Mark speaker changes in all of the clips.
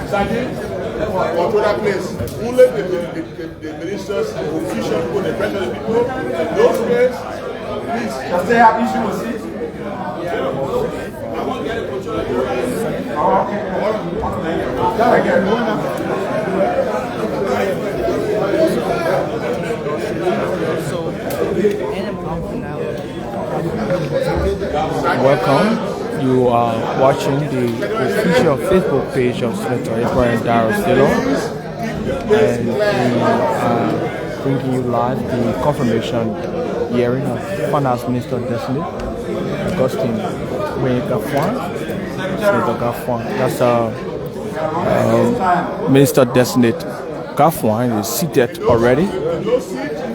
Speaker 1: Sergeant, control that place. Only the ministers, the official people, the pressure the people. Those guys, please.
Speaker 2: Does they have issue with it?
Speaker 1: I won't get a control of the
Speaker 2: Oh, okay.
Speaker 3: Welcome. You are watching the official Facebook page of Senator Kpehe Ngafuan, and we are bringing you live the confirmation hearing of Finance Minister Designate Augustine Kpehe Ngafuan. Senator Ngafuan, that's Minister Designate Ngafuan is seated already,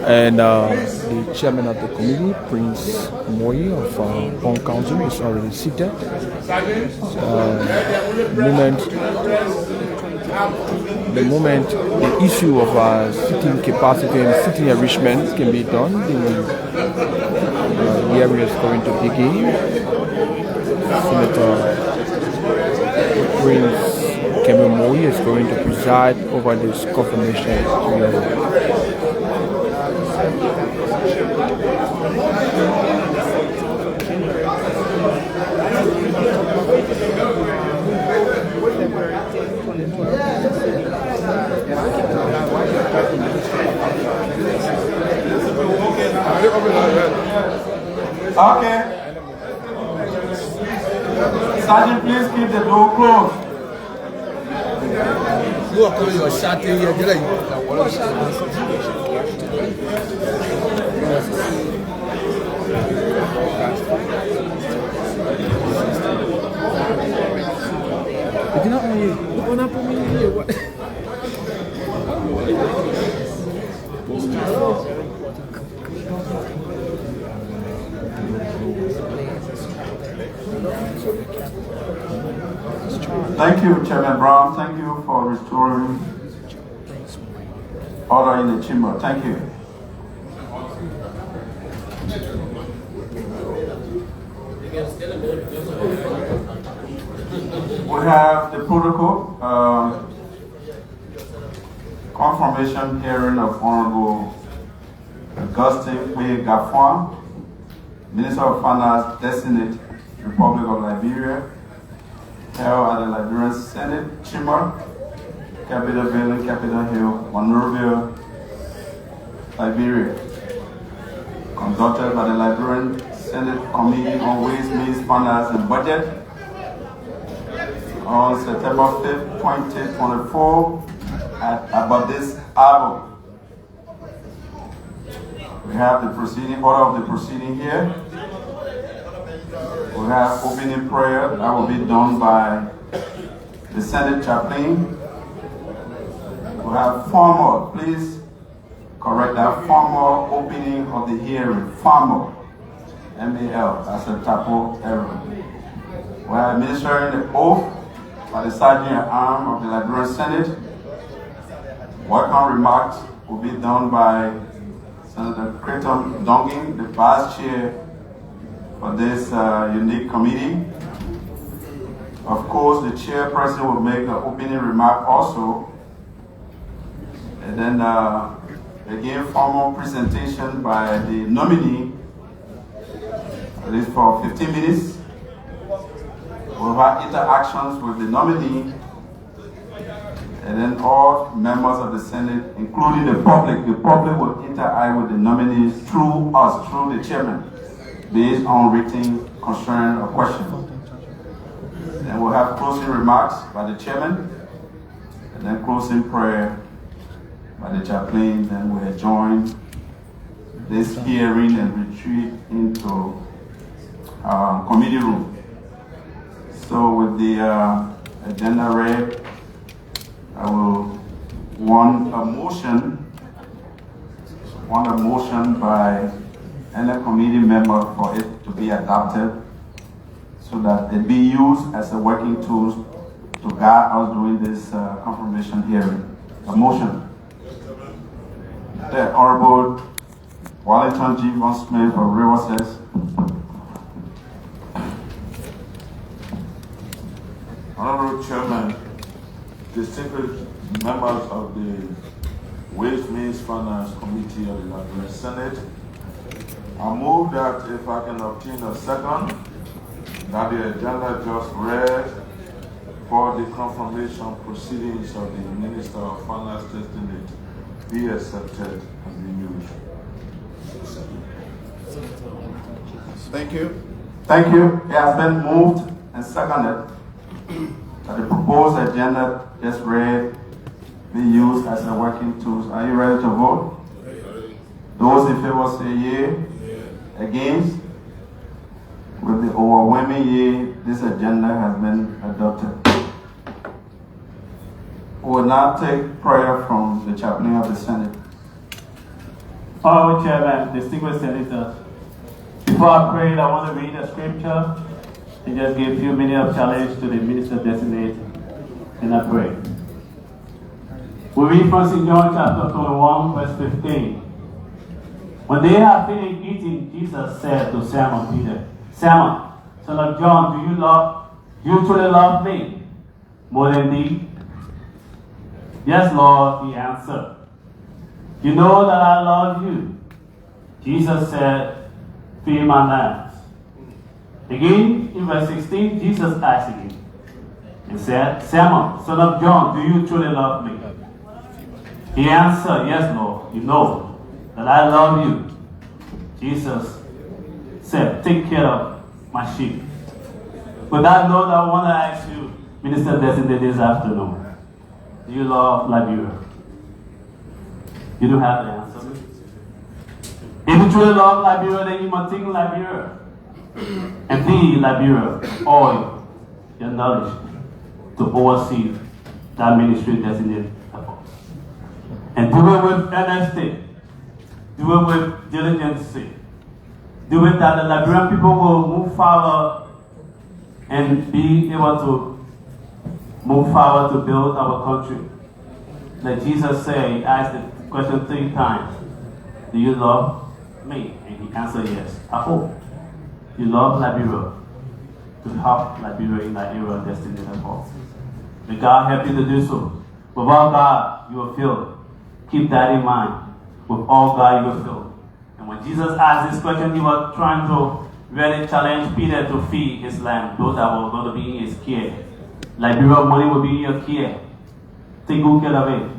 Speaker 3: and the chairman of the committee, Prince Moyi of Hong Council, is already seated. The moment the issue of sitting capacity and sitting enrichment can be done, the hearing is going to begin. Senator Prince Moyi is going to preside over this confirmation hearing.
Speaker 2: Okay. Sergeant, please keep the door closed.
Speaker 4: You are calling your shot in here, did
Speaker 2: Thank you, Chairman Brown. Thank you for restoring order in the chamber. Thank you. We have the protocol, confirmation hearing of Honorable Augustine Kpehe Ngafuan, Minister of Finance, Designate, Republic of Liberia, held at the Liberian Senate Chamber, Capitol Building, Capitol Hill, Monrovia, Liberia. Conducted by the Liberian Senate Committee on Ways, Means, Finance and Budget on September 5th, 2024 at about this hour. We have the proceeding, order of the proceeding here. We have opening prayer that will be done by the Senate chaplain. We have formal, please correct that, formal opening of the hearing, formal, M-A-L, that's a typo error. We are administering the oath by the Sergeant at Arms of the Liberian Senate. Welcome remarks will be done by Senator Creighton Donging, the Vice Chair for this unique committee. Of course, the chairperson will make an opening remark also. And then again, formal presentation by the nominee, at least for 15 minutes. We'll have interactions with the nominee, and then all members of the Senate, including the public will interact with the nominees through us, through the chairman, based on written concern or question. Then we'll have closing remarks by the chairman, and then closing prayer by the chaplain. Then we'll adjourn this hearing and retreat into our committee room. So with the agenda read, I will want a motion by any committee member for it to be adopted, so that it be used as a working tool to guide us during this confirmation hearing. A motion. The Honorable Wellington G. Von Smith of River says. Honorable Chairman, distinguished members of the Ways, Means, Finance Committee of the Liberia Senate, I move that if I can obtain a second, that the agenda just read for the confirmation proceedings of the Minister of Finance Designate be accepted and renewed.
Speaker 1: Thank you.
Speaker 2: Thank you. It has been moved and seconded that the proposed agenda just read be used as a working tool. Are you ready to vote? Those in favor say yea. Against? With the overwhelming yea, this agenda has been adopted. We will now take prayer from the chaplain of the Senate.
Speaker 5: Honorable Chairman, distinguished senators, before I pray, I want to read a scripture and just give a few minutes of challenge to the minister designate, and I pray. We read from St. John chapter 21, verse 15. When they had finished eating, Jesus said to Simon Peter, Simon, son of John, do you truly love me more than thee? Yes, Lord, he answered. You know that I love you. Jesus said, feed my lambs. Again, in verse 16, Jesus asked him and said, Simon, son of John, do you truly love me? He answered, yes, Lord, you know that I love you. Jesus said, take care of my sheep. With that note, I want to ask you, Minister Designate, this afternoon, do you love Liberia? You don't have to answer me. If you truly love Liberia, then you must think Liberia and feed Liberia all your knowledge to oversee that ministry designated efforts. And do it with earnestness, do it with diligence, do it that the Liberian people will move forward and be able to move forward to build our country. Like Jesus said, he asked the question 3 times, do you love me? And he answered yes. I hope you love Liberia to help Liberia in that area of destiny and efforts. May God help you to do so. Without God, you will fail. Keep that in mind. With all God, you will fail. And when Jesus asked this question, he was trying to really challenge Peter to feed his lamb, those that were going to be in his care. Liberia money will be in your care. Take good care of it.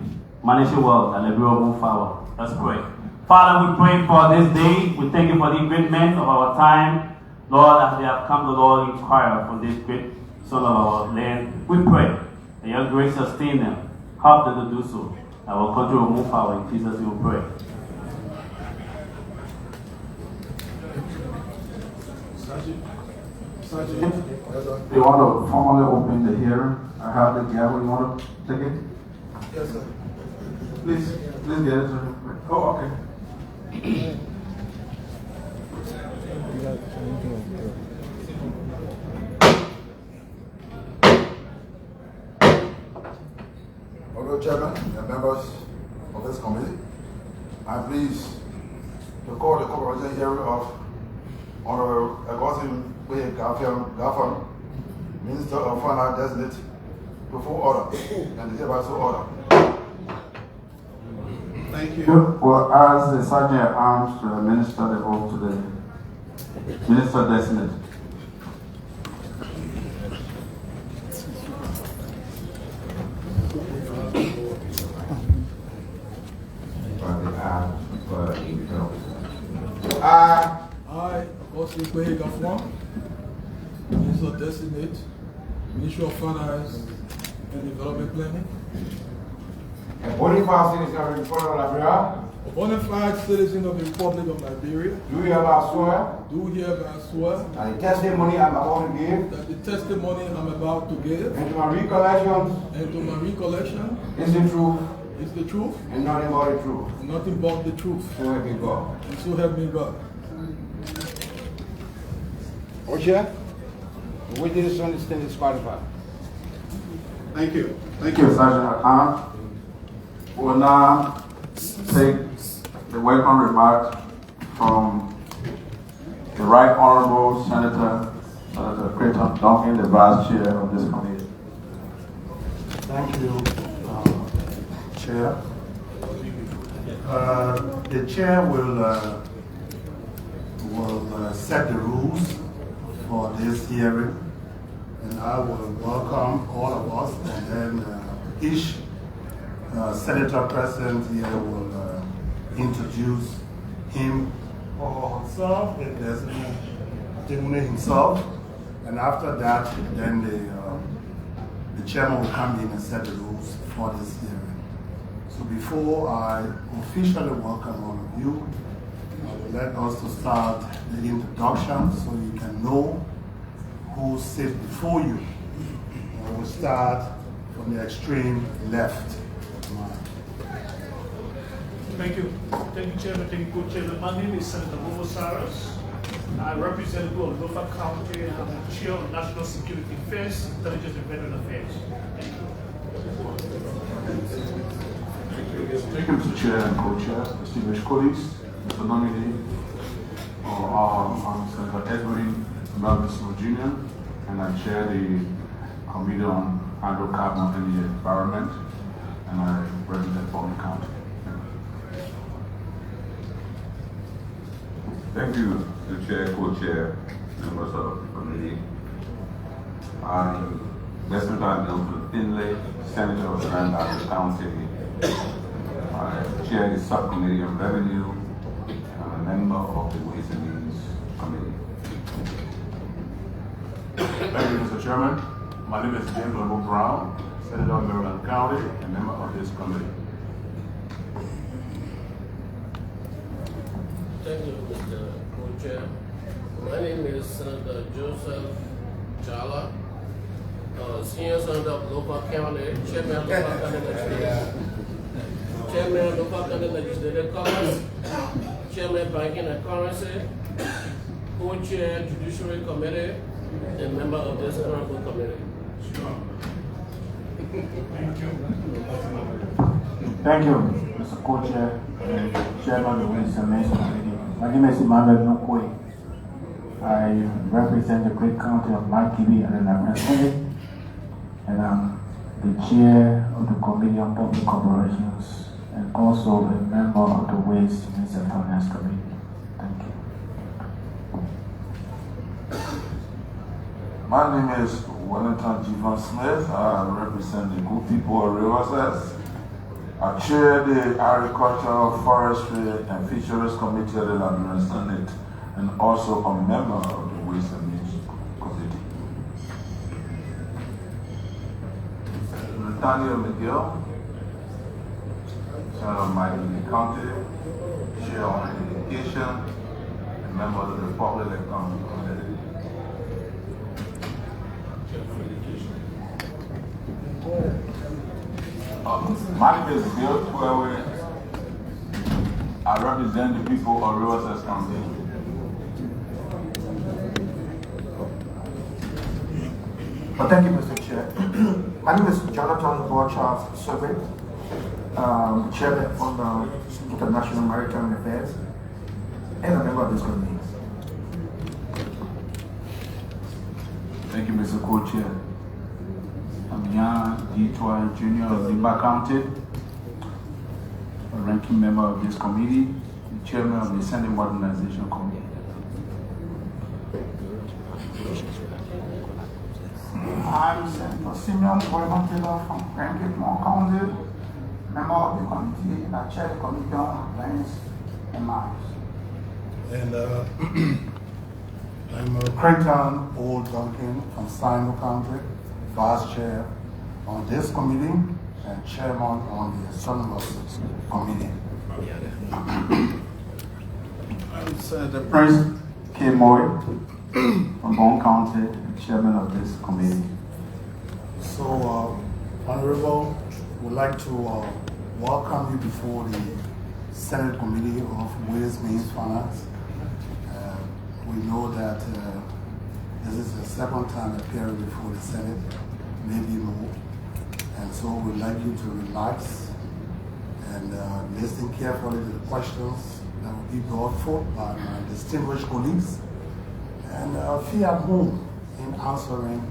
Speaker 5: Manage your world, and Liberia will move forward. Let's pray. Father, we pray for this day. We thank you for the great men of our time. Lord, as they have come to Lord inquire from this great son of our land, we pray that your grace sustain them. Help them to do so. Our country will move forward. In Jesus' name we pray.
Speaker 2: They want to formally open the hearing. I have the gavel. You want to take it?
Speaker 1: Yes, sir.
Speaker 2: Please get it. Oh, okay.
Speaker 6: Honorable Chairman and members of this committee, I'm pleased to call the comprehensive hearing of Honorable Augustine Kpehe Ngafuan, Minister of Finance Designate, before order, and is hereby so order.
Speaker 1: Thank you.
Speaker 2: Well, as the Sergeant at Arms to administer the oath to the Minister Designate.
Speaker 4: I, Augustine Kpehe Ngafuan, Minister Designate, Ministry of Finance and Development Planning.
Speaker 6: A bona fide citizen of the Republic of Liberia,
Speaker 4: A bona fide citizen of the Republic of Liberia,
Speaker 6: do hereby swear
Speaker 4: do hereby swear
Speaker 6: that the testimony I'm about to give
Speaker 4: that the testimony I'm about to give
Speaker 6: and to my recollections
Speaker 4: and to my recollection
Speaker 6: is the truth
Speaker 4: is the truth
Speaker 6: and nothing but the truth.
Speaker 4: and nothing but the truth.
Speaker 6: So help me God.
Speaker 4: And so help me God.
Speaker 6: Osha, the witness understand disqualified.
Speaker 1: Thank you.
Speaker 2: Thank you, Sergeant at Arms. We will now take the welcome remarks from the Right Honorable Senator Creighton Duncan, the Vice Chair of this committee.
Speaker 6: Thank you, Chair. The Chair will set the rules for this hearing, and I will welcome all of us, and then each senator present here will introduce him or herself, if there's any himself, and after that, then the chairman will come in and set the rules for this hearing. So before I officially welcome all of you, I would like us to start the introduction so you can know who sits before you. And we'll start from the extreme left.
Speaker 7: Thank you. Thank you, Chairman. Thank you, Co-Chairman. My name is Senator Momo Saras. I represent the Lofa County and I'm the Chair of National Security Affairs, Intelligence and Veteran Affairs.
Speaker 2: Thank you, Mr. Chair and Co-Chair, distinguished colleagues, Mr. Nominee, I'm Senator Edwin Robinson Jr., and I chair the Committee on Hydrocarbon and the Environment, and I represent Baldwin County.
Speaker 8: Thank you, the Chair, Co-Chair, members of the committee. I'm Senator Milton Finlay, Senator of Designate County. I chair the Subcommittee on Revenue and I'm a member of the Ways and Means Committee.
Speaker 9: Thank you, Mr. Chairman. My name is James Lobo Brown, Senator of Maryland County and member of this committee.
Speaker 10: Thank you, Mr. Co-Chair. My name is Senator Joseph Jala, Senior Senator of Local County, Chairman of Local County Legislative, Chairman of Local County Legislative Conference, Chairman Banking and Currency, Co-Chair Judiciary Committee, and member of this honorable committee.
Speaker 7: Thank you.
Speaker 5: Thank you, Mr. Co-Chair and Chairman of the Ways and Means Committee. My name is Emmanuel Nukwe. I represent the great county of Kpehe and the National, and I'm the chair of the Committee on Public Corporations and also a member of the Ways and Means Committee. Thank you.
Speaker 6: My name is Wellington Jivan Smith. I represent the good people of Rivers. I chair the Agricultural, Forestry and Fisheries Committee of the Liberia Senate and also a member of the Ways and Means Committee.
Speaker 2: Nathaniel McGill, Senator of Miami County, Chair on Education, and member of the Public Economic Committee.
Speaker 8: My name is Bill Kpehe. I represent the people of Rivers County.
Speaker 11: Well, thank you, Mr. Chair. My name is Jonathan Borchardt Survey, Chairman on International Maritime Affairs, and a member of this committee.
Speaker 2: Thank you, Mr. Co-Chair. I'm Jan D. Jr. of Limba County, a ranking member of this committee, the chairman of the Senate Modernization Committee.
Speaker 12: I'm Senator Simeon Boyman Taylor from Grand County, member of the committee, and I chair the Committee on Lands and Mines.
Speaker 6: And I'm Creighton Old Duncan from Sino County, vice chair on this committee and chairman on the Autonomous Committee.
Speaker 2: I'm Senator Prince K. Moy from Bone County, chairman of this committee.
Speaker 6: So, Honorable, we'd like to welcome you before the Senate Committee of Ways, Means, Finance. We know that this is the second time appearing before the Senate, maybe more. And so we'd like you to relax and listen carefully to the questions that will be brought forth by my distinguished colleagues. And feel at home in answering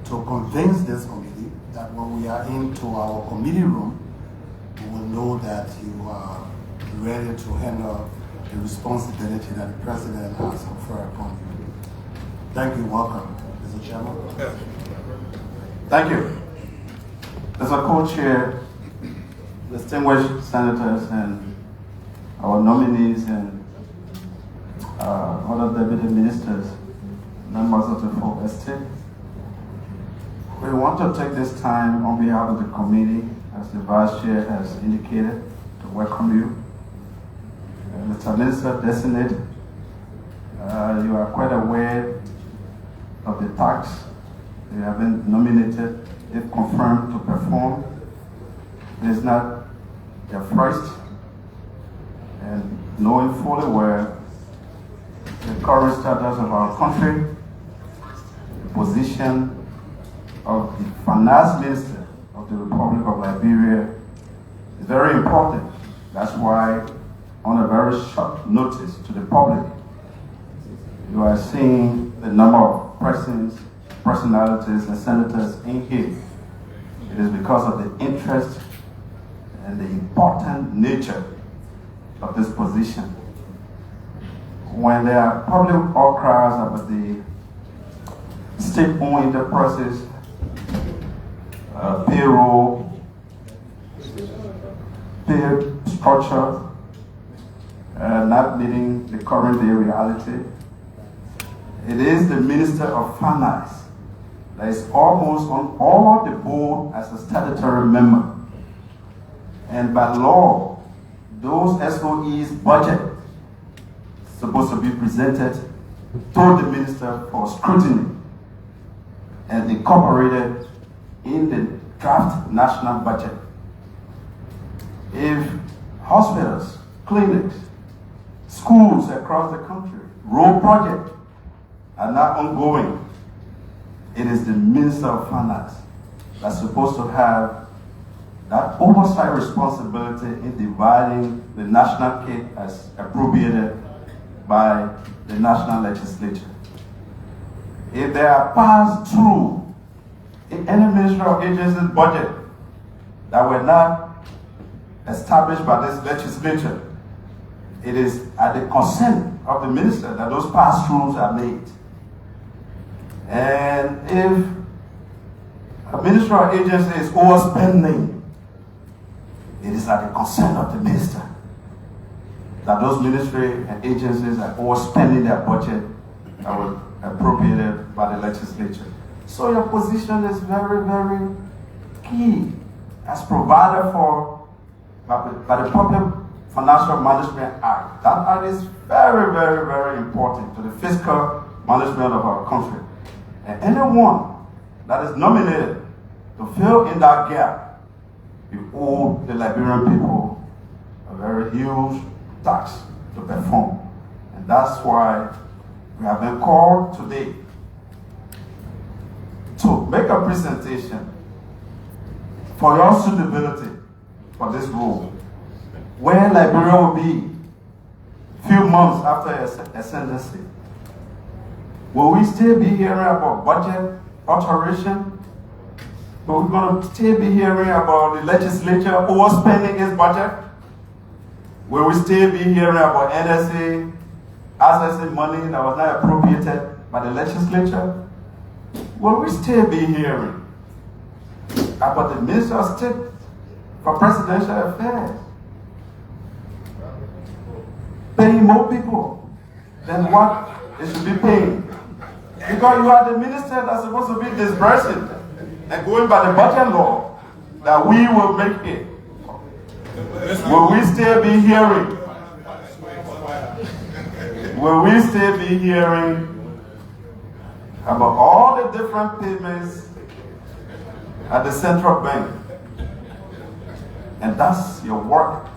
Speaker 6: to convince this committee that what we
Speaker 13: are into our committee room, you will know that you are ready to handle the responsibility that the President has conferred upon you. Thank you. Welcome, Mr. Chairman.
Speaker 2: Thank you. As a co-chair, distinguished senators and our nominees and other deputy ministers, members of the full estate, we want to take this time on behalf of the committee, as the vice chair has indicated, to welcome you. Mr. Minister Designate, you are quite aware of the task you have been nominated, if confirmed, to perform. It is not your first, and knowing fully well the current status of our country, the position of the finance minister of the Republic of Liberia is very important. That's why, on a very short notice to the public, you are seeing the number of personalities and senators in here. It is because of the interest and the important nature of this position. When there are public outcries about the state-owned enterprises, payroll, pay structure, not meeting the current day reality, it is the Minister of Finance that is almost on all the board as a statutory member. And by law, those SOEs' budget is supposed to be presented to the minister for scrutiny and incorporated in the draft national budget. If hospitals, clinics, schools across the country, road projects are not ongoing, it is the Minister of Finance that's supposed to have that oversight responsibility in dividing the national cake as appropriated by the national legislature. If there are passed through in any ministry or agency's budget that were not established by this legislature, it is at the consent of the minister that those pass-throughs are made. And if a ministry or agency is overspending, it is at the consent of the minister that those ministry and agencies are overspending their budget that was appropriated by the legislature. So your position is very, very key as provided for by the Public Financial Management Act. That act is very, very, very important to the fiscal management of our country. And anyone that is nominated to fill in that gap, you owe the Liberian people a very huge tax to perform. And that's why we have been called today to make a presentation for your suitability for this role, where Liberia will be few months after ascendancy. Will we still be hearing about budget alteration? Are we going to still be hearing about the legislature overspending its budget? Will we still be hearing about NSA accessing money that was not appropriated by the legislature? Will we still be hearing about the Minister of State for Presidential Affairs paying more people than what it should be paying? Because you are the minister that's supposed to be disbursing and going by the budget law that we will make it. Will we still be hearing? Will we still be hearing about all the different payments at the central bank? And that's your work.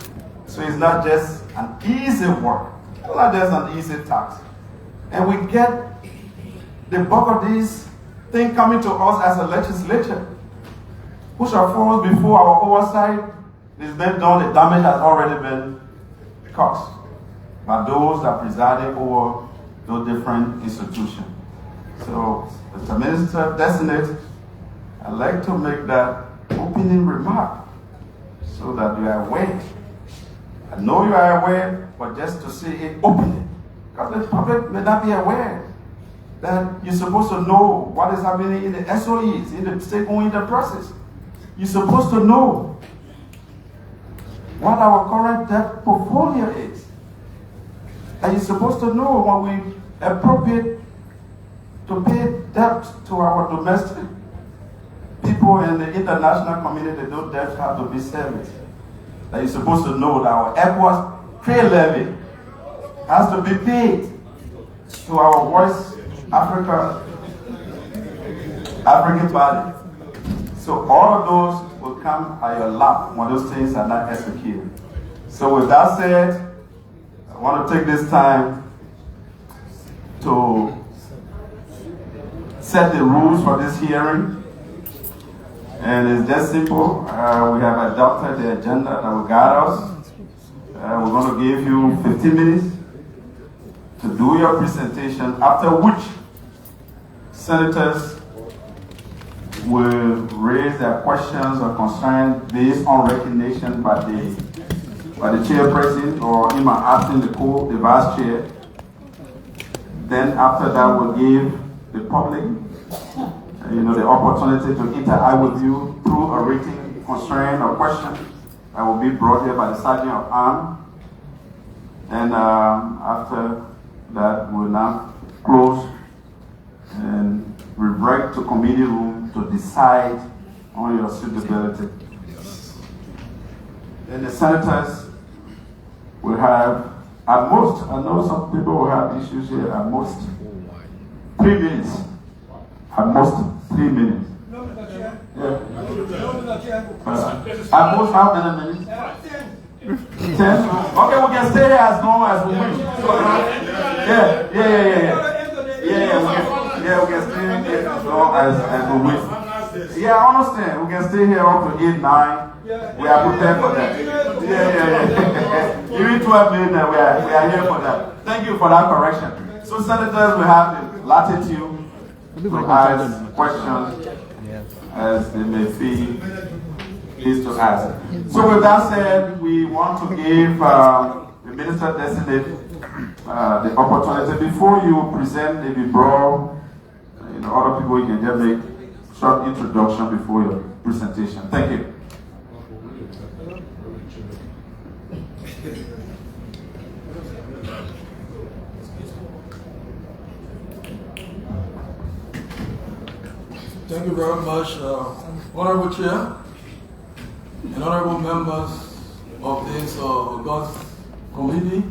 Speaker 2: So it's not just an easy work. It's not just an easy task. And we get the bulk of these things coming to us as a legislature, who shall fall before our oversight is been done, the damage has already been caused by those that presiding over those different institutions. So, Mr. Minister Designate, I'd like to make that opening remark so that you are aware. I know you are aware, but just to say it openly. Because the public may not be aware that you're supposed to know what is happening in the SOEs, in the state-owned process. You're supposed to know what our current debt portfolio is. And you're supposed to know when we appropriate to pay debt to our domestic people in the international community. Those debts have to be serviced. That you're supposed to know that our ECOWAS trade levy has to be paid to our Voice African body. So all of those will come at your lap when those things are not executed. So with that said, I want to take this time to set the rules for this hearing. And it's just simple. We have adopted the agenda that will guide us. We're going to give you 15 minutes to do your presentation, after which senators will raise their questions or concerns based on recognition by the chairperson or even asking the vice chair. Then after that, we'll give the public the opportunity to interact with you through a written concern or question that will be brought here by the Sergeant of Arms. And after that, we'll now close and revert to committee room to decide on your suitability. Then the senators will have, at most, I know some people will have issues here, at most 3 minutes. At most 3 minutes. Yeah. At most how many minutes? 10? Okay, we can stay here as long as we wish. Yeah, we can stay here as long as we wish. Yeah, I understand. We can stay here up to 8, 9. We are prepared for that. Yeah. Even 12 minutes, we are here for that. Thank you for that correction. So senators will have the latitude to ask questions as they may feel pleased to ask. So with that said, we want to give the Minister Designate the opportunity. Before you present, maybe bro, other people, you can just make a short introduction before your presentation. Thank you.
Speaker 4: Thank you very much, Honorable Chair and honorable members of this august committee.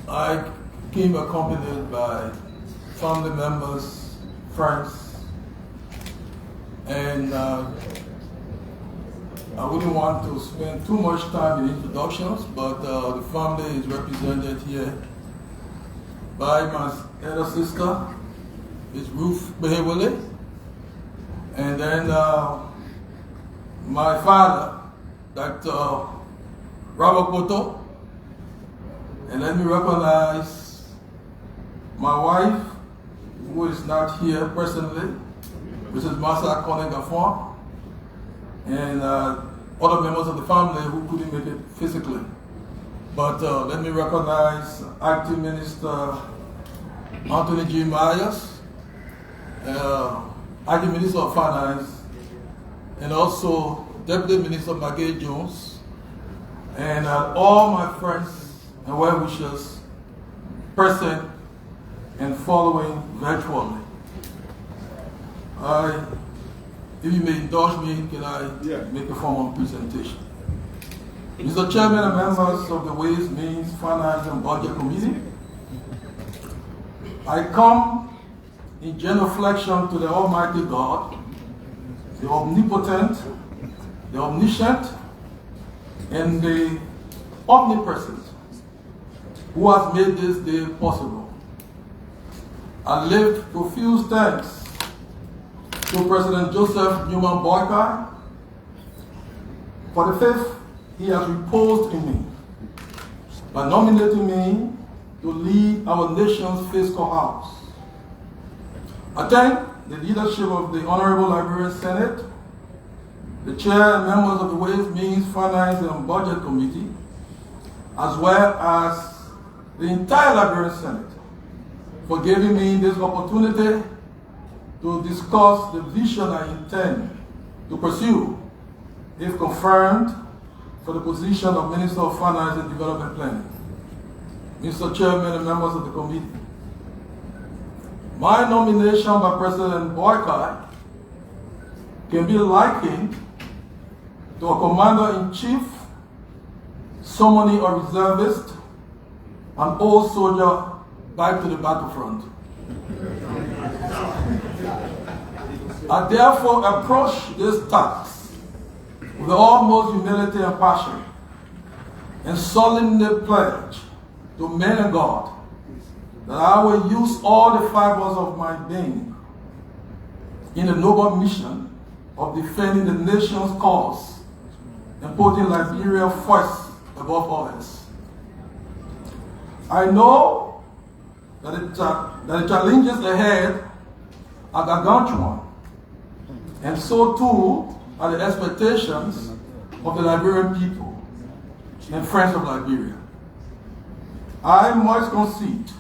Speaker 4: I came accompanied by family members, friends, and I wouldn't want to spend too much time in introductions, but the family is represented here by my elder sister, Ms. Ruth Kpehe, and then my father, Dr. Robert Poto, and let me recognize my wife, who is not here personally, Mrs. Martha Kpehe Ngafuan, and other members of the family who couldn't make it physically. But let me recognize Acting Minister Anthony G. Myers, Acting Minister of Finance, and also Deputy Minister Maggie Jones, and all my friends and well-wishers present and following virtually. If you may indulge me, can I make a formal presentation? Mr. Chairman and members of the Ways, Means, Finance and Budget Committee, I come in genuflection to the Almighty God, the omnipotent, the omniscient, and the omnipresent, who has made this day possible. I lift profuse thanks to President Joseph Newman Boyka for the faith he has reposed in me by nominating me to lead our nation's fiscal house. I thank the leadership of the Honorable Liberian Senate, the chair and members of the Ways, Means, Finance and Budget Committee, as well as the entire Liberian Senate for giving me this opportunity to discuss the vision I intend to pursue, if confirmed, for the position of Minister of Finance and Development Planning. Mr. Chairman and members of the committee, my nomination by President Boykai can be likened to a commander-in-chief summoning a reservist, an old soldier back to the battlefront. I therefore approach this task with the utmost humility and passion, and solemnly pledge to men and God that I will use all the fibers of my being in the noble mission of defending the nation's cause and putting Liberia first above all else. I know that the challenges ahead are gargantuan, and so too are the expectations of the Liberian people and friends of Liberia. I must concede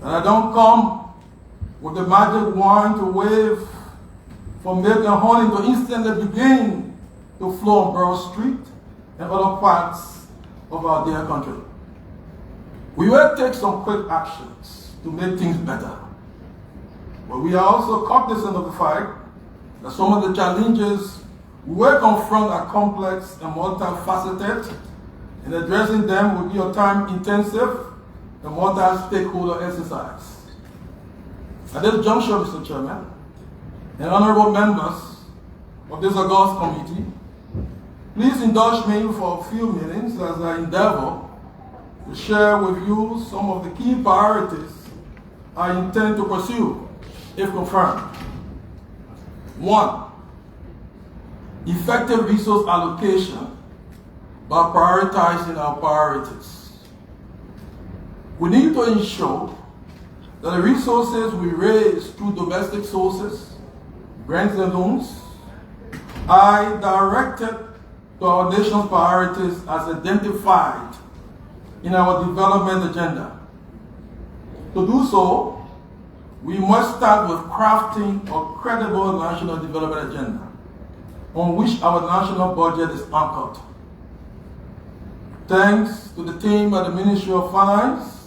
Speaker 4: that I don't come with the magic wand to wave for milk and honey to instantly begin to flow on Borough Street and other parts of our dear country. We will take some quick actions to make things better. But we are also cognizant of the fact that some of the challenges we will confront are complex and multifaceted, and addressing them will be a time-intensive and multi-stakeholder exercise. At this juncture, Mr. Chairman, and honorable members of this august committee, please indulge me for a few minutes as I endeavor to share with you some of the key priorities I intend to pursue, if confirmed. 1. Effective resource allocation by prioritizing our priorities. We need to ensure that the resources we raise through domestic sources, grants and loans, are directed to our nation's priorities as identified in our development agenda. To do so, we must start with crafting a credible national development agenda on which our national budget is anchored. Thanks to the team at the Ministry of Finance,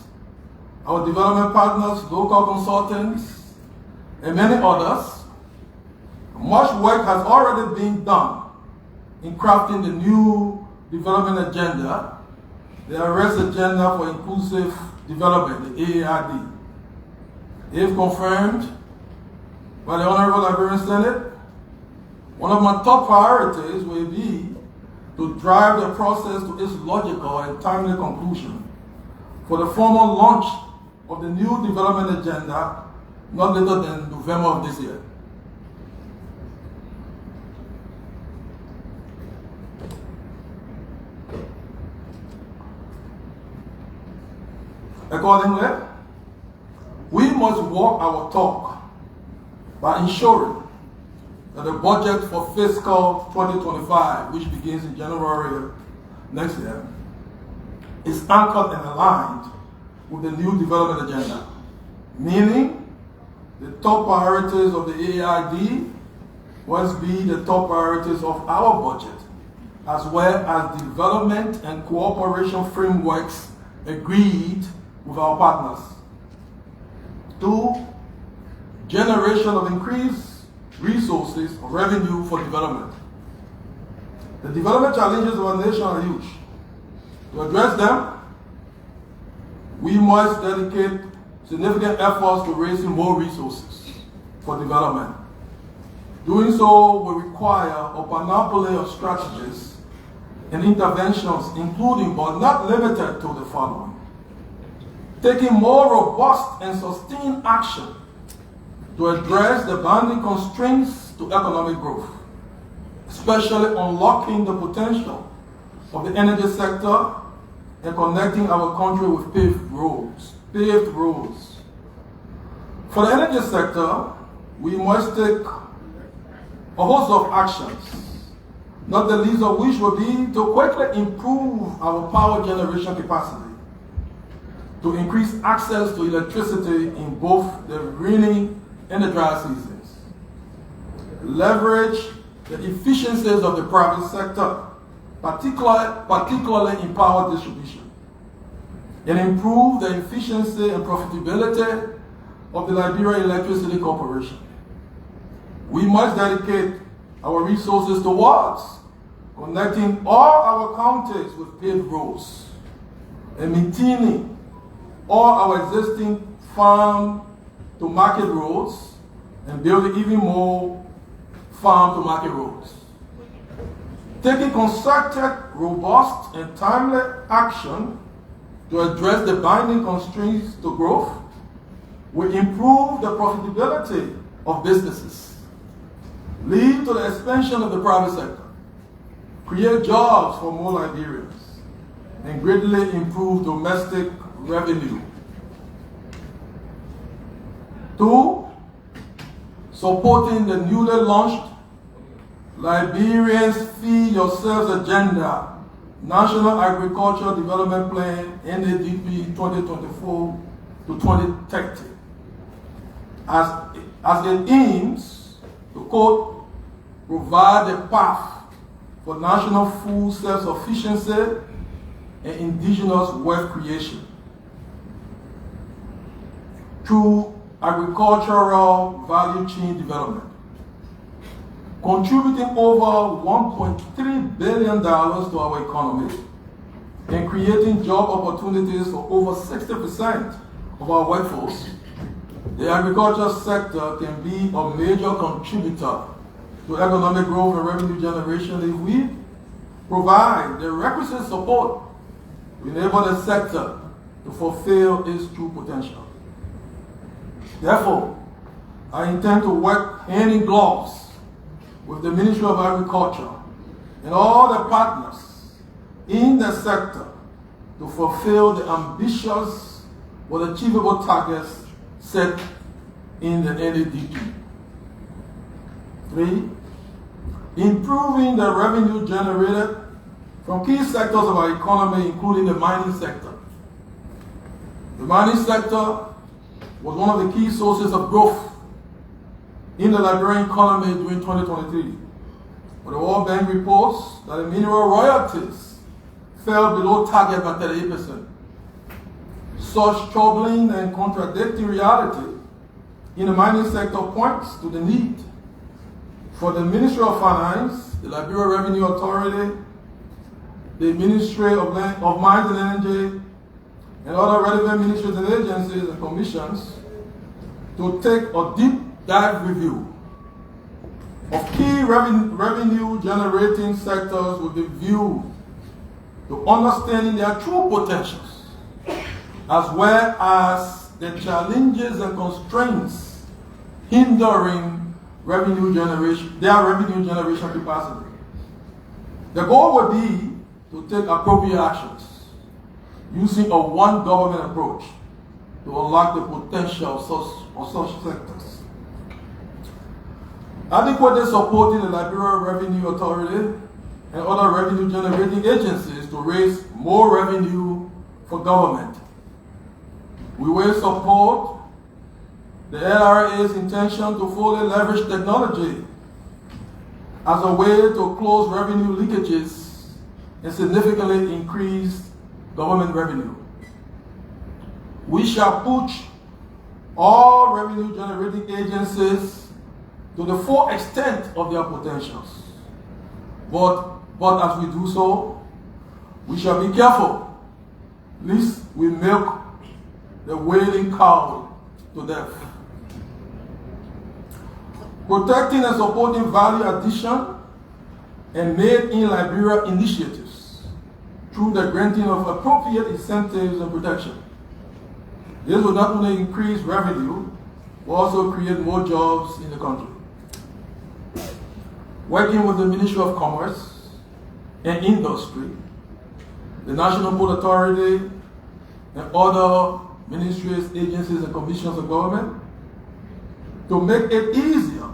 Speaker 4: our development partners, local consultants, and many others, much work has already been done in crafting the new development agenda, the Arrest Agenda for Inclusive Development, the AARD. If confirmed by the Honorable Liberian Senate, one of my top priorities will be to drive the process to its logical and timely conclusion for the formal launch of the new development agenda not later than November of this year. Accordingly, we must walk our talk by ensuring that the budget for fiscal 2025, which begins in January next year, is anchored and aligned with the new development agenda, meaning the top priorities of the AID must be the top priorities of our budget, as well as development and cooperation frameworks agreed with our partners. 2, generation of increased resources of revenue for development. The development challenges of our nation are huge. To address them, we must dedicate significant efforts to raising more resources for development. Doing so will require a panoply of strategies and interventions, including but not limited to the following: taking more robust and sustained action to address the bounding constraints to economic growth, especially unlocking the potential of the energy sector and connecting our country with paved roads. For the energy sector, we must take a host of actions, not the least of which will be to quickly improve our power generation capacity, to increase access to electricity in both the rainy and the dry seasons, leverage the efficiencies of the private sector, particularly in power distribution, and improve the efficiency and profitability of the Liberia Electricity Corporation. We must dedicate our resources towards connecting all our counties with paved roads and maintaining all our existing farm-to-market roads and building even more farm-to-market roads. Taking concerted, robust, and timely action to address the binding constraints to growth will improve the profitability of businesses, lead to the expansion of the private sector, create jobs for more Liberians, and greatly improve domestic revenue. 2, supporting the newly launched Liberians Feed Yourselves Agenda, National Agricultural Development Plan, NADP 2024 to 2030, as it aims to, quote, provide a path for national food self-sufficiency and indigenous wealth creation through agricultural value chain development, contributing over $1.3 billion to our economy and creating job opportunities for over 60% of our workforce. The agriculture sector can be a major contributor to economic growth and revenue generation if we provide the requisite support to enable the sector to fulfill its true potential. Therefore, I intend to work hand in gloves with the Ministry of Agriculture and all the partners in the sector to fulfill the ambitious but achievable targets set in the NADP. 3, improving the revenue generated from key sectors of our economy, including the mining sector. The mining sector was one of the key sources of growth in the Liberian economy during 2023. But the World Bank reports that the mineral royalties fell below target by 38%. Such troubling and contradicting reality in the mining sector points to the need for the Ministry of Finance, the Liberia Revenue Authority, the Ministry of Mines and Energy, and other relevant ministries and agencies and commissions to take a deep dive review of key revenue generating sectors with a view to understanding their true potentials, as well as the challenges and constraints hindering their revenue generation capacity. The goal would be to take appropriate actions using a one government approach to unlock the potential of such sectors. Adequately supporting the Liberia Revenue Authority and other revenue generating agencies to raise more revenue for government. We will support the LRA's intention to fully leverage technology as a way to close revenue leakages and significantly increase government revenue. We shall push all revenue generating agencies to the full extent of their potentials. But as we do so, we shall be careful lest we milk the wailing cow to death. Protecting and supporting value addition and made in Liberia initiatives through the granting of appropriate incentives and protection. This will not only increase revenue, but also create more jobs in the country. Working with the Ministry of Commerce and Industry, the National Port Authority, and other ministries, agencies, and commissions of government, to make it easier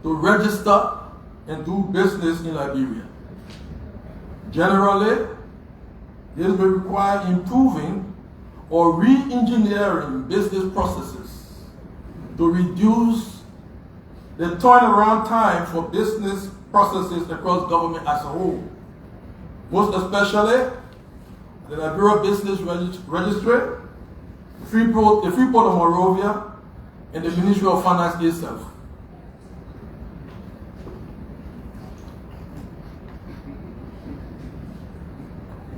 Speaker 4: to register and do business in Liberia. Generally, this may require improving or re-engineering business processes to reduce the turnaround time for business processes across government as a whole. Most especially, the Liberia Business Registry, the Freeport of Monrovia, and the Ministry of Finance itself.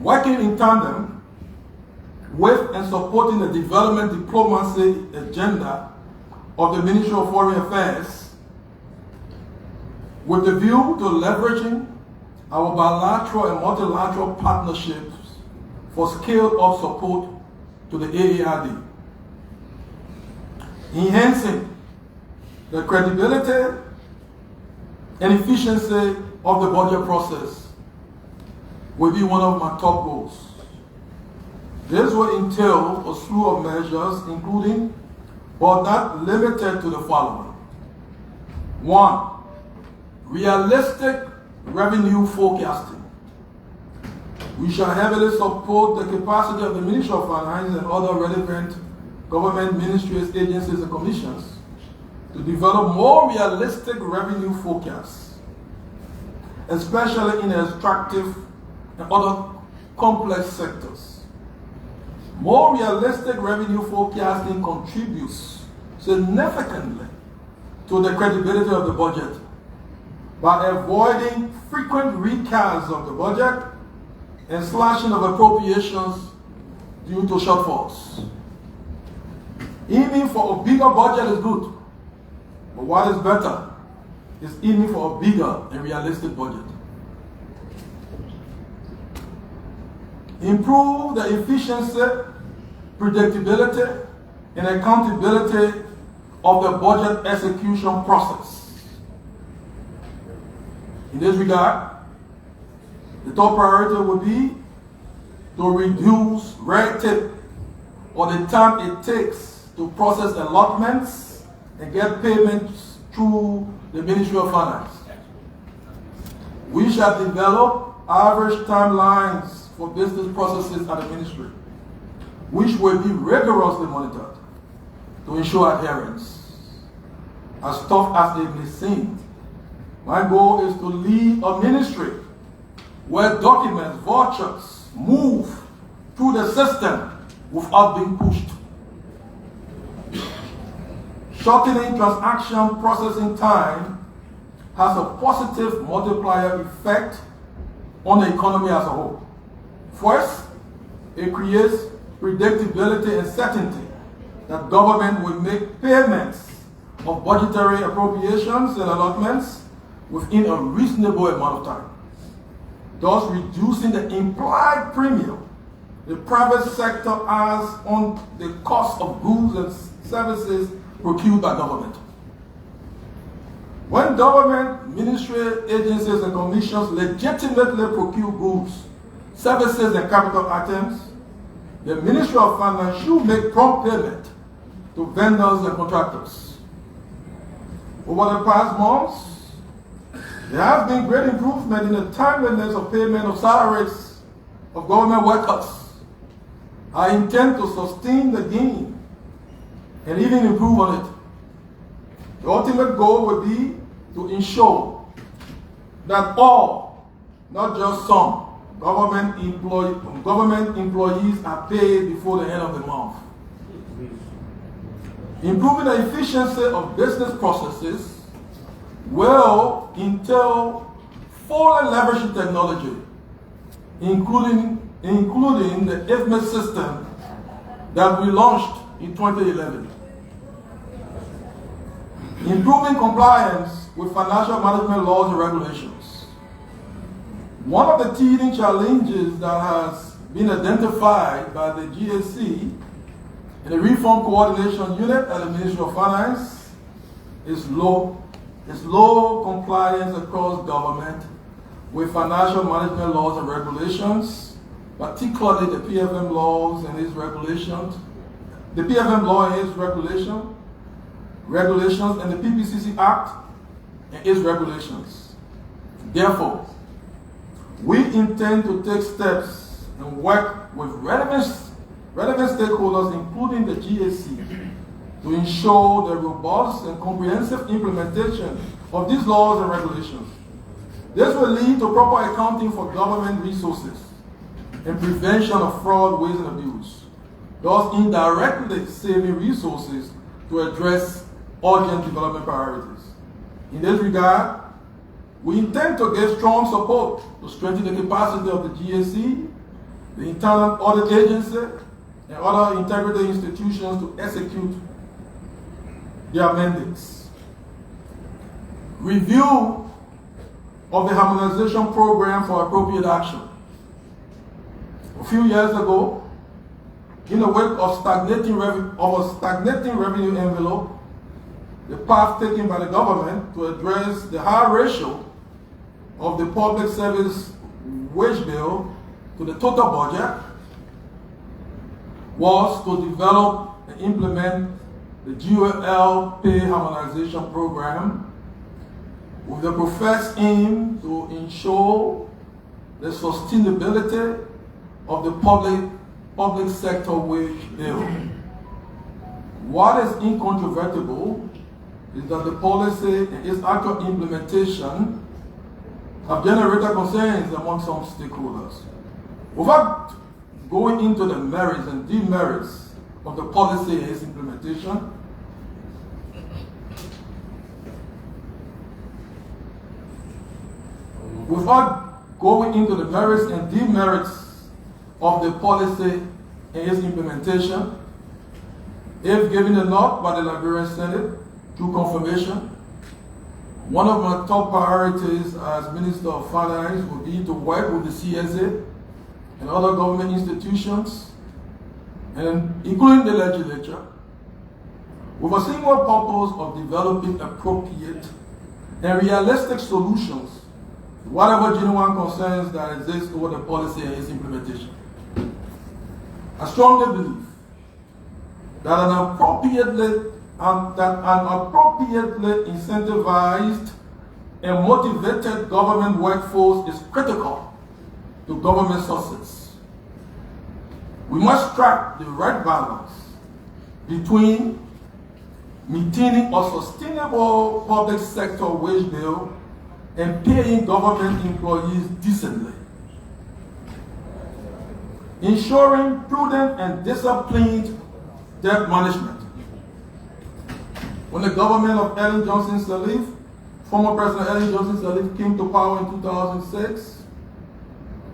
Speaker 4: Working in tandem with and supporting the development diplomacy agenda of the Ministry of Foreign Affairs with the view to leveraging our bilateral and multilateral partnerships for scale-up support to the AARD, enhancing the credibility and efficiency of the budget process will be one of my top goals. This will entail a slew of measures, including, but not limited to, the following. 1. Realistic revenue forecasting. We shall heavily support the capacity of the Ministry of Finance and other relevant government ministries, agencies, and commissions to develop more realistic revenue forecasts, especially in extractive and other complex sectors. More realistic revenue forecasting contributes significantly to the credibility of the budget by avoiding frequent recasts of the budget and slashing of appropriations due to shortfalls. Aiming for a bigger budget is good, but what is better is aiming for a bigger and realistic budget. Improve the efficiency, predictability, and accountability of the budget execution process. In this regard, the top priority would be to reduce red tape or the time it takes to process allotments and get payments through the Ministry of Finance. We shall develop average timelines for business processes at the ministry, which will be rigorously monitored to ensure adherence. As tough as it may seem, my goal is to lead a ministry where documents, vouchers, move through the system without being pushed. Shortening transaction processing time has a positive multiplier effect on the economy as a whole. First, it creates predictability and certainty that government will make payments of budgetary appropriations and allotments within a reasonable amount of time, thus reducing the implied premium the private sector has on the cost of goods and services procured by government. When government, ministry, agencies, and commissions legitimately procure goods, services, and capital items, the Ministry of Finance should make prompt payment to vendors and contractors. Over the past months, there has been great improvement in the timeliness of payment of salaries of government workers. I intend to sustain the gain and even improve on it. The ultimate goal would be to ensure that all, not just some, government employees are paid before the end of the month. Improving the efficiency of business processes will entail fully leveraging technology, including the IFME system that we launched in 2011. Improving compliance with financial management laws and regulations. One of the teething challenges that has been identified by the GSC and the Reform Coordination Unit at the Ministry of Finance is low compliance across government with financial management laws and regulations, particularly the PFM laws and its regulations, the PFM law and its regulation, regulations and the PPCC Act and its regulations. Therefore, we intend to take steps and work with relevant stakeholders, including the GAC, to ensure the robust and comprehensive implementation of these laws and regulations. This will lead to proper accounting for government resources and prevention of fraud, waste, and abuse, thus indirectly saving resources to address urgent development priorities. In this regard, we intend to give strong support to strengthen the capacity of the GAC, the Internal Audit Agency, and other integrity institutions to execute their mandates. Review of the harmonization program for appropriate action. A few years ago, in the wake of a stagnating revenue envelope, the path taken by the government to address the high ratio of the public service wage bill to the total budget was to develop and implement the GOL pay harmonization program with the professed aim to ensure the sustainability of the public sector wage bill. What is incontrovertible is that the policy and its actual implementation have generated concerns among some stakeholders. Without going into the merits and demerits of the policy and its implementation, if given a nod by the Liberian Senate through confirmation, one of my top priorities as Minister of Finance will be to work with the CSA and other government institutions, and including the legislature, with a single purpose of developing appropriate and realistic solutions to whatever genuine concerns that exist over the policy and its implementation. I strongly believe that an appropriately incentivized and motivated government workforce is critical to government success. We must strike the right balance between maintaining a sustainable public sector wage bill and paying government employees decently. Ensuring prudent and disciplined debt management. When the government of Ellen Johnson Sirleaf, former President Ellen Johnson Sirleaf, came to power in 2006,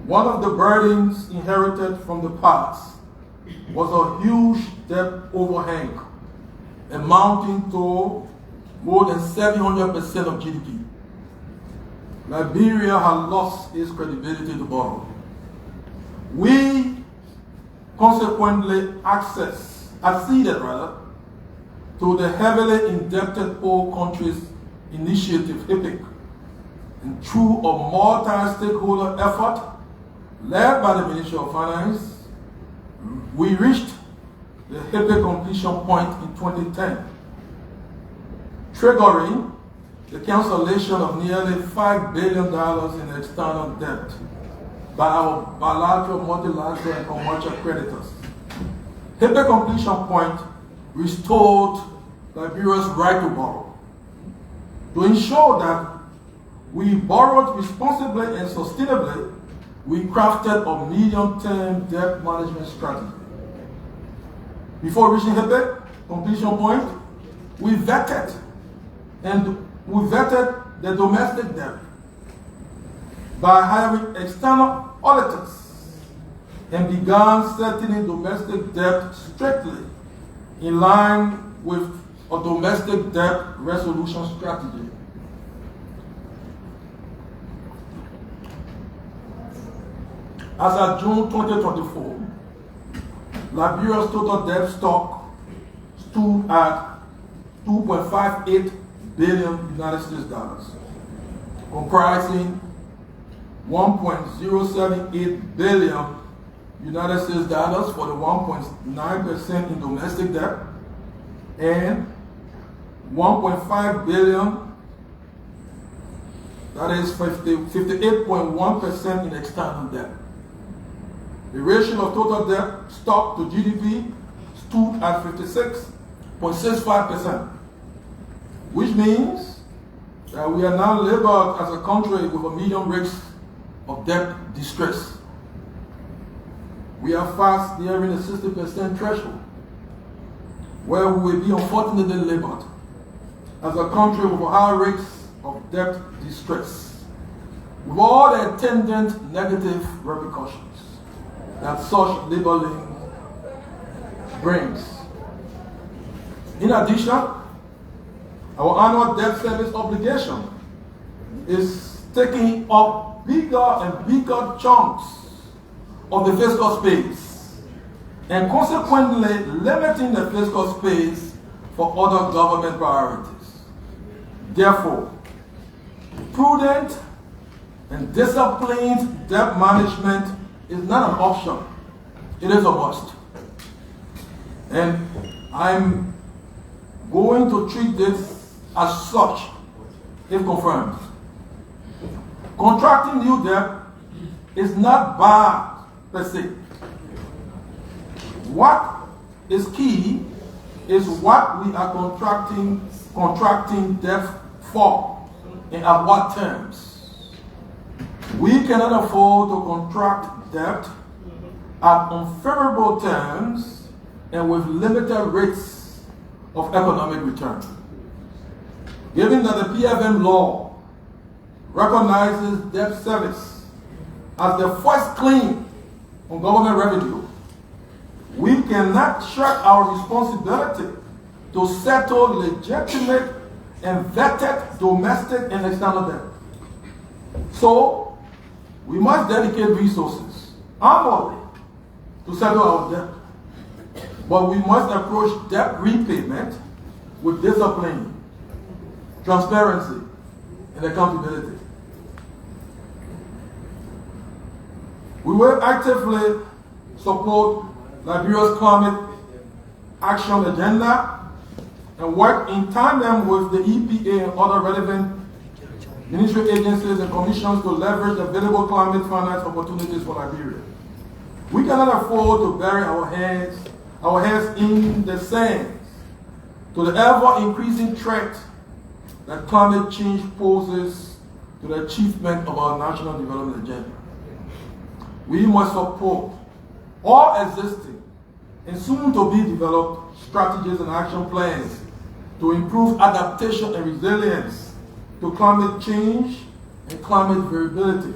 Speaker 4: one of the burdens inherited from the past was a huge debt overhang amounting to more than 700% of GDP. Liberia had lost its credibility to borrow. We consequently acceded to the heavily indebted poor countries initiative, HIPIC, and through a multi-stakeholder effort led by the Ministry of Finance, we reached the HIPIC completion point in 2010, triggering the cancellation of nearly $5 billion in external debt by our bilateral, multilateral, and commercial creditors. HIPIC completion point restored Liberia's right to borrow. To ensure that we borrowed responsibly and sustainably, we crafted a medium-term debt management strategy. Before reaching HIPIC completion point, we vetted the domestic debt by hiring external auditors and began settling domestic debt strictly in line with a domestic debt resolution strategy. As of June 2024, Liberia's total debt stock stood at $2.58 billion US, comprising $1.078 billion US for the 1.9% in domestic debt and 1.5 billion, that is 58.1% in external debt. The ratio of total debt stock to GDP stood at 56.65%, which means that we are now labeled as a country with a medium risk of debt distress. We are fast nearing a 60% threshold, where we will be unfortunately labeled as a country with a high risk of debt distress, with all the attendant negative repercussions that such labeling brings. In addition, our annual debt service obligation is taking up bigger and bigger chunks of the fiscal space, and consequently limiting the fiscal space for other government priorities. Therefore, prudent and disciplined debt management is not an option, it is a must. And I'm going to treat this as such if confirmed. Contracting new debt is not bad per se. What is key is what we are contracting debt for and at what terms. We cannot afford to contract debt at unfavorable terms and with limited rates of economic return. Given that the PFM law recognizes debt service as the first claim on government revenue, we cannot shirk our responsibility to settle legitimate and vetted domestic and external debt. So, we must dedicate resources annually to settle our debt. But we must approach debt repayment with discipline, transparency, and accountability. We will actively support Liberia's climate action agenda and work in tandem with the EPA and other relevant ministry agencies and commissions to leverage available climate finance opportunities for Liberia. We cannot afford to bury our heads in the sand to the ever-increasing threat that climate change poses to the achievement of our national development agenda. We must support all existing and soon-to-be developed strategies and action plans to improve adaptation and resilience to climate change and climate variability.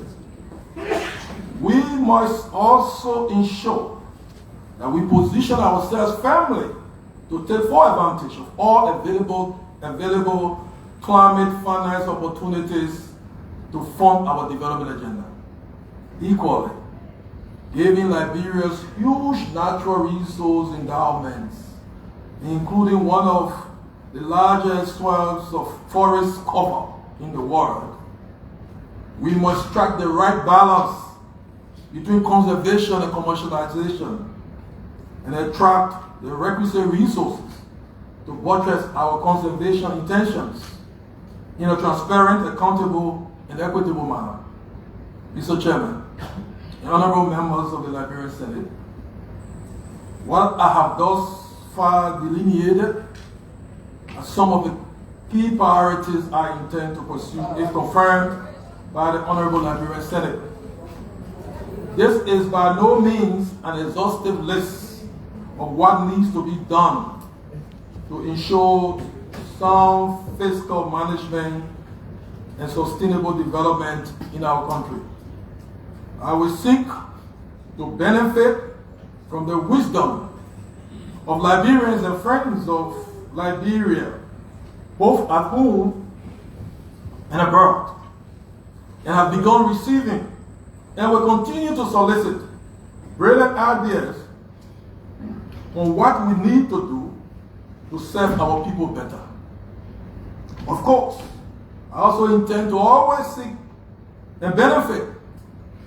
Speaker 4: We must also ensure that we position ourselves firmly to take full advantage of all available climate finance opportunities to fund our development agenda. Equally, given Liberia's huge natural resource endowments, including one of the largest swaths of forest cover in the world, we must strike the right balance between conservation and commercialization and attract the requisite resources to buttress our conservation intentions in a transparent, accountable, and equitable manner. Mr. Chairman, and honorable members of the Liberian Senate, what I have thus far delineated are some of the key priorities I intend to pursue if confirmed by the Honorable Liberian Senate. This is by no means an exhaustive list of what needs to be done to ensure sound fiscal management and sustainable development in our country. I will seek to benefit from the wisdom of Liberians and friends of Liberia, both at home and abroad, and have begun receiving and will continue to solicit brilliant ideas on what we need to do to serve our people better. Of course, I also intend to always seek and benefit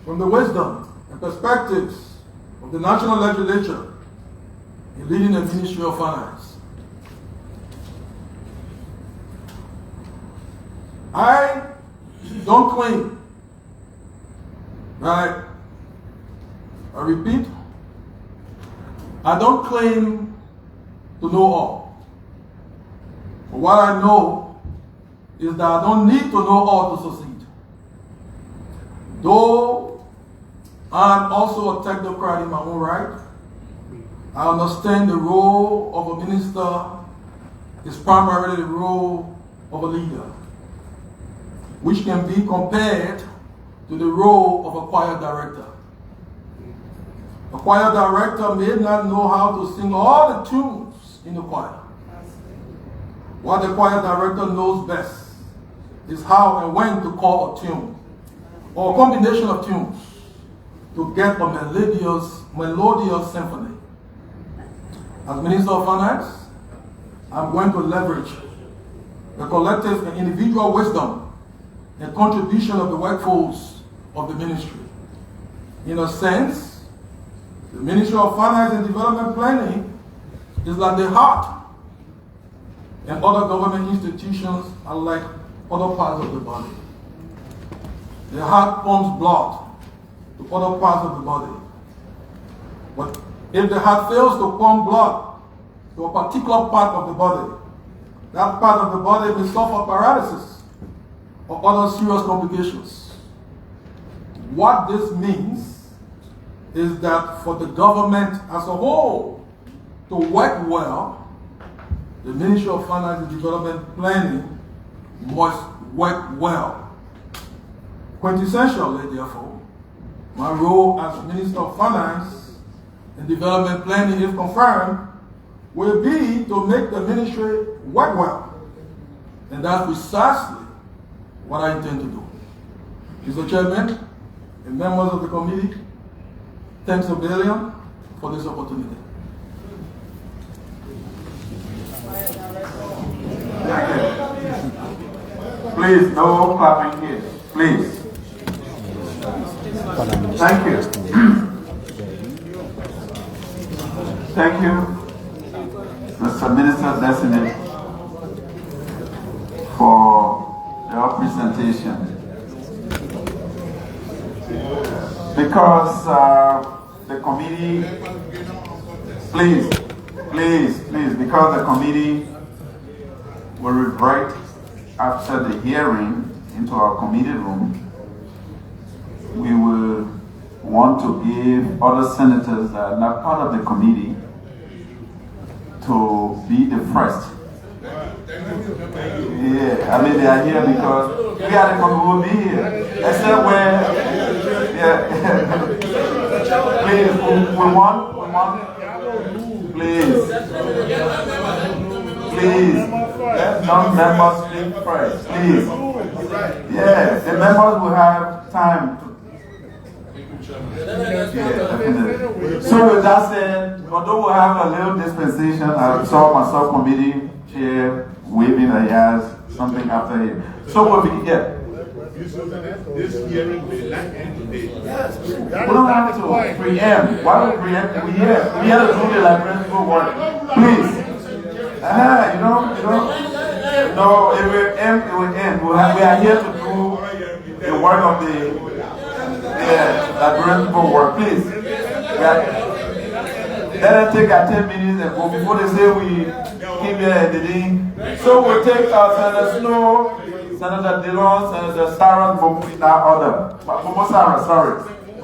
Speaker 4: from the wisdom and perspectives of the national legislature in leading the Ministry of Finance. I don't claim, right? I repeat, I don't claim to know all. But what I know is that I don't need to know all to succeed. Though I'm also a technocrat in my own right, I understand the role of a minister is primarily the role of a leader, which can be compared to the role of a choir director. A choir director may not know how to sing all the tunes in the choir. What the choir director knows best is how and when to call a tune, or a combination of tunes, to get a melodious symphony. As Minister of Finance, I'm going to leverage the collective and individual wisdom and contribution of the workforce of the ministry. In a sense, the Ministry of Finance and Development Planning is like the heart, and other government institutions are like other parts of the body. The heart pumps blood to other parts of the body. But if the heart fails to pump blood to a particular part of the body, that part of the body may suffer paralysis or other serious complications. What this means is that for the government as a whole to work well, the Ministry of Finance and Development Planning must work well. Quintessentially, therefore, my role as Minister of Finance and Development Planning, if confirmed, will be to make the ministry work well. And that's precisely what I intend to do. Mr. Chairman and members of the committee, thanks a billion for this opportunity.
Speaker 2: Please, no clapping here. Please. Thank you. Thank you, Mr. Minister Designate, for your presentation. Because the committee, please, because the committee will revert after the hearing into our committee room, we will want to give other senators that are not part of the committee to be the first. Yeah, I mean they are here because we are the committee will be here. Except when, please, we want, please, let non-members speak first, please. Yeah, the members will have time to. Yeah, definitely. So with that said, although we have a little dispensation, I saw my subcommittee chair waving a yes, something after him. So we'll be here.
Speaker 1: This hearing will not end today.
Speaker 2: Yes, we don't have to preempt. Why would preempt? We here to do the librarian work. Please. No, it will end. It will end. We are here to do the work of the librarian work. Please. Let them take our 10 minutes and go before they say we came here and they didn't. So we'll take Senator Snow, Senator DILLON, Senator Sarah in our order.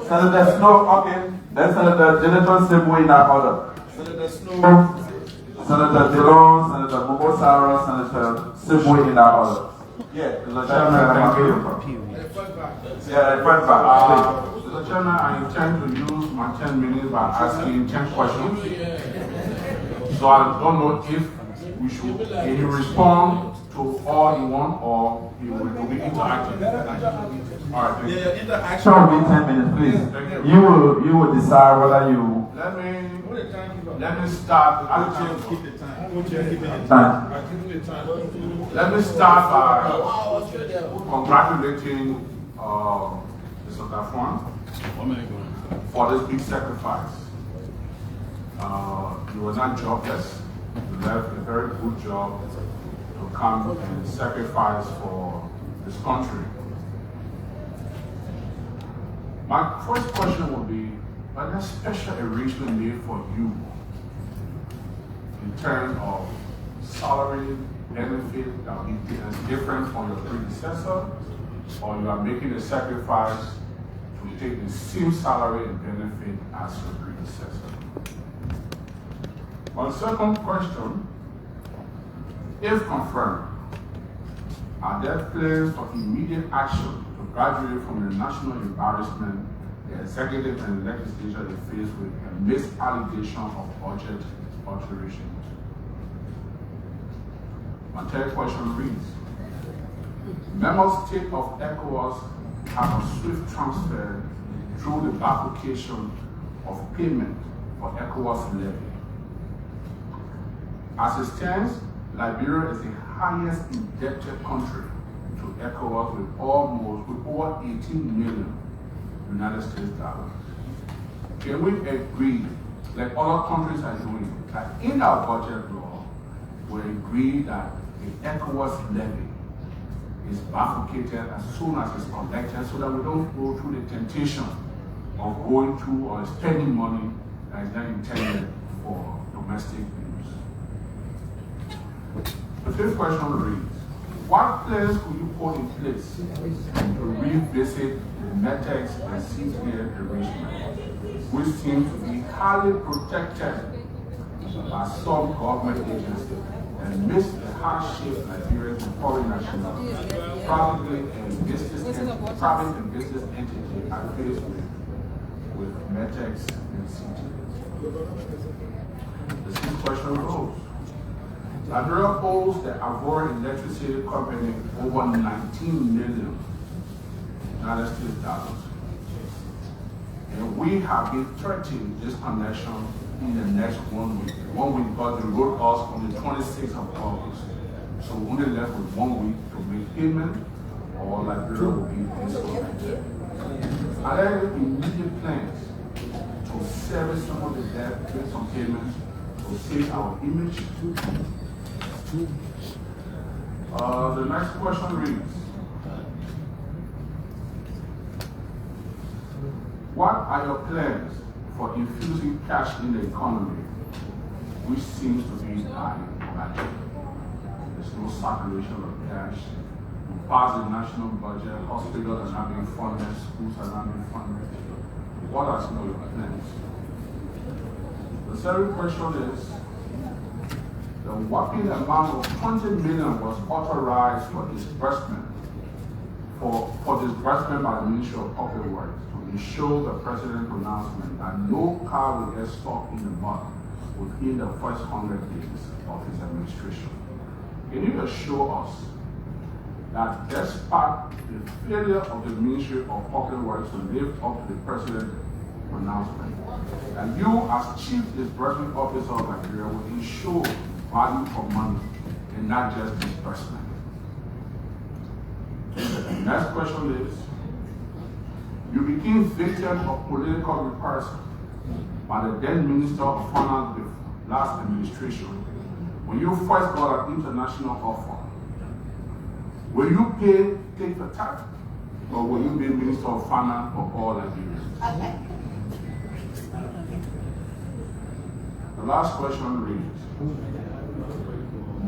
Speaker 2: Senator Snow, okay. Then Senator Jonathan Sebo in our order. Senator Snow, Senator DILLON, Senator Momo Sarah, Senator Sebo in our order. Yeah, Mr. Chairman, thank you. Yeah,
Speaker 9: Mr. Chairman, I intend to use my 10 minutes by asking 10 questions. So I don't know if we should respond to all in one or we will be interacting. All right, thank you.
Speaker 2: Interaction will be 10 minutes, please.
Speaker 9: Thank
Speaker 2: You will decide whether you.
Speaker 9: Let me start. Let me start by congratulating Mr. Ngafuan for this big sacrifice. You were not jobless. You left a very good job to come and sacrifice for this country. My first question would be, are there special arrangement made for you in terms of salary, benefit that will be different from your predecessor, or you are making a sacrifice to take the same salary and benefit as your predecessor? My second question, if confirmed, are there plans for immediate action to graduate from the national embarrassment the executive and legislature is faced with a mixed allegation of budget alterations? My third question reads, member states of ECOWAS have a swift transfer through the bifurcation of payment for ECOWAS levy. As it stands, Liberia is the highest indebted country to ECOWAS with over 18 million United States dollars. Can we agree, like other countries are doing, that in our budget law, we agree that the ECOWAS levy is bifurcated as soon as it's collected so that we don't go through the temptation of going through or spending money that is not intended for domestic use? The fifth question reads, what plans will you put in place to revisit the METEX and CTA arrangement, which seem to be highly protected by some government agencies and miss the hardship Nigerians and foreign nationals, private and business entities are faced with METEX and CTA? The sixth question rose. Liberia owes the Avoid Electricity Company over 19 million United States dollars. And we have been threatening this connection in the next 1 week. 1 week, but they wrote us on the 26th of August. So we're only left with 1 week to make payment, or Liberia will be disconnected. Are there immediate plans to service some of the debt, make some payments, to save our image? The next question reads, what are your plans for infusing cash in the economy, which seems to be dying badly? There's no circulation of cash. We pass the national budget, hospitals are not being funded, schools are not being funded. What are some of your plans? The third question is, the whopping amount of 20 million was authorized for disbursement by the Ministry of Public Works to ensure the President's pronouncement that no car will get stuck in the mud within the first 100 days of his administration. Can you assure us that despite the failure of the Ministry of Public Works to live up to the President's pronouncement, that you as Chief Disbursement Officer of Liberia will ensure value for money and not just disbursement? The next question is, you became victim of political reprisal by the then Minister of Finance of the last administration when you first got an international offer. Will you take the tax, or will you be Minister of Finance for all Liberians? The last question reads,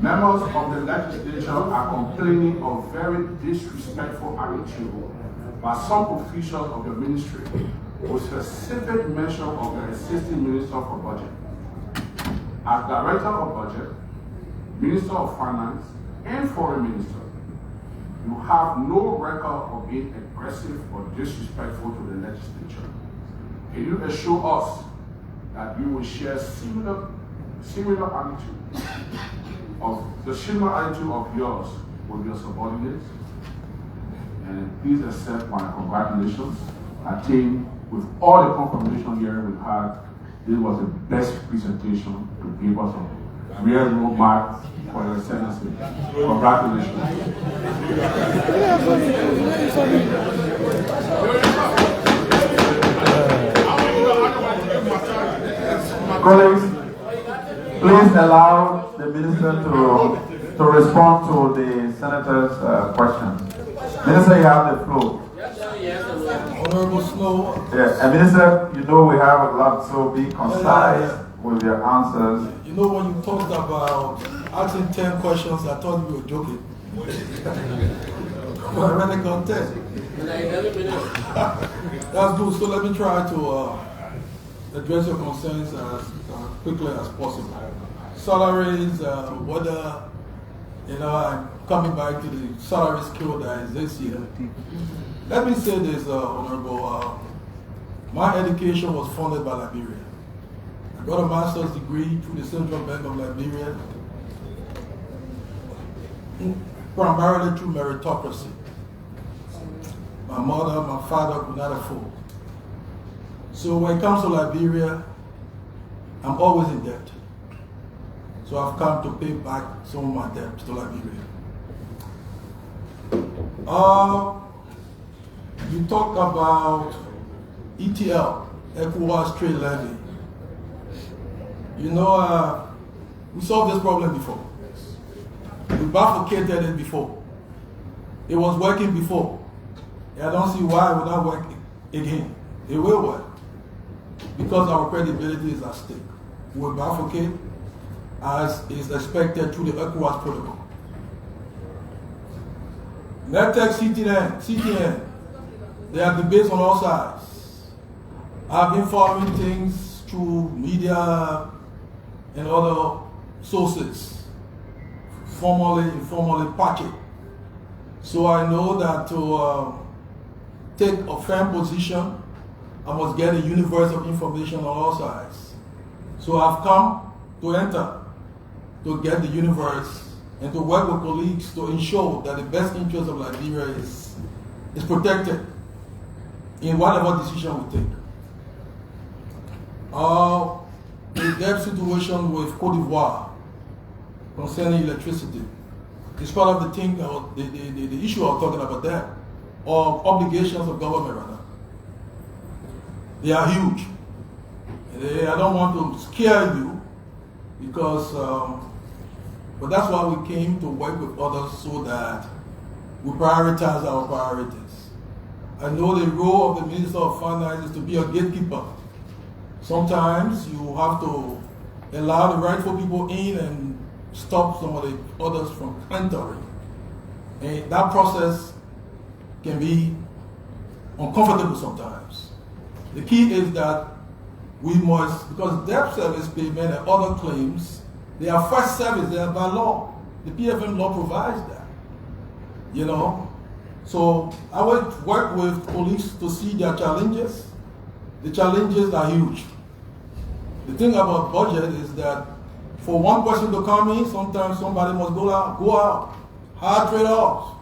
Speaker 9: members of the legislature are complaining of very disrespectful attitude by some officials of the ministry with specific mention of the assistant minister for budget. As director of budget, minister of finance, and foreign minister, you have no record of being aggressive or disrespectful to the legislature. Can you assure us that you will share similar attitude of yours with your subordinates? And please accept my congratulations. I think with all the confirmation hearing we've had, this was the best presentation to give us a real roadmap for your excellency. Congratulations.
Speaker 2: Colleagues, please allow the minister to to respond to the senator's question. Minister, you have the floor.
Speaker 4: Honorable Snow.
Speaker 2: Yeah, and Minister, you know we have a lot, so be concise with your answers.
Speaker 4: You know, when you talked about asking 10 questions, I thought you were joking. I already got 10. That's good. So let me try to address your concerns as quickly as possible. Salaries, whether, I'm coming back to the salary scale that is this year. Let me say this, Honorable. My education was funded by Liberia. I got a master's degree through the Central Bank of Liberia, primarily through meritocracy. My mother, my father could not afford. So when it comes to Liberia, I'm always in debt. So I've come to pay back some of my debt to Liberia. You talked about ETL, ECOWAS trade levy. You know, we solved this problem before. We bifurcated it before. It was working before. I don't see why it will not work again. It will work. Because our credibility is at stake. We'll bifurcate as is expected through the ECOWAS protocol. NETEC, CTN, there are debates on all sides. I've been following things through media and other sources, formally, informally patched. So I know that to take a firm position, I must get a universe of information on all sides. So I've come to enter, to get the universe, and to work with colleagues to ensure that the best interest of Liberia is protected in whatever decision we take. The debt situation with Cote d'Ivoire concerning electricity is part of the thing, the issue I'm talking about there, or obligations of government rather. They are huge. I don't want to scare you because, but that's why we came to work with others so that we prioritize our priorities. I know the role of the Minister of Finance is to be a gatekeeper. Sometimes you have to allow the rightful people in and stop some of the others from entering. And that process can be uncomfortable sometimes. The key is that we must, because debt service payment and other claims, they are first service, they are by law. The PFM law provides that. You know? So I would work with police to see their challenges. The challenges are huge. The thing about budget is that for one person to come in, sometimes somebody must go out. Hard trade-offs.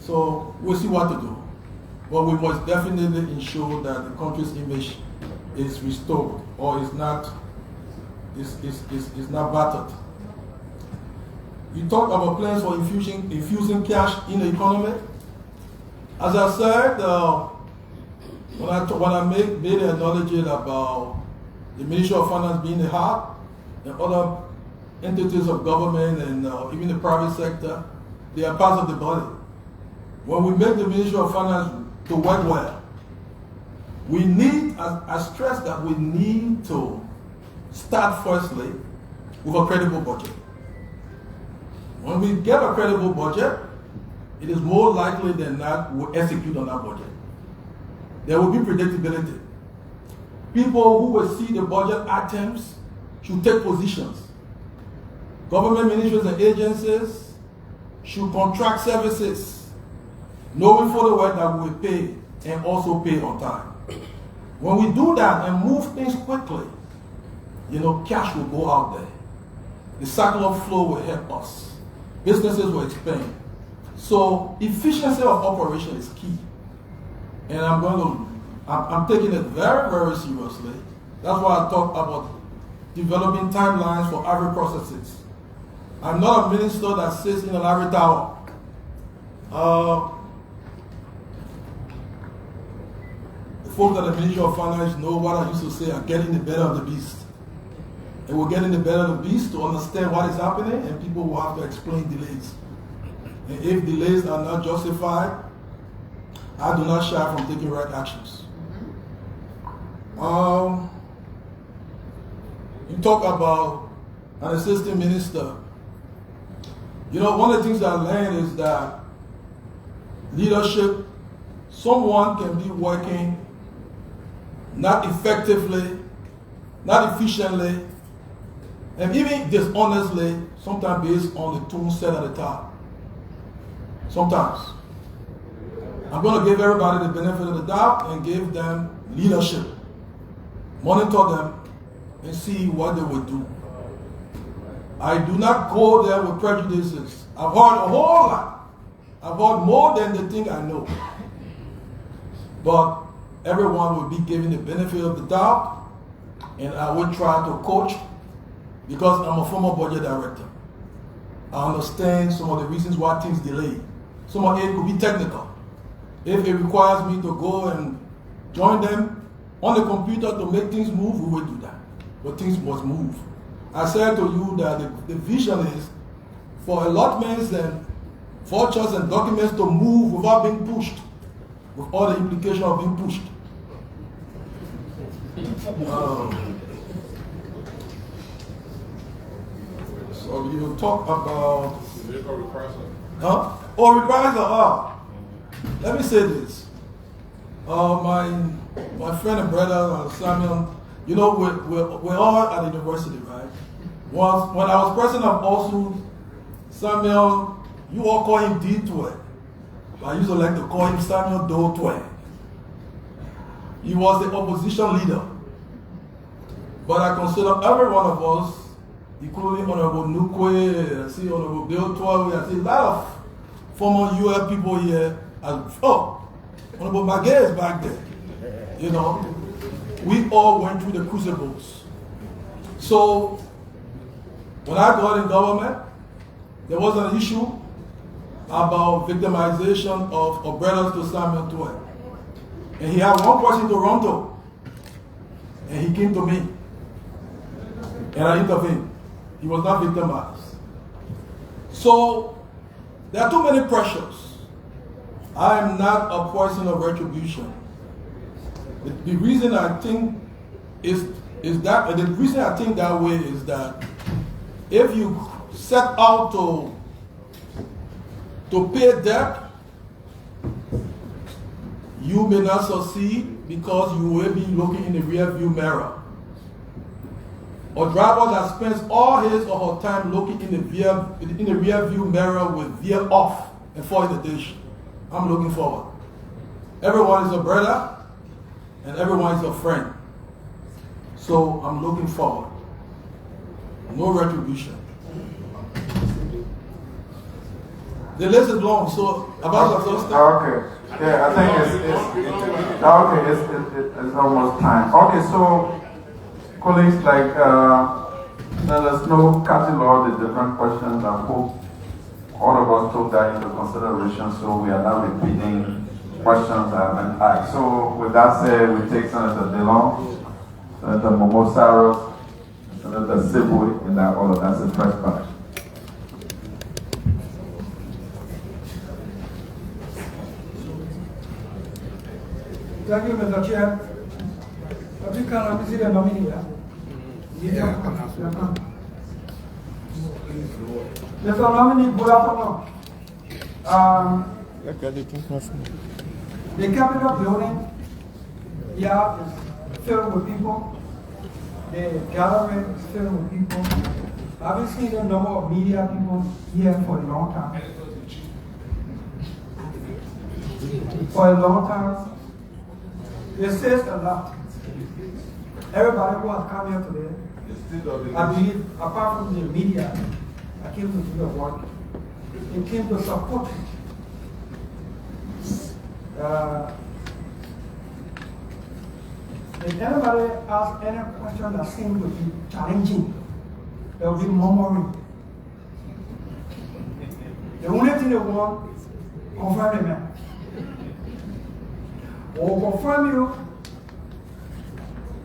Speaker 4: So we'll see what to do. But we must definitely ensure that the country's image is restored or is not battered. You talk about plans for infusing cash in the economy. As I said, when I made the analogy about the Ministry of Finance being the heart and other entities of government and even the private sector, they are part of the body. When we make the Ministry of Finance to work well, we need, I stress that we need to start firstly with a credible budget. When we get a credible budget, it is more likely than not we'll execute on that budget. There will be predictability. People who will see the budget items should take positions. Government ministries and agencies should contract services, knowing fully well that we will pay and also pay on time. When we do that and move things quickly, cash will go out there. The cycle of flow will help us. Businesses will expand. So efficiency of operation is key. And I'm taking it very, very seriously. That's why I talk about developing timelines for every processes. I'm not a minister that sits in an ivory tower. The folks at the Ministry of Finance know what I used to say, are getting the better of the beast. It will get in the belly of the beast to understand what is happening, and people will have to explain delays. And if delays are not justified, I do not shy from taking right actions. You talk about an assistant minister. You know, one of the things I learned is that leadership, someone can be working not effectively, not efficiently, and even dishonestly, sometimes based on the tone set at the top. Sometimes. I'm going to give everybody the benefit of the doubt and give them leadership. Monitor them and see what they will do. I do not go there with prejudices. I've heard a whole lot. I've heard more than the thing I know. But everyone will be given the benefit of the doubt, and I will try to coach because I'm a former budget director. I understand some of the reasons why things delay. Some of it could be technical. If it requires me to go and join them on the computer to make things move, we will do that. But things must move. I said to you that the vision is for allotments and vouchers and documents to move without being pushed, with all the implications of being pushed. So you talk about reprisal. Let me say this. My friend and brother Samuel, you know, we're all at the university, right? Once when I was president of OSU, Samuel, you all call him D12. I used to like to call him Samuel Do12. He was the opposition leader. But I consider every one of us, including Honorable Nukwe, I see Honorable Bill 12, I see a lot of former UL people here. Honorable Magay is back there. You know, we all went through the crucibles. So, when I got in government, there was an issue about victimization of brothers to Samuel 12. And he had one person to run to. And he came to me. And I intervened. He was not victimized. So, there are too many pressures. I am not a person of retribution. The reason I think the reason I think that way is that if you set out to pay debt, you may not succeed because you will be looking in the rear view mirror. A driver that spends all his or her time looking in the rear view mirror will veer off and fall in the ditch. I'm looking forward. Everyone is a brother and everyone is a friend. So I'm looking forward. No retribution. The list is long, so about
Speaker 2: okay. Yeah, I think it's almost time. Okay, so colleagues, like there's no cutting all the different questions. I hope all of us took that into consideration, so we are not repeating questions that have been asked. So with that said, we take Senator DILLON, Senator Momosaros, Senator Sibu in that order. That's the first part.
Speaker 12: Thank you, Mr. Chair. You can see the nominee. Mr. Nominee, good afternoon. The Capitol building here is filled with people. The gallery is filled with people. I haven't seen a number of media people here for a long time. For a long time. It says a lot. Everybody who has come here today, I believe, apart from the media, I came to do the work. It came to support. If anybody asks any question that seems to be challenging, there will be murmuring. The only thing they want, confirm the man. Or confirm you,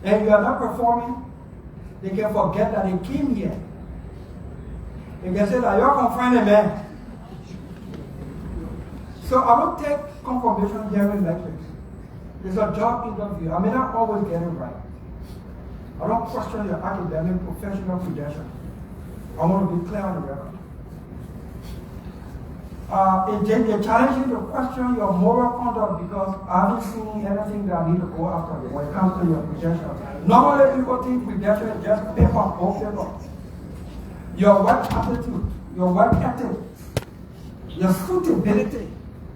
Speaker 12: and you are not performing, they can forget that they came here. They can say that you're confined a man. So I don't take confirmation hearing like this. It's a job interview. I may not always get it right. I don't question your academic, professional credentials. I want to be clear on the record. It challenging to question your moral conduct because I haven't seen anything that I need to go after when it comes to your credentials. Normally people think credentials is just paper or paper. Your work attitude, your work ethic, your suitability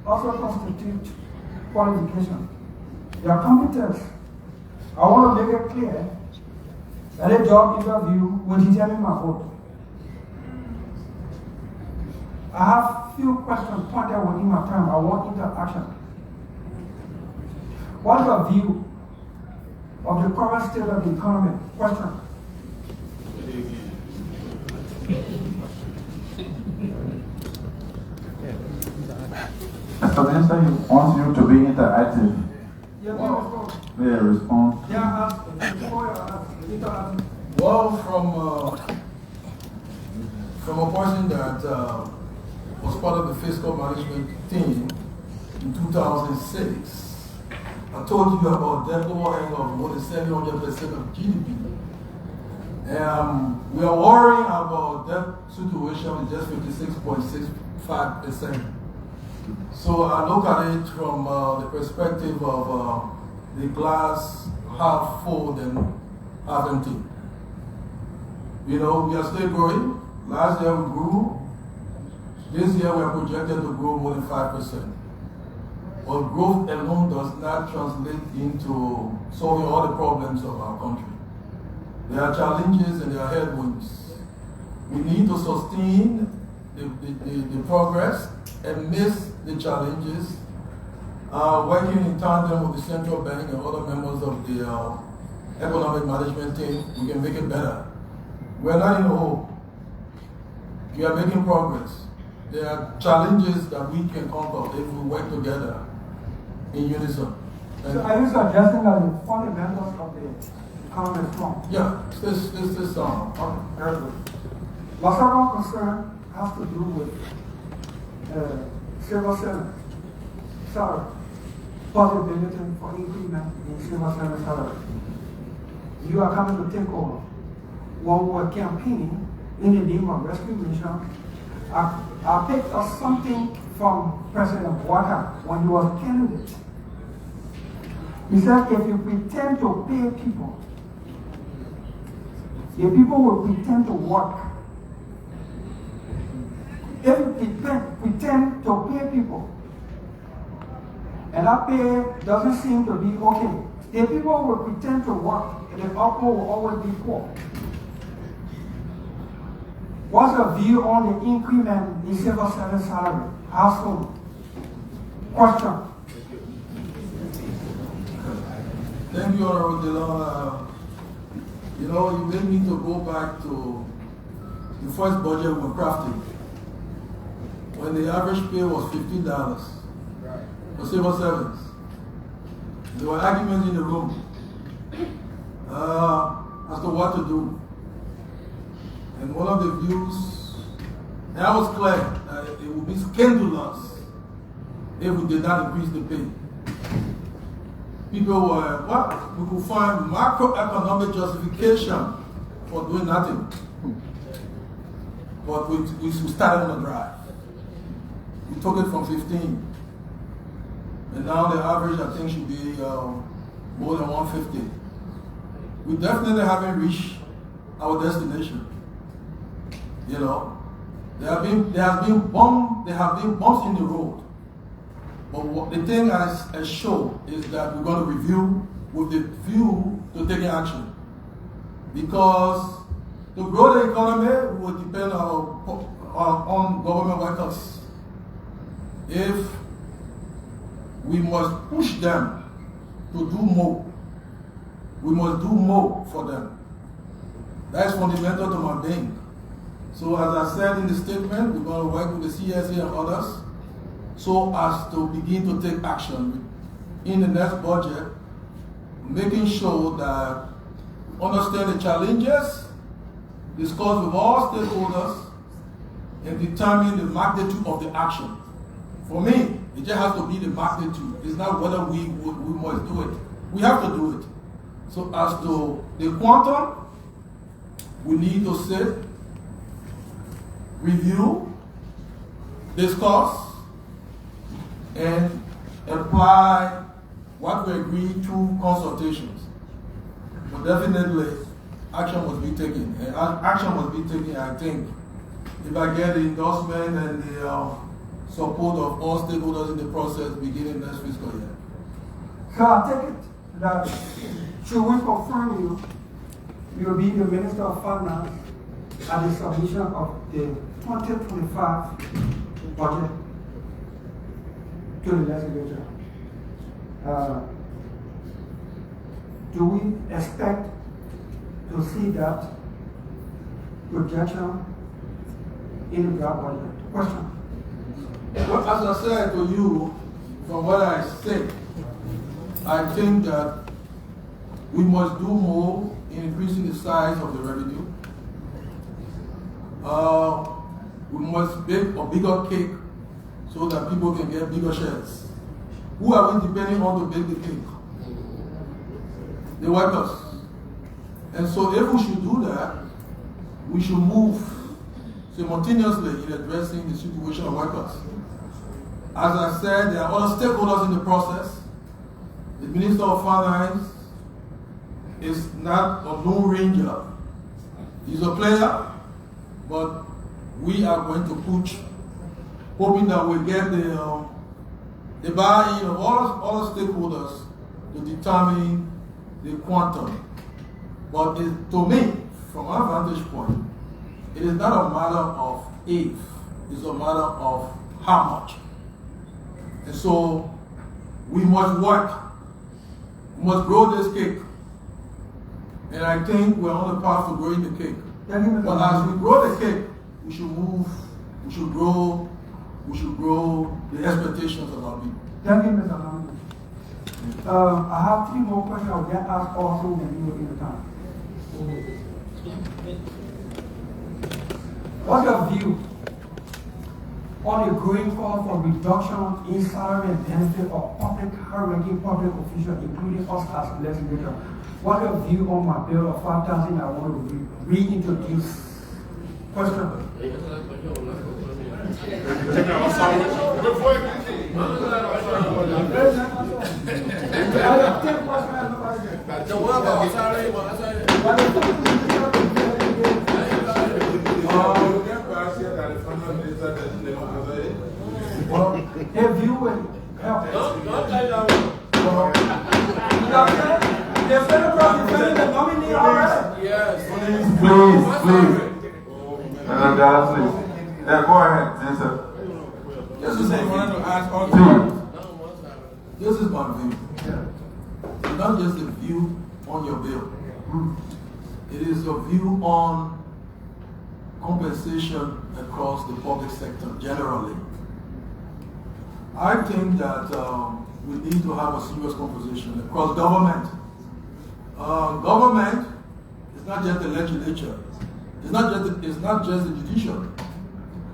Speaker 12: also constitute qualification. Your competence. I want to make it clear that a job interview will determine my vote. I have few questions pointed within my time. I want interaction. What's your view of the current state of the economy? Question.
Speaker 2: Mr. Minister, he wants you to be interactive.
Speaker 12: Yeah,
Speaker 2: Response.
Speaker 4: Well, from a person that was part of the fiscal management team in 2006, I told you about debt lowering of more than 700% of GDP. And we are worrying about debt situation is just 56.65%. So I look at it from the perspective of the glass half full and half empty. You know, we are still growing. Last year we grew. This year we are projected to grow more than 5%. But growth alone does not translate into solving all the problems of our country. There are challenges and there are headwinds. We need to sustain the progress amidst the challenges, working in tandem with the central bank and other members of the economic management team, we can make it better. We are not in a hole. We are making progress. There are challenges that we can conquer if we work together in unison.
Speaker 12: So are you suggesting that the fundamentals of the economy is strong?
Speaker 4: Yeah, this song.
Speaker 12: Okay, very good. My second concern has to do with civil servant salary, possibility for increment in civil servant salary. You are coming to take over. While we were campaigning in the name of rescue mission, I picked up something from President Walker when he was candidate. He said, if you pretend to pay people, the people will pretend to work. If you pretend to pay people, and that pay doesn't seem to be okay, the people will pretend to work, and the output will always be poor. What's your view on the increment in civil service salary? Household. Question.
Speaker 4: Thank you, Honorable DILLON. You know, you made me to go back to the first budget we were crafting, when the average pay was $15 for civil servants. There were arguments in the room as to what to do. And one of the views, and I was clear that it would be scandalous if we did not increase the pay. People were, what? We could find macroeconomic justification for doing nothing. But we started on the drive. We took it from 15. And now the average, I think, should be more than 150. We definitely haven't reached our destination. You know, there have been bumps in the road. But what the thing I show is that we're going to review with the view to taking action. Because to grow the economy will depend on government workers. If we must push them to do more, we must do more for them. That's fundamental to my being. So as I said in the statement, we're going to work with the CSA and others so as to begin to take action in the next budget, making sure that understand the challenges, discuss with all stakeholders, and determine the magnitude of the action. For me, it just has to be the magnitude. It's not whether we must do it. We have to do it. So as to the quantum, we need to sit, review, discuss, and apply what we agreed through consultations. But definitely, action must be taken. And action must be taken, I think, if I get the endorsement and the support of all stakeholders in the process beginning next fiscal year.
Speaker 12: So I take it that should we confirm you, you'll be the Minister of Finance at the submission of the 2025 budget to the legislature. Do we expect to see that projection in the draft budget? Question.
Speaker 4: Well, as I said to you, from what I said, I think that we must do more in increasing the size of the revenue. We must bake a bigger cake so that people can get bigger shares. Who are we depending on to bake the cake? The workers. And so if we should do that, we should move simultaneously in addressing the situation of workers. As I said, there are other stakeholders in the process. The Minister of Finance is not a lone ranger. He's a player, but we are going to push, hoping that we get the buy-in of all stakeholders to determine the quantum. But to me, from our vantage point, it is not a matter of if, it's a matter of how much. And so we must work, we must grow this cake. And I think we're on the path to growing the cake. But as we grow the cake, we should move, we should grow the expectations of our people.
Speaker 12: Thank you, Mr. Nominee. I have 3 more questions I'll get asked also when you in the time. What's your view on the growing call for reduction in salary and benefit of public, high-ranking public officials, including us as legislators? What's your view on my bill of 5,000 I want to reintroduce? Question. Well, if you will help. The federal government the nominee already. Yes.
Speaker 2: Please. Yeah, go ahead, answer.
Speaker 4: This is my view. It's not just a view on your bill. It is a view on compensation across the public sector generally. I think that we need to have a serious conversation across government. Government is not just the legislature. It's not just the judiciary.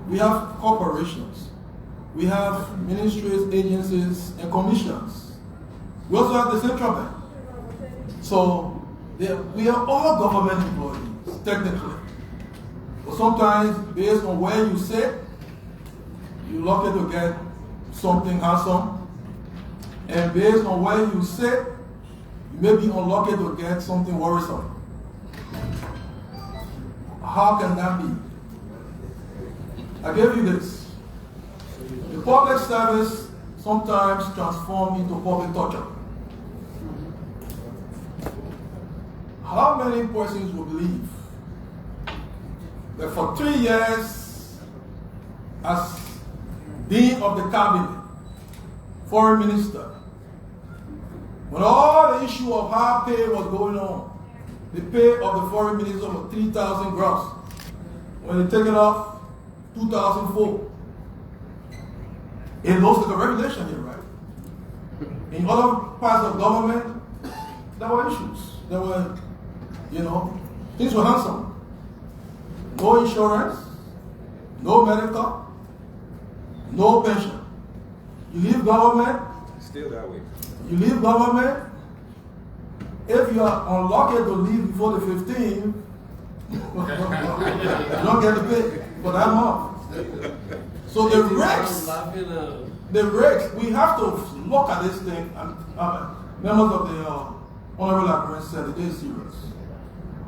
Speaker 4: We have corporations. We have ministries, agencies, and commissions. We also have the central bank. So we are all government employees, technically. But sometimes, based on where you sit, you're lucky to get something handsome. And based on where you sit, you may be unlucky to get something worrisome. How can that be? I gave you this. The public service sometimes transforms into public torture. How many persons will believe that for 3 years as Dean of the Cabinet, Foreign Minister, when all the issue of high pay was going on, the pay of the Foreign Minister was 3,000 gross. When they take it off, 2004. It looks like a regulation here, right? In other parts of government, there were issues. There were You know, things were handsome. No insurance, no medical, no pension. You leave government.
Speaker 14: Still that way.
Speaker 4: You leave government. If you are unlucky to leave before the 15th, you don't get the pay for that month. So the risks, we have to look at this thing, and members of the Honorable Librarian said it is serious.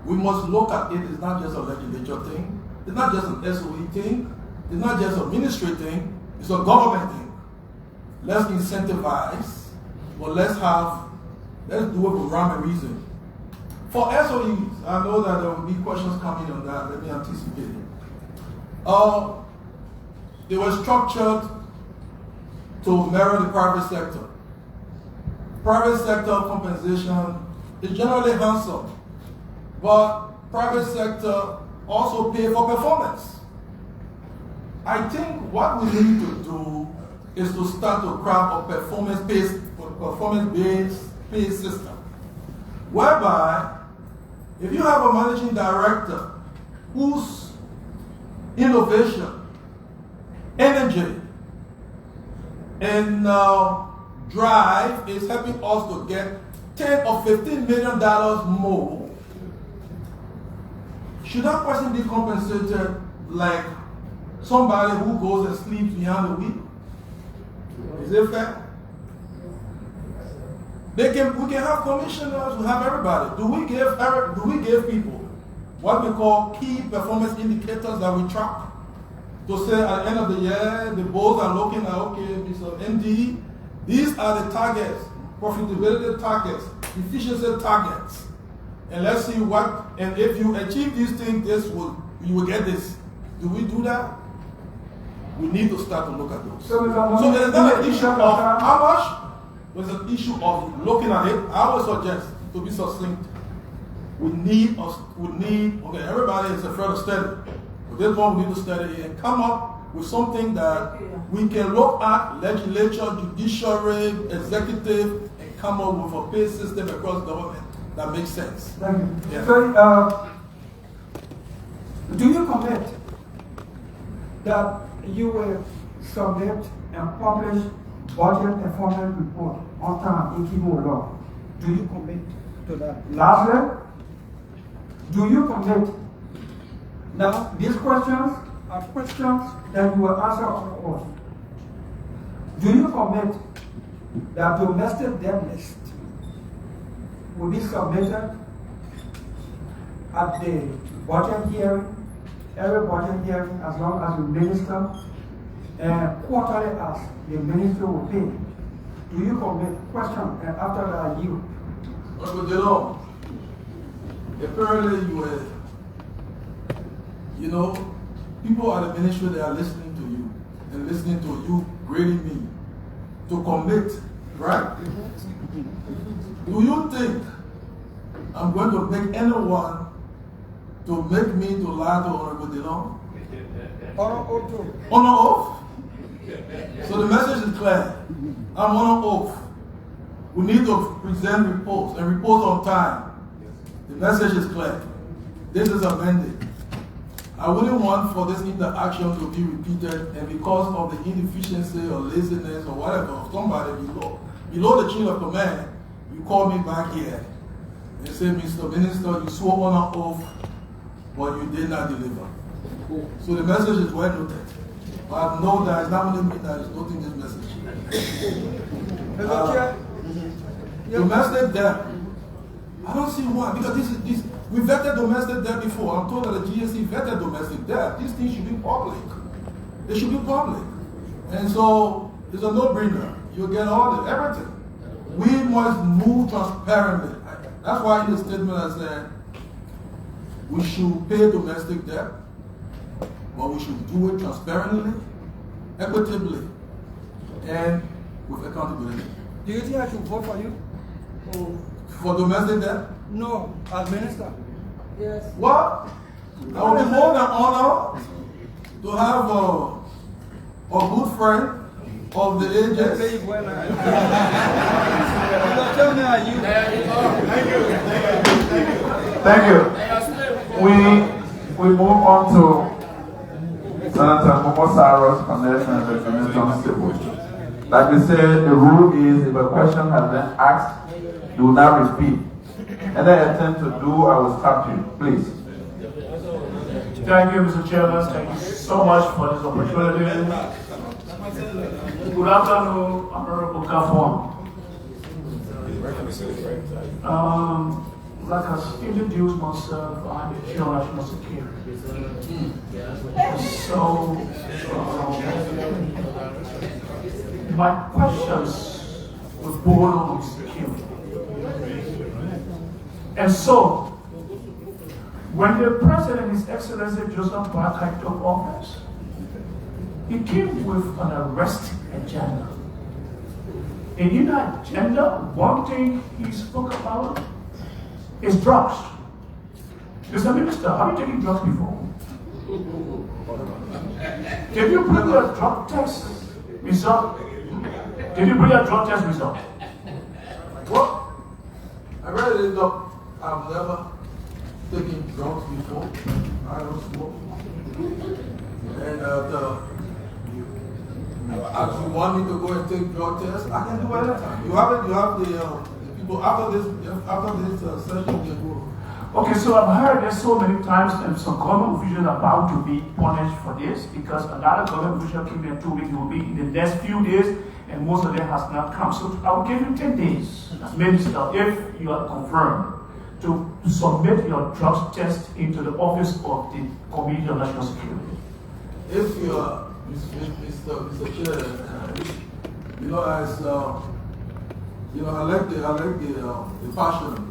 Speaker 4: We must look at it. It's not just a legislature thing. It's not just an SOE thing. It's not just a ministry thing. It's a government thing. Let's incentivize, but let's do it for rhyme and reason. For SOEs, I know that there will be questions coming on that. Let me anticipate it. They were structured to mirror the private sector. Private sector compensation is generally handsome, but private sector also pay for performance. I think what we need to do is to start to craft a performance-based pay system, whereby if you have a managing director whose innovation, energy, and drive is helping us to get $10 or $15 million more, should that person be compensated like somebody who goes and sleeps behind the wheel? Is it fair? We can have commissioners, we have everybody. Do we give people what we call key performance indicators that we track? To say at the end of the year, the boards are looking at, okay, Mr. MD, these are the targets, profitability targets, efficiency targets. And let's see what, and if you achieve these things, you will get this. Do we do that? We need to start to look at those. So there's not an issue of how much, there's an issue of looking at it. I would suggest, to be succinct, we need, okay, everybody is afraid of study. But this one we need to study and come up with something that we can look at, legislature, judiciary, executive, and come up with a pay system across government that makes sense.
Speaker 12: Thank you.
Speaker 4: Yeah.
Speaker 12: So, do you commit that you will submit and publish budget performance report on time in Kimo law? Do you commit to that? Lastly, do you commit? Now, these questions are questions that you will answer on oath. Do you commit that domestic debt list will be submitted at the budget hearing, every budget hearing, as long as you minister, and quarterly as the minister will pay? Do you commit? Question, and after that, you.
Speaker 4: Honorable DILLON, apparently you were, people at the ministry, they are listening to you and listening to you grading me to commit, right? Do you think I'm going to make anyone to make me to lie to Honorable DILLON? On oath. So the message is clear. I'm on oath. We need to present reports and report on time. The message is clear. This is a mandate. I wouldn't want for this interaction to be repeated, and because of the inefficiency or laziness or whatever of somebody below the chain of command, you call me back here and say, Mr. Minister, you swore on an oath, but you did not deliver. So the message is well noted. But I know that it's not only me that is noting this message. Domestic debt. I don't see why, because we vetted domestic debt before. I'm told that the GSC vetted domestic debt. These things should be public. They should be public. And so it's a no-brainer. You get everything. We must move transparently. That's why in the statement I said we should pay domestic debt, but we should do it transparently, equitably, and with accountability.
Speaker 12: Do you think I should vote for you?
Speaker 4: For domestic debt?
Speaker 12: No, as minister. Yes.
Speaker 4: What? I would be more than honored to have a good friend of the ages.
Speaker 12: Tell me, are you?
Speaker 4: Thank you.
Speaker 2: Thank you. We move on to Senator Momo Saros, Concession and Designate Civil. Like we said, the rule is if a question has been asked, you will not repeat. Any attempt to do, I will stop you. Please.
Speaker 7: Thank you, Mr. Chairman. Thank you so much for this opportunity. Good afternoon, Honorable Ngafuan. Like I introduced myself, I'm the Chair of National Security. So, my questions were born on security. And so, when the President, His Excellency Joseph Boakai took office, he came with an arresting agenda. And in that agenda, one thing he spoke about is drugs. Mr. Minister, have you taken drugs before? Did you bring your drug test result? Did you bring your drug test result?
Speaker 4: Well, I really end up, I've never taken drugs before. I don't smoke. And as you want me to go and take drug tests, I can do anytime. You have the people after this session they go.
Speaker 7: Okay, so I've heard this so many times that some government officials are about to be punished for this because another government official came in 2 weeks, he will be in the next few days, and most of them has not come. So I will give you 10 days as minister if you are confirmed to submit your drugs test into the office of the Committee on National Security.
Speaker 4: If you are Mr. Chair, you know, as I like the passion.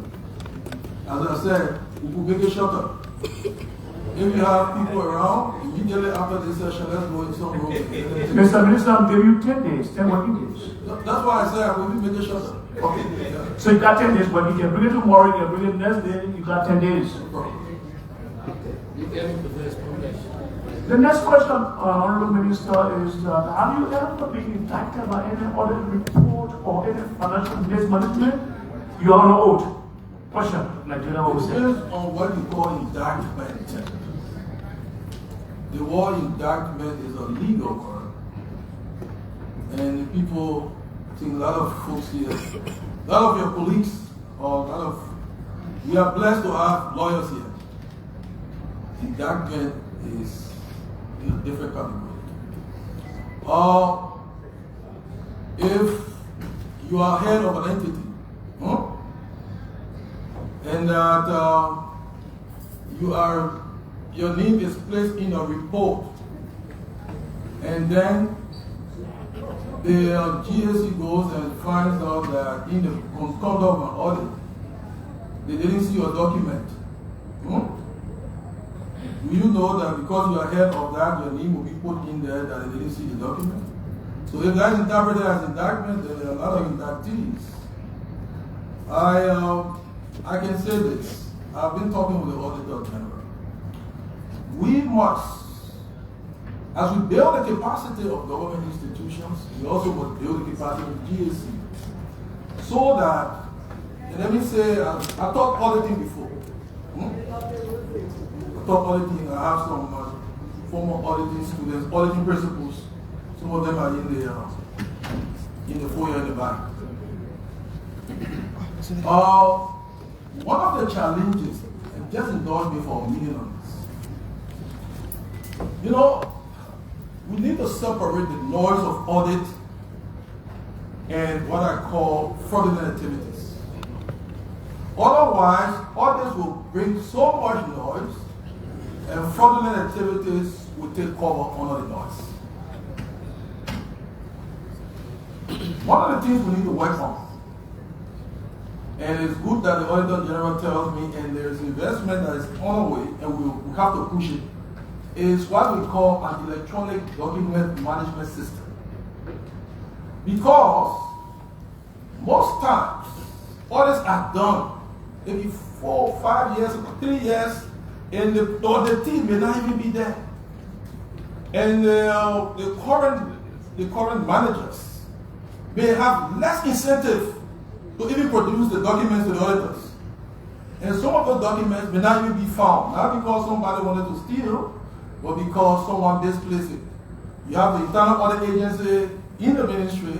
Speaker 4: As I said, we could make it shorter. If you have people around, immediately after this session, let's go in some room.
Speaker 7: Mr. Minister, I'll give you 10 days, 10 working days.
Speaker 4: That's why I said we will make it shorter.
Speaker 7: Okay. Yeah. So you got 10 days, but you can bring it tomorrow, you can bring it next day, you got 10 days. The next question, Honorable Minister, is have you ever been indicted by any audit report or any financial mismanagement? You are on oath. Question, like you know,
Speaker 4: depends on what you call indictment. The word indictment is a legal word, and the people think a lot of folks here, a lot of your colleagues, we are blessed to have lawyers here. Indictment is in a different category. If you are head of an entity, and that your name is placed in a report, and then the GSC goes and finds out that in the conduct of an audit, they didn't see your document. Do you know that because you are head of that, your name will be put in there that they didn't see the document? So if that is interpreted as indictment, then there are a lot of indictees. I can say this. I've been talking with the Auditor General. We must, as we build the capacity of government institutions, we also must build the capacity of GSC. So that, and let me say, I taught auditing before. I taught auditing. I have some former auditing students, auditing principals. Some of them are in the foyer in the back. One of the challenges, and just indulge me for a minute on this. You know, we need to separate the noise of audit and what I call fraudulent activities. Otherwise, audits will bring so much noise, and fraudulent activities will take cover under the noise. One of the things we need to work on, and it's good that the Auditor General tells me, and there's investment that is on the way, and we have to push it, is what we call an electronic document management system. Because most times, audits are done maybe 4, 5 years, 3 years, and the team may not even be there. And the current managers may have less incentive to even produce the documents to the auditors. And some of those documents may not even be found, not because somebody wanted to steal, but because someone displaced it. You have the internal audit agency in the ministry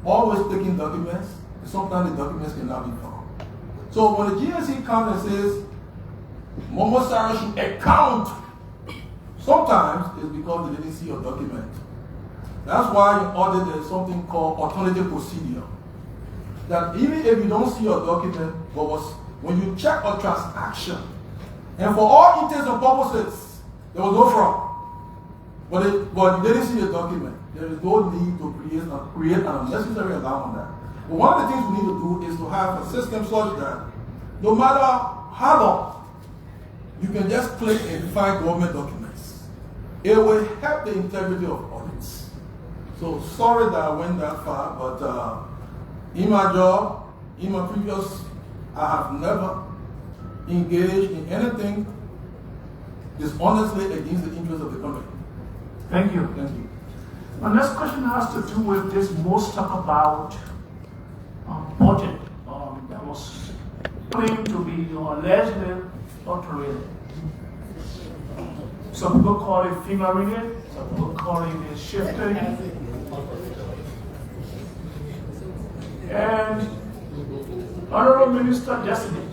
Speaker 4: always taking documents, and sometimes the documents cannot be found. So when the GSC comes and says, Momo Sarah should account, sometimes it's because they didn't see your document. That's why in audit there's something called alternative procedure. That even if you don't see your document, when you check a transaction, and for all intents and purposes, there was no fraud, but you didn't see the document, there is no need to create an unnecessary alarm on that. But one of the things we need to do is to have a system such that no matter how long, you can just click and find government documents. It will help the integrity of audits. So sorry that I went that far, but in my job, in my previous, I have never engaged in anything dishonestly against the interests of the company.
Speaker 7: Thank you.
Speaker 4: Thank you.
Speaker 7: My next question has to do with this most talk about budget that was claimed to be allegedly adulterated. Some people call it fingering it, some people call it shifting. And Honorable Minister Designate,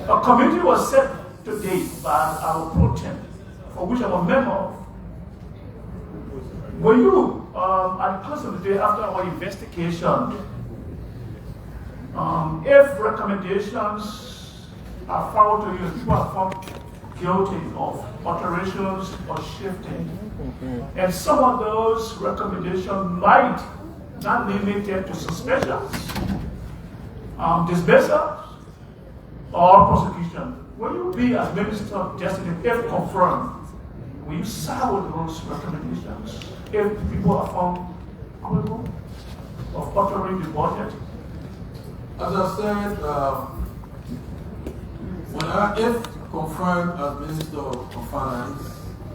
Speaker 7: a committee was set today by our Procurement, for which I'm a member of. Were you, at the close of the day after our investigation, if recommendations are followed to you, if people are found guilty of alterations or shifting, and some of those recommendations might not limited to suspensions, dismissals, or prosecution, will you be as Minister of Justice, if confirmed, will you side with those recommendations if people are found culpable of altering the budget?
Speaker 4: As I said, if confirmed as Minister of Finance,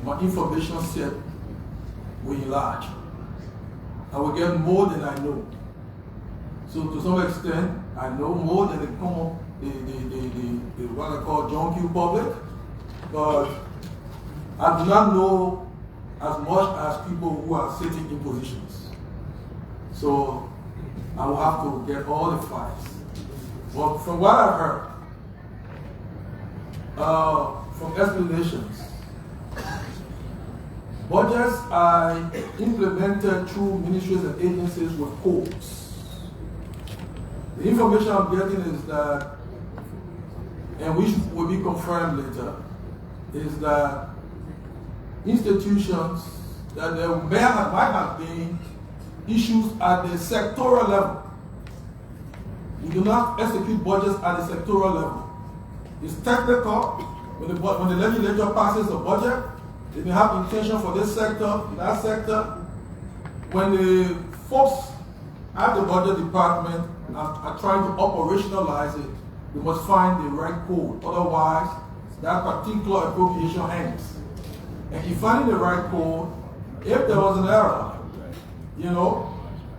Speaker 4: my information set will enlarge. I will get more than I know. So to some extent, I know more than the what I call junkie public, but I do not know as much as people who are sitting in positions. So I will have to get all the facts. But from what I've heard, from explanations, budgets are implemented through ministries and agencies with codes. The information I'm getting is that, and which will be confirmed later, is that institutions, that there might have been issues at the sectoral level. We do not execute budgets at the sectoral level. It's technical. When the legislature passes a budget, they may have intention for this sector, that sector. When the folks at the budget department are trying to operationalize it, they must find the right code. Otherwise, that particular appropriation hangs. And in finding the right code, if there was an error,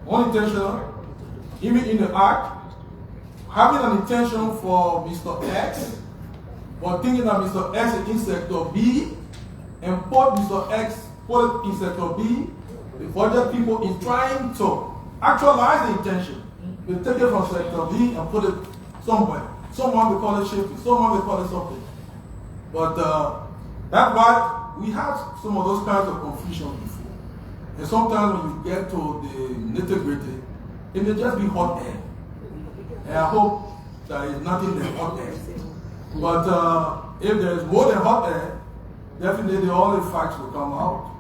Speaker 4: unintentional, even in the act, having an intention for Mr. X, but thinking that Mr. X is in sector B, and put Mr. X, put it in sector B, the budget people is trying to actualize the intention. They take it from sector B and put it somewhere. Someone will call it shifting, someone will call it something. But that's why we had some of those kinds of confusion before. And sometimes when you get to the nitty-gritty, it may just be hot air. And I hope there is nothing than hot air. But if there is more than hot air, definitely all the facts will come out,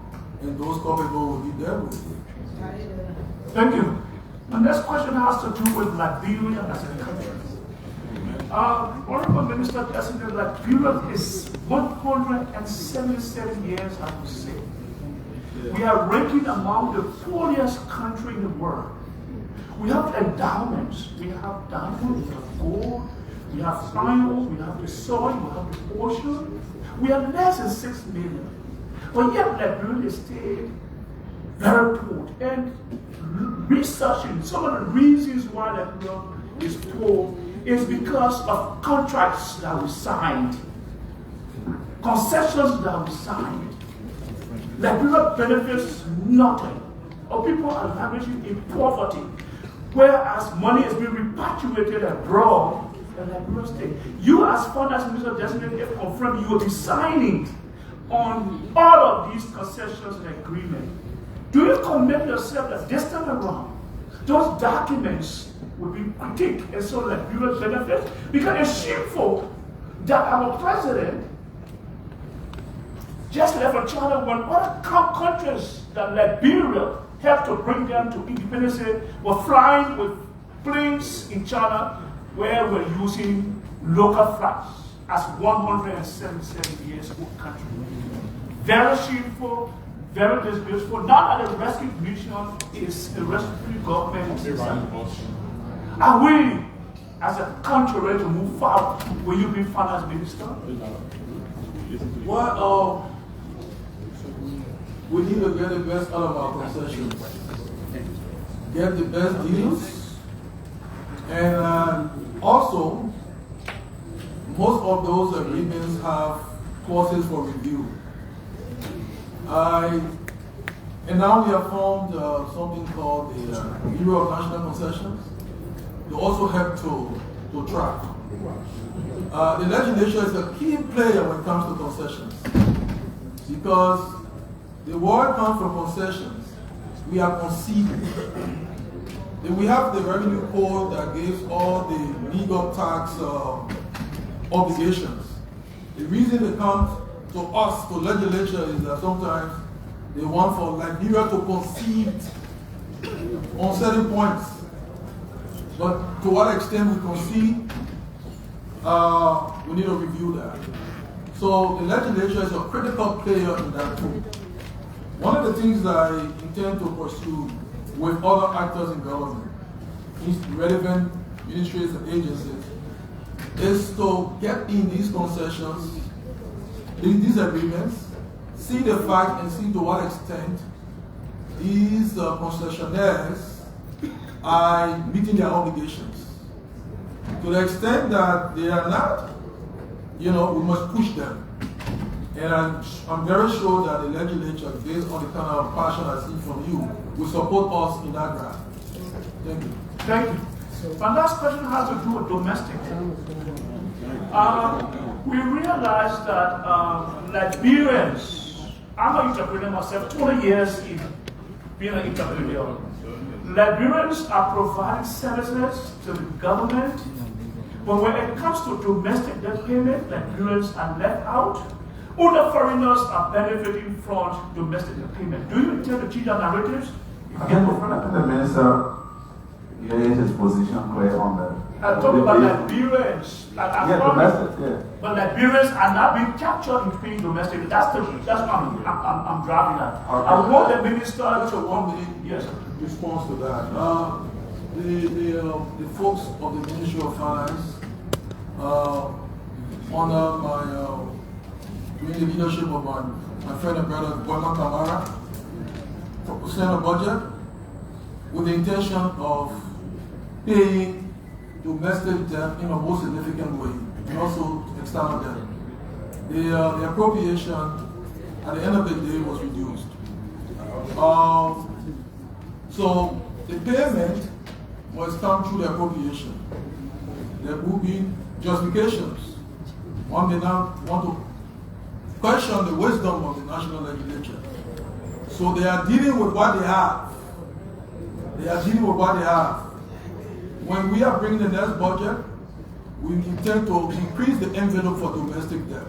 Speaker 4: and those culpable will be there with you.
Speaker 7: Thank you. The next question has to do with Liberia as a country. Honorable Minister President, Liberia is 177 years, I would say. We are ranking among the poorest country in the world. We have endowments. We have diamonds, we have gold, we have iron, we have the soil, we have the ocean. We are less than 6 million. But yet Liberia is still very poor. And researching some of the reasons why Liberia is poor is because of contracts that we signed, concessions that we signed. Liberia benefits nothing, or people are languishing in poverty, whereas money is being repatriated abroad in Liberia State. You, as Finance Minister Designate, if confirmed, you will be signing on all of these concessions and agreements. Do you commit yourself that this time around, those documents will be critiqued and so Liberia benefits? Because it's shameful that our president just left a China when other countries that Liberia helped to bring them to independence were flying with planes in China where we're using local flags as 177 years old country. Very shameful, very disgraceful. Now that the rescue mission is a rescue government. Are we, as a country, ready to move forward? Will you be finance minister?
Speaker 4: Well, we need to get the best out of our concessions. Get the best deals. And also, most of those agreements have clauses for review. And now we have formed something called the Bureau of National Concessions. They also help to track. The legislature is a key player when it comes to concessions, because the word comes from concessions. We are conceding. Then we have the revenue code that gives all the legal tax obligations. The reason they come to us, to legislature, is that sometimes they want for Liberia to concede on certain points. But to what extent we concede, we need to review that. So the legislature is a critical player in that too. One of the things that I intend to pursue with other actors in government, relevant ministries and agencies, is to get in these concessions, these agreements, see the fact and see to what extent these concessionaires are meeting their obligations. To the extent that they are not, we must push them. And I'm very sure that the legislature, based on the kind of passion I see from you, will support us in that grant. Thank you.
Speaker 7: Thank you. My last question has to do with domestic. We realized that Liberians, I'm an entrepreneur myself, 20 years in being an entrepreneur. Liberians are providing services to the government, but when it comes to domestic debt payment, Liberians are left out. Other foreigners are benefiting from domestic debt payment. Do you intend to change the narratives?
Speaker 2: Again, the minister gave his position clear on that.
Speaker 7: I'm talking about Liberians.
Speaker 2: Domestic.
Speaker 7: But Liberians are not being captured in paying domestic. That's what I'm driving at.
Speaker 4: Okay.
Speaker 7: I want the minister to
Speaker 4: 1 minute
Speaker 7: yes,
Speaker 4: response to that. The folks of the Ministry of Finance, under my during the leadership of my friend and brother Boyman Kamara, sent a budget with the intention of paying domestic debt in a more significant way, and also external debt. The appropriation at the end of the day was reduced. So the payment was come through the appropriation. There will be justifications. One may now want to question the wisdom of the national legislature. So they are dealing with what they have. They are dealing with what they have. When we are bringing the next budget, we intend to increase the envelope for domestic debt,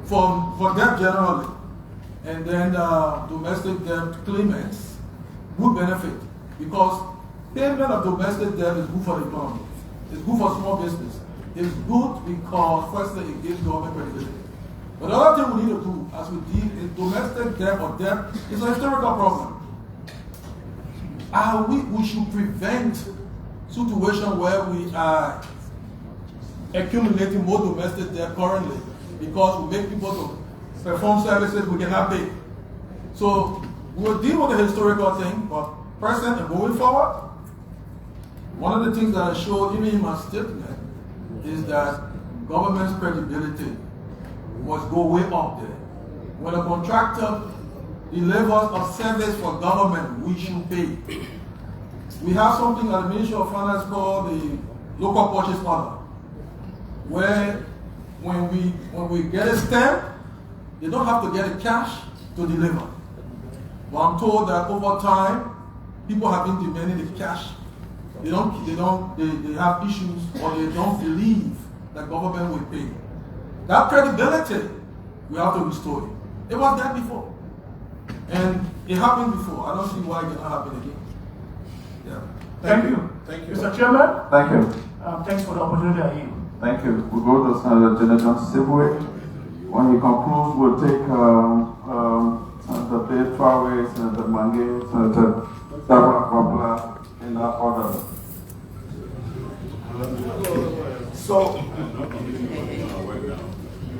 Speaker 4: for debt generally, and then domestic debt claimants would benefit, because payment of domestic debt is good for the economy. It's good for small business. It's good because, firstly, it gives government credibility. But the other thing we need to do as we deal with domestic debt or debt is a historical problem. We should prevent situation where we are accumulating more domestic debt currently because we make people to perform services we cannot pay. So we'll deal with the historical thing, but present and going forward, one of the things that I showed even in my statement is that government's credibility must go way up there. When a contractor delivers a service for government, we should pay. We have something at the Ministry of Finance called the local purchase order, where when we get a stamp, they don't have to get a cash to deliver. But I'm told that over time, people have been demanding the cash. They have issues, or they don't believe that government will pay. That credibility, we have to restore it. It was there before. And it happened before. I don't see why it cannot happen again. Yeah.
Speaker 7: Thank you.
Speaker 1: Thank you.
Speaker 7: Mr. Chairman,
Speaker 2: Thank you.
Speaker 7: thanks for the opportunity I yield.
Speaker 2: Thank you. We go to Senator Jonathan Sibwe. When he concludes, we'll take Senator Dave Traore, Senator Mange, Senator Deborah Kopla in that order.
Speaker 11: So,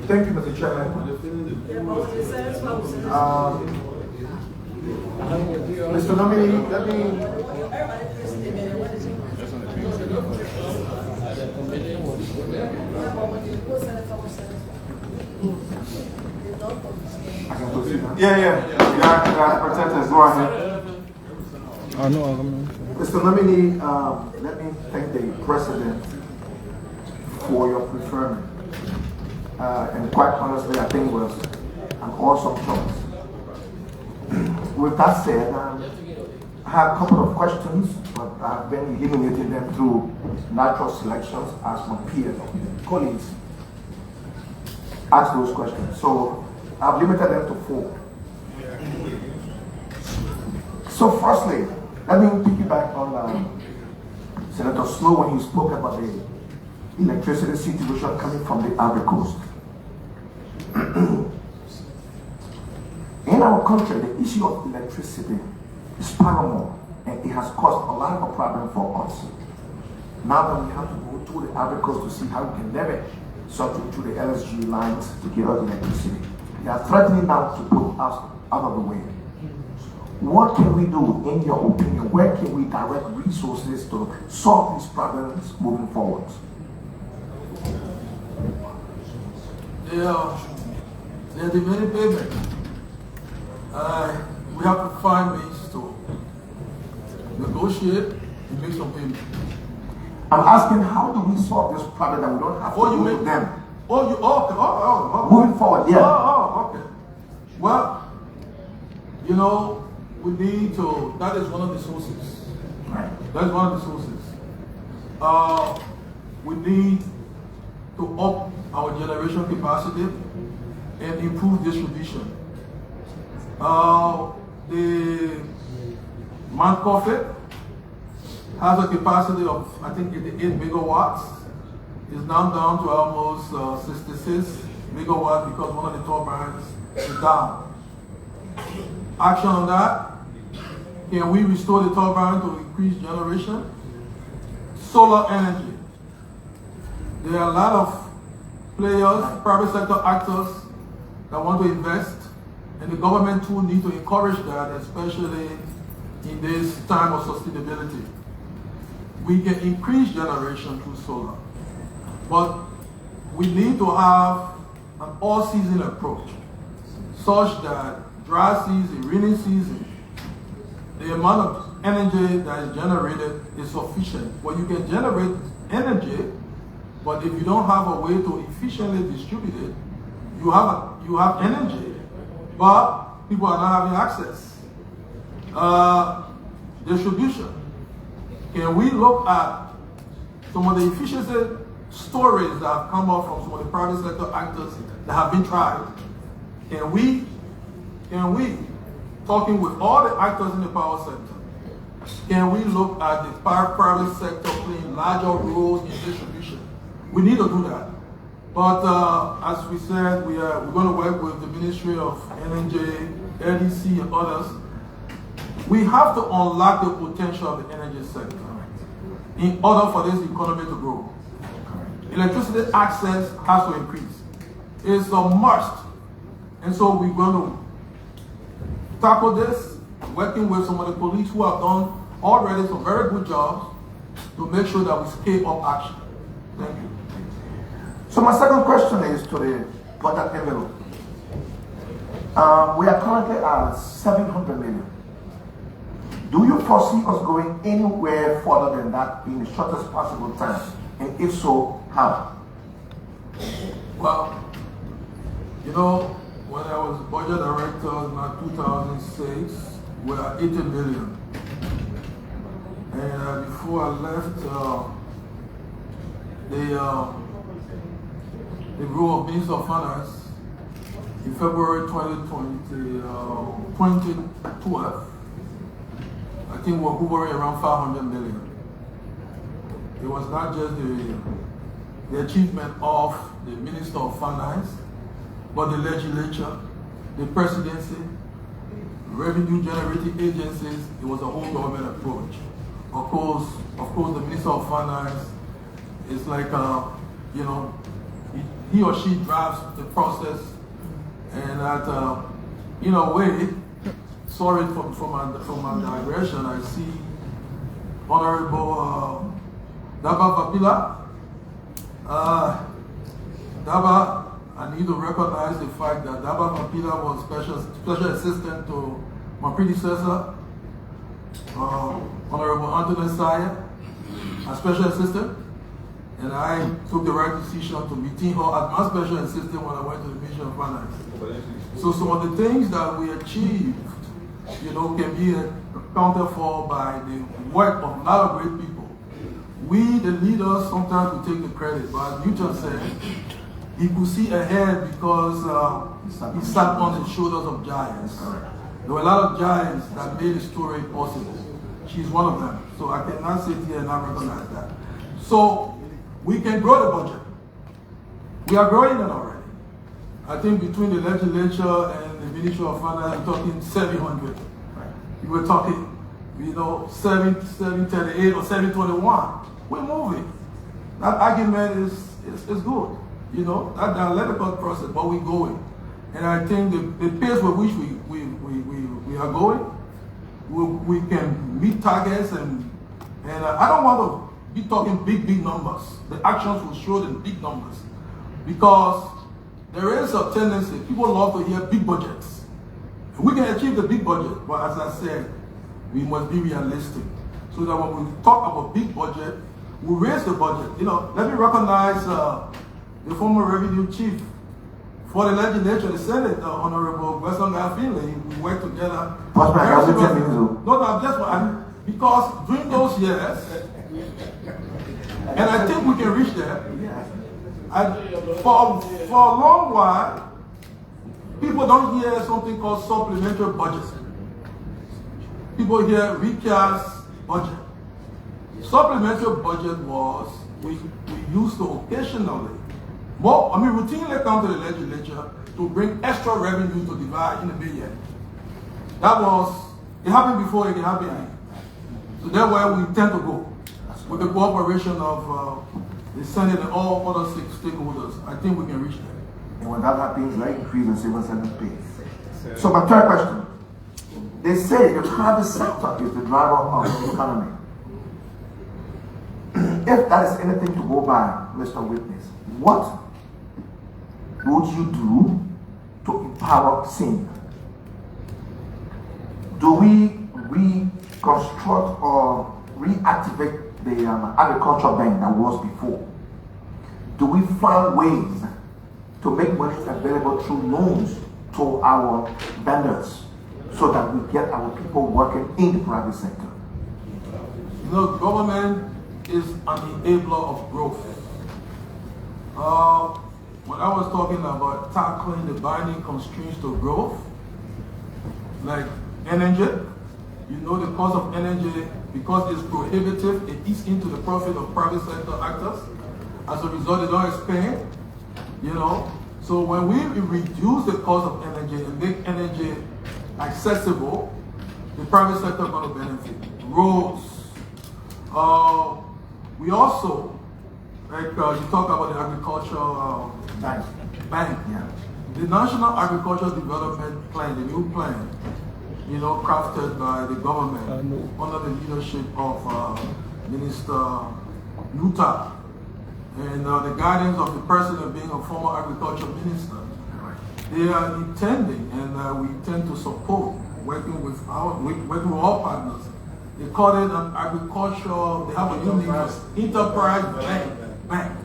Speaker 11: thank you, Mr. Chairman. Mr. Nominee, let me. Yeah, protectors, go ahead. Mr. Nominee, let me thank the President for your preferment. And quite honestly, I think it was an awesome choice. With that said, I have a couple of questions, but I've been eliminating them through natural selections as my peers, colleagues, ask those questions. So I've limited them to 4. So firstly, let me piggyback on Senator Snow when he spoke about the electricity situation coming from the Ivory Coast. In our country, the issue of electricity is paramount, and it has caused a lot of a problem for us. Now that we have to go to the Ivory Coast to see how we can leverage something to the LSG lines to get us electricity. They are threatening now to put us out of the way. What can we do, in your opinion? Where can we direct resources to solve these problems moving forward?
Speaker 4: They're demanding payment. We have to find ways to negotiate and make some payment.
Speaker 11: I'm asking, how do we solve this problem that we don't have to do with them?
Speaker 4: Moving
Speaker 11: forward, yeah.
Speaker 4: Okay. Well, you know, we need to, that is one of the sources. Right. That is one of the sources. We need to up our generation capacity and improve distribution. The Mount Coffee has a capacity of, I think, 88 megawatts. It's now down to almost 66 megawatts because one of the turbines is down. Action on that. Can we restore the turbine to increase generation? Solar energy. There are a lot of players, private sector actors that want to invest, and the government too need to encourage that, especially in this time of sustainability. We can increase generation through solar, but we need to have an all-season approach such that dry season, rainy season, the amount of energy that is generated is sufficient. Well, you can generate energy, but if you don't have a way to efficiently distribute it, you have energy, but people are not having access. Distribution. Can we look at some of the efficiency stories that have come up from some of the private sector actors that have been tried? Can we, talking with all the actors in the power sector, can we look at the private sector playing larger roles in distribution? We need to do that. But as we said, we're going to work with the Ministry of NNJ, LDC, and others. We have to unlock the potential of the energy sector in order for this economy to grow. Electricity access has to increase. It's a must. And so we're going to tackle this, working with some of the colleagues who have done already some very good jobs to make sure that we scale up action. Thank you.
Speaker 11: So my second question is to the budget envelope. We are currently at 700 million. Do you foresee us going anywhere further than that in the shortest possible time? And if so, how?
Speaker 4: Well, you know, when I was budget director in 2006, we were at 80 million. And before I left, the role of Minister of Finance in February 2012, I think we're hovering around 500 million. It was not just the achievement of the Minister of Finance, but the legislature, the presidency, revenue generating agencies. It was a whole government approach. Of course, the Minister of Finance is like, you know, he or she drives the process, and that, in a way, sorry for my digression, I see Honorable Daba Vapila. Daba, I need to recognize the fact that Daba Vapila was special assistant to my predecessor, Honorable Anthony Saya, a special assistant, and I took the right decision to retain her as my special assistant when I went to the Ministry of Finance. So some of the things that we achieved, you know, can be accounted for by the work of a lot of great people. We, the leaders, sometimes we take the credit, but as Newton said, he could see ahead because he sat on the shoulders of giants. There were a lot of giants that made the story possible. She's one of them. So I cannot sit here and not recognize that. So we can grow the budget. We are growing it already. I think between the legislature and the Ministry of Finance, we're talking 700. We were talking, you know, 738 or 721. We're moving. That argument is good. You know, that dialectical process, but we're going. And I think the pace with which we are going, we can meet targets, and I don't want to be talking big numbers. The actions will show the big numbers, because there is a tendency, people love to hear big budgets. And we can achieve the big budget, but as I said, we must be realistic. So that when we talk about big budget, we raise the budget. You know, let me recognize the former revenue chief for the legislature, the Senate, Honorable Augustine Kpehe. We worked together. Because during those years, and I think we can reach there. For a long while, people don't hear something called supplementary budget. People hear recast budget. Supplementary budget was, we used to occasionally, routinely come to the legislature to bring extra revenue to divide in the billion. It happened before, it can happen again. So that's where we tend to go, with the cooperation of the Senate and all other stakeholders. I think we can reach that.
Speaker 11: And when that happens, we increase in civil service pay. So my third question. They say the private sector is the driver of the economy. If that is anything to go by, Mr. Witness, what would you do to empower SIN? Do we reconstruct or reactivate the agriculture bank that was before? Do we find ways to make money available through loans to our vendors so that we get our people working in the private sector?
Speaker 4: You know, government is an enabler of growth. When I was talking about tackling the binding constraints to growth, like energy, you know, the cost of energy, because it's prohibitive, it eats into the profit of private sector actors. As a result, they don't expand, you know. So when we reduce the cost of energy and make energy accessible, the private sector is going to benefit. Roads. We also, like you talk about the agricultural bank. Yeah. The National Agricultural Development Plan, the new plan, you know, crafted by the government under the leadership of Minister Nuta and the guidance of the president being a former agriculture minister, they are intending, and we intend to support, working with all partners. They call it an agricultural, they have a new name, enterprise bank,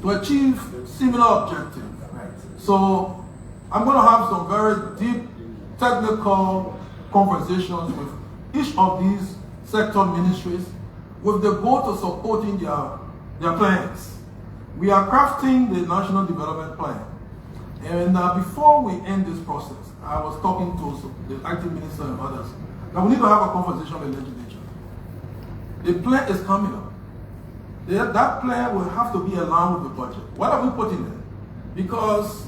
Speaker 4: to achieve similar objectives. So I'm going to have some very deep technical conversations with each of these sector ministries with the goal to supporting their plans. We are crafting the National Development Plan. And before we end this process, I was talking to the IT minister and others. Now we need to have a conversation with the legislature. The plan is coming up. That plan will have to be aligned with the budget. What are we putting in? Because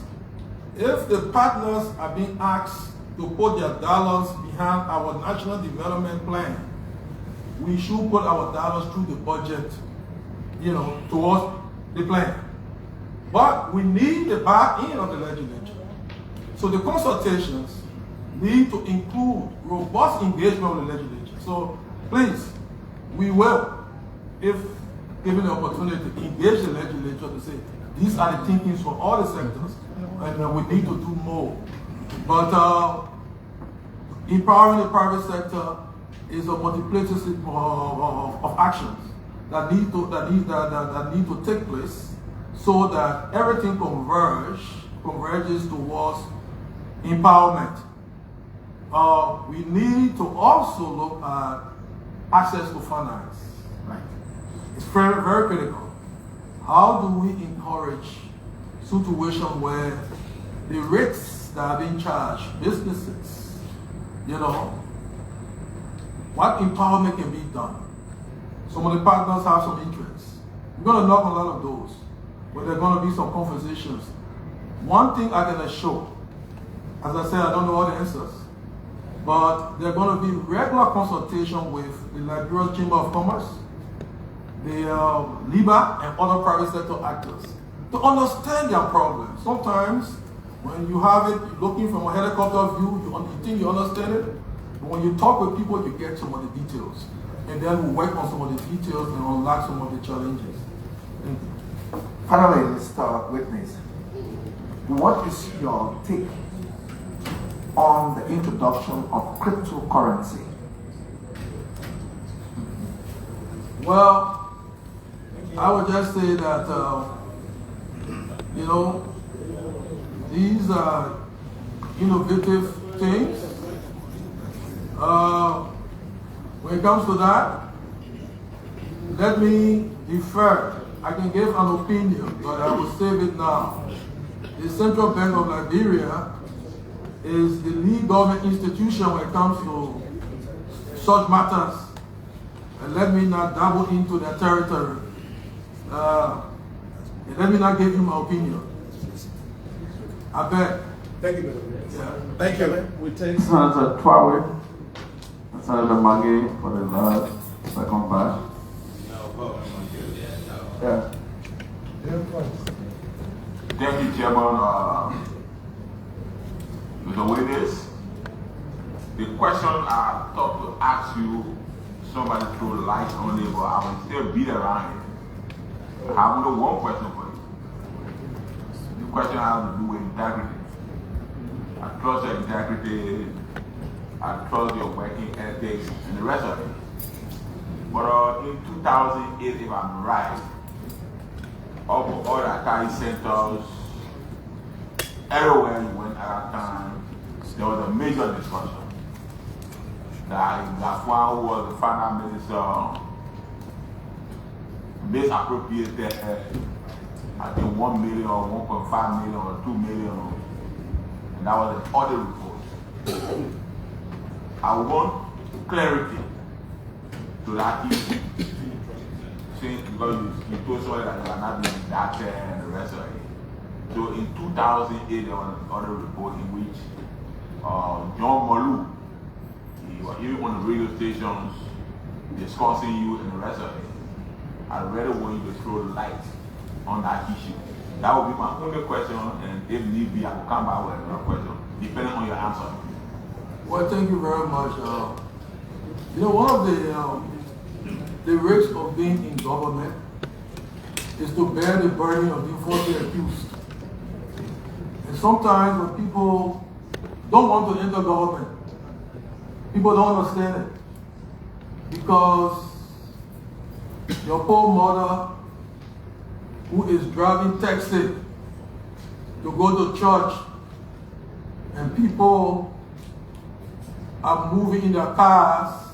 Speaker 4: if the partners are being asked to put their dollars behind our National Development Plan, we should put our dollars through the budget, towards the plan. But we need the buy-in of the legislature. So the consultations need to include robust engagement with the legislature. So please, we will, if given the opportunity, engage the legislature to say, these are the thinkings for all the sectors, and we need to do more. But empowering the private sector is a multiplicity of actions that need to take place, so that everything converges towards empowerment. We need to also look at access to finance. Right. It's very, very critical. How do we encourage situations where the rates that are being charged, businesses, what empowerment can be done? Some of the partners have some interests. We're going to knock on a lot of doors, but there are going to be some conversations. One thing I can assure, as I said, I don't know all the answers, but there are going to be regular consultation with the Liberia Chamber of Commerce, the LIBA, and other private sector actors to understand their problems. Sometimes when you have it, you're looking from a helicopter view, you think you understand it, but when you talk with people, you get some of the details. And then we work on some of the details and unlock some of the challenges. Thank you.
Speaker 11: Finally, Mr. Witness, what is your take on the introduction of cryptocurrency?
Speaker 4: Well, I would just say that, these are innovative things. When it comes to that, let me defer. I can give an opinion, but I will save it now. The Central Bank of Liberia is the lead government institution when it comes to such matters. And let me not dabble into their territory. And let me not give you my opinion. I beg.
Speaker 1: Thank you,
Speaker 4: yeah.
Speaker 1: Thank you. We take
Speaker 2: Senator Traore, Senator Mange for the second batch. Yeah.
Speaker 8: Thank you, Chairman. Mr. Witness, the question I thought to ask you, somebody threw light on it, but I will still beat around it. I have only one question for you. The question has to do with integrity. I trust your integrity, I trust your working ethics, and the rest of it. But in 2008, if I'm right, all the Atari centers, everywhere you went at that time, there was a major discussion that Ngafuan, who was the finance minister, misappropriated, I think 1 million or 1.5 million or 2 million, and that was an audit report. I want clarity to that issue, because you told somebody that you are not doing that and the rest of it. So in 2008, there was an audit report in which John Malu, he was even on the radio stations discussing you and the rest of it. I really want you to throw light on that issue. That would be my only question, and if need be, I will come back with another question, depending on your answer.
Speaker 4: Well, thank you very much. One of the risks of being in government is to bear the burden of being falsely accused. And sometimes when people don't want to enter government, people don't understand it. Because your poor mother, who is driving taxi to go to church, and people are moving in their cars,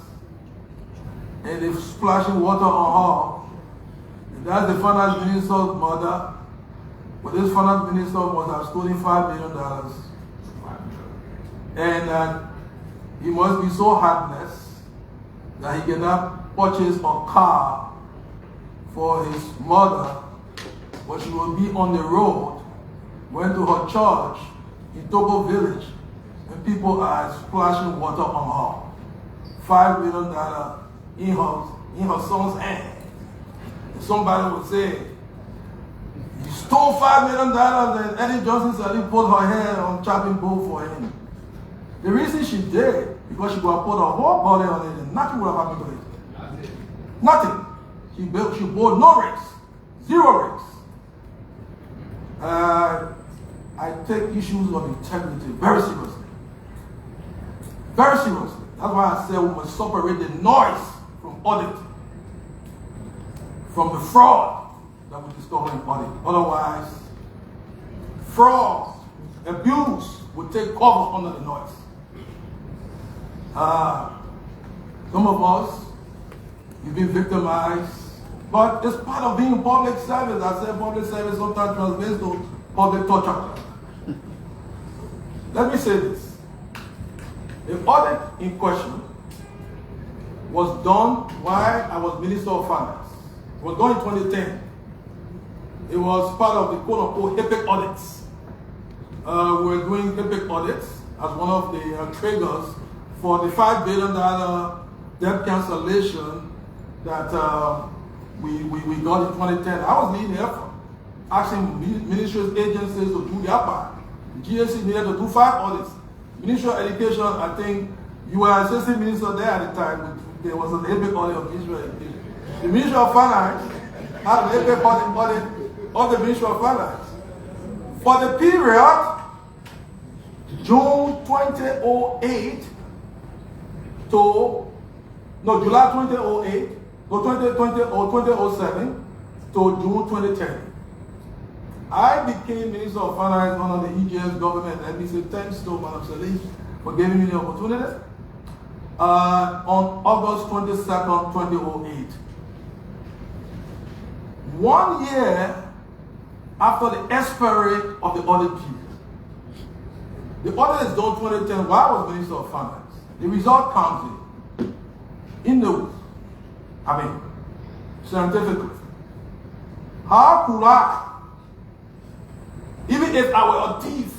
Speaker 4: and they're splashing water on her. And that's the finance minister's mother. But this finance minister must have stolen $5 million. And he must be so heartless that he cannot purchase a car for his mother, but she will be on the road, went to her church in Togo village, and people are splashing water on her. $5 million in her son's hand. And somebody would say, you stole $5 million, and Eddie Johnson suddenly put her hand on chopping board for him. The reason she did, because she would have put her whole body on it, and nothing would have happened to it. Nothing. She bore no risks. Zero risks. I take issues of integrity very seriously. Very seriously. That's why I say we must separate the noise from audit, from the fraud that we discover in audit. Otherwise, fraud, abuse will take cover under the noise. Some of us, you've been victimized, but it's part of being public service. I say public service sometimes translates to public torture. Let me say this. The audit in question was done while I was Minister of Finance. It was done in 2010. It was part of the quote-unquote HIPIC audits. We were doing HIPIC audits as one of the triggers for the $5 billion debt cancellation that we got in 2010. I was leading the effort, asking ministries, agencies to do their part. The GSC needed to do 5 audits. Ministry of Education, I think you were assistant minister there at the time. There was an epic audit of Ministry of Education. The Ministry of Finance had an epic audit of the Ministry of Finance. For the period June 2008 to July 2008 to 2020 or 2007 to June 2010. I became Minister of Finance under the EGS government. Let me say thanks to Madam Salih for giving me the opportunity. On August 22nd, 2008. 1 year after the expiry of the audit period. The audit is done 2010 while I was Minister of Finance. The result comes in the, scientifically. How could I, even if I were a thief,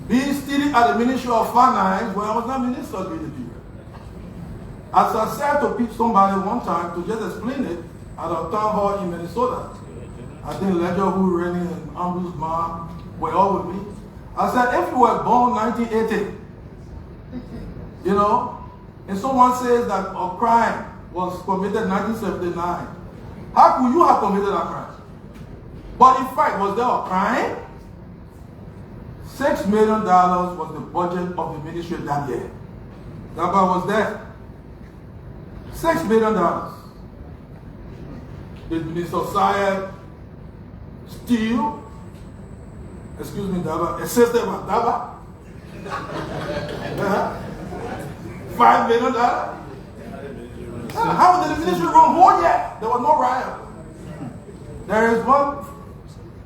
Speaker 4: be still at the Ministry of Finance when I was not Minister during the period? As I said to somebody one time to just explain it at a town hall in Minnesota, I think Ledger, who ran in and Ambrose Ma were all with me. I said, if you were born 1980, and someone says that a crime was committed in 1979, how could you have committed a crime? But in fact, was there a crime? $6 million was the budget of the ministry that year. That was there. $6 million. Did Minister Syed steal? Excuse me, Daba. Assistant with Daba? $5 million? How did the ministry run whole year? There was no riot. There is one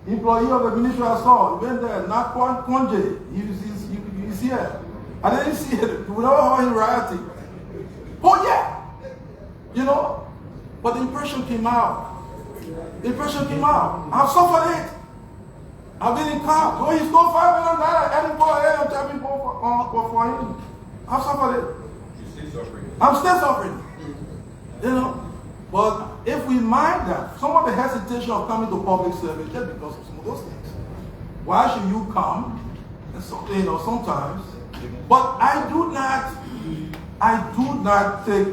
Speaker 4: employee of the ministry I saw. He went there, not Konje. He's here. I didn't see it. We never heard him rioting. Oh yeah. But the impression came out. The impression came out. I've suffered it. I've been in court. Oh, he stole $5 million. Adding for him, tapping for him. I've suffered it. You're still suffering. I'm still suffering. But if we mind that, some of the hesitation of coming to public service just because of some of those things. Why should you come? And so, sometimes. But I do not take,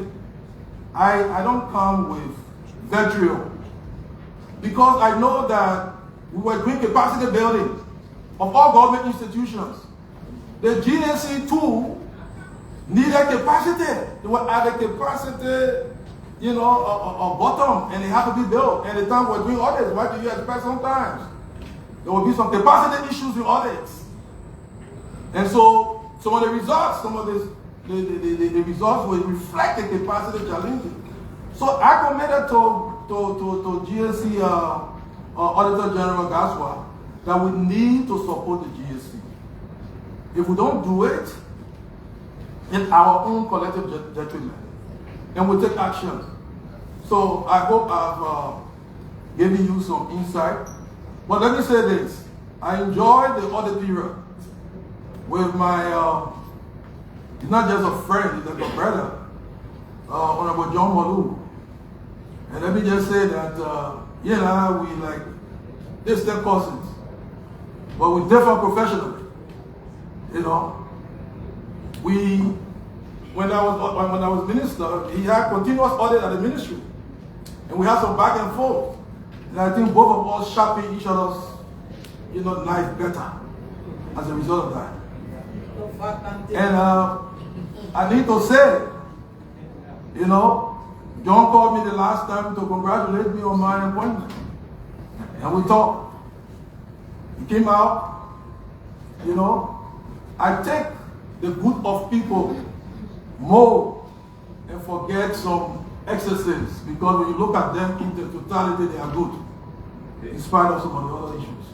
Speaker 4: I don't come with vitriol. because I know that we were doing capacity building of all government institutions. The GAC too needed capacity. They were at the capacity, bottom, and it had to be built. And the time we're doing audits, what do you expect sometimes? There will be some capacity issues in audits. And so some of the results, the results will reflect the capacity challenges. So I committed to GSC Auditor General Ngafuan that we need to support the GSC. If we don't do it, it's our own collective detriment, and we'll take action. So I hope I've given you some insight. But let me say this: I enjoyed the audit period with my, he's not just a friend, he's like a brother, Honorable John Malu. And let me just say that, we like distant cousins, but we differ professionally. When I was minister, he had continuous audit at the ministry, and we had some back and forth. And I think both of us sharpened each other's, knife better as a result of that. And I need to say, John called me the last time to congratulate me on my appointment. And we talked. He came out, I take the good of people more and forget some excesses, because when you look at them in the totality, they are good, in spite of some of the other issues.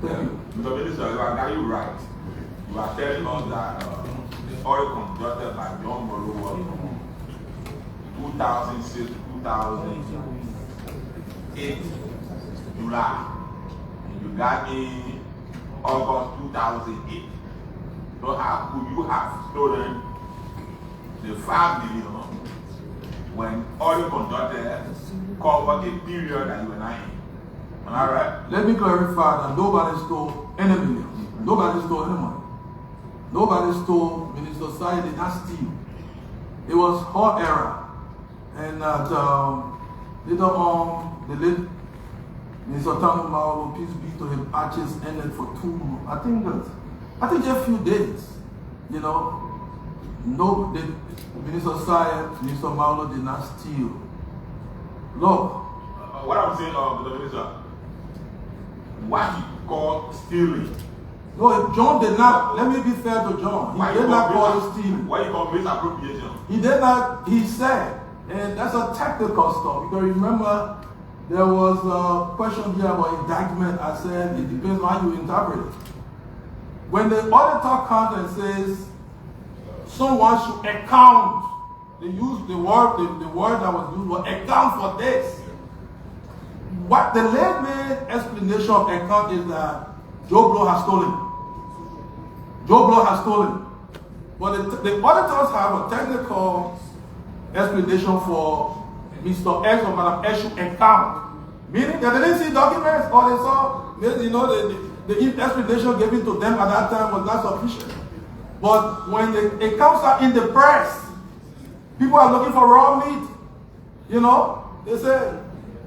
Speaker 4: Thank you.
Speaker 8: Mr. Minister, you are very right. You are telling us that the oil conducted by John Moro was 2006 to 2008 July, and you got in August 2008. So how could you have stolen the 5 million when oil conducted covered a period that you were not in? Am I right?
Speaker 4: Let me clarify that nobody stole any million. Nobody stole any money. Nobody stole. Minister Sai did not steal. It was her error. And that later on, the late Minister Tanu Maolo, peace be to him, arches ended for 2 months. I think just a few days. No, the Minister Sai, Minister Maolo did not steal. Look.
Speaker 8: What I'm saying, Mr. Minister, what he called stealing.
Speaker 4: No, John did not. Let me be fair to John. He did not call it stealing.
Speaker 8: What you call misappropriation?
Speaker 4: He did not. He said, and that's a technical stuff. Because remember, there was a question here about indictment. I said it depends on how you interpret it. When the auditor comes and says someone should account, they use the word that was used was account for this. What the layman explanation of account is that Joe Blow has stolen. Joe Blow has stolen. But the auditors have a technical explanation for Mr. X or Madam X should account. Meaning that they didn't see documents or they saw, the explanation given to them at that time was not sufficient. But when the accounts are in the press, people are looking for raw meat. They say,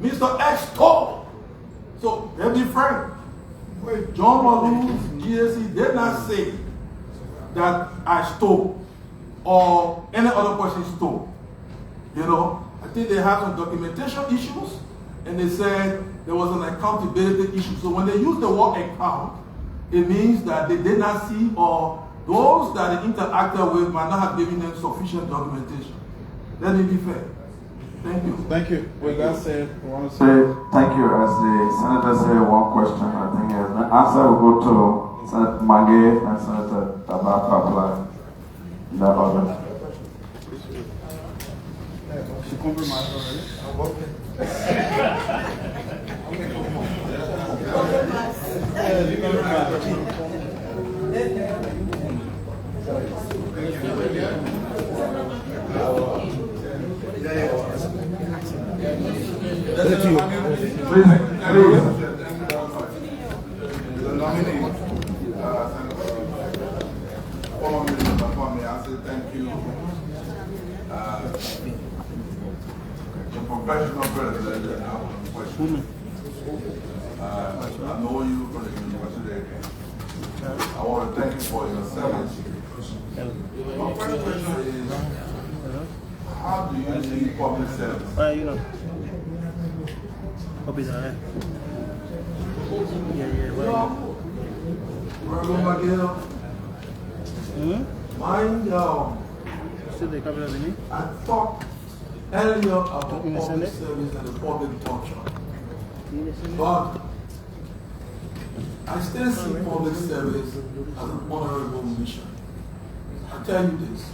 Speaker 4: Mr. X stole. So they'll be frank. John Malu's GSC did not say that I stole or any other person stole. I think they had some documentation issues, and they said there was an accountability issue. So when they use the word account, it means that they did not see, or those that they interacted with might not have given them sufficient documentation. Let me be fair. Thank you.
Speaker 3: Thank you. With that said, I want to
Speaker 2: say thank you. As the senator said, one question, I think the answer will go to Senator Mange and Senator Tabak in that order.
Speaker 3: She compromised already.
Speaker 2: Please.
Speaker 6: The nominee, former Minister Ngafuan, may I say thank you. The professional president, and our question. I know you from the university. I want to thank you for your service. My first question is, how do you see public service?
Speaker 14: You know. Hope he's alright.
Speaker 7: I talked earlier about public service and the public torture. But I still see public service as an honorable mission. I tell you this.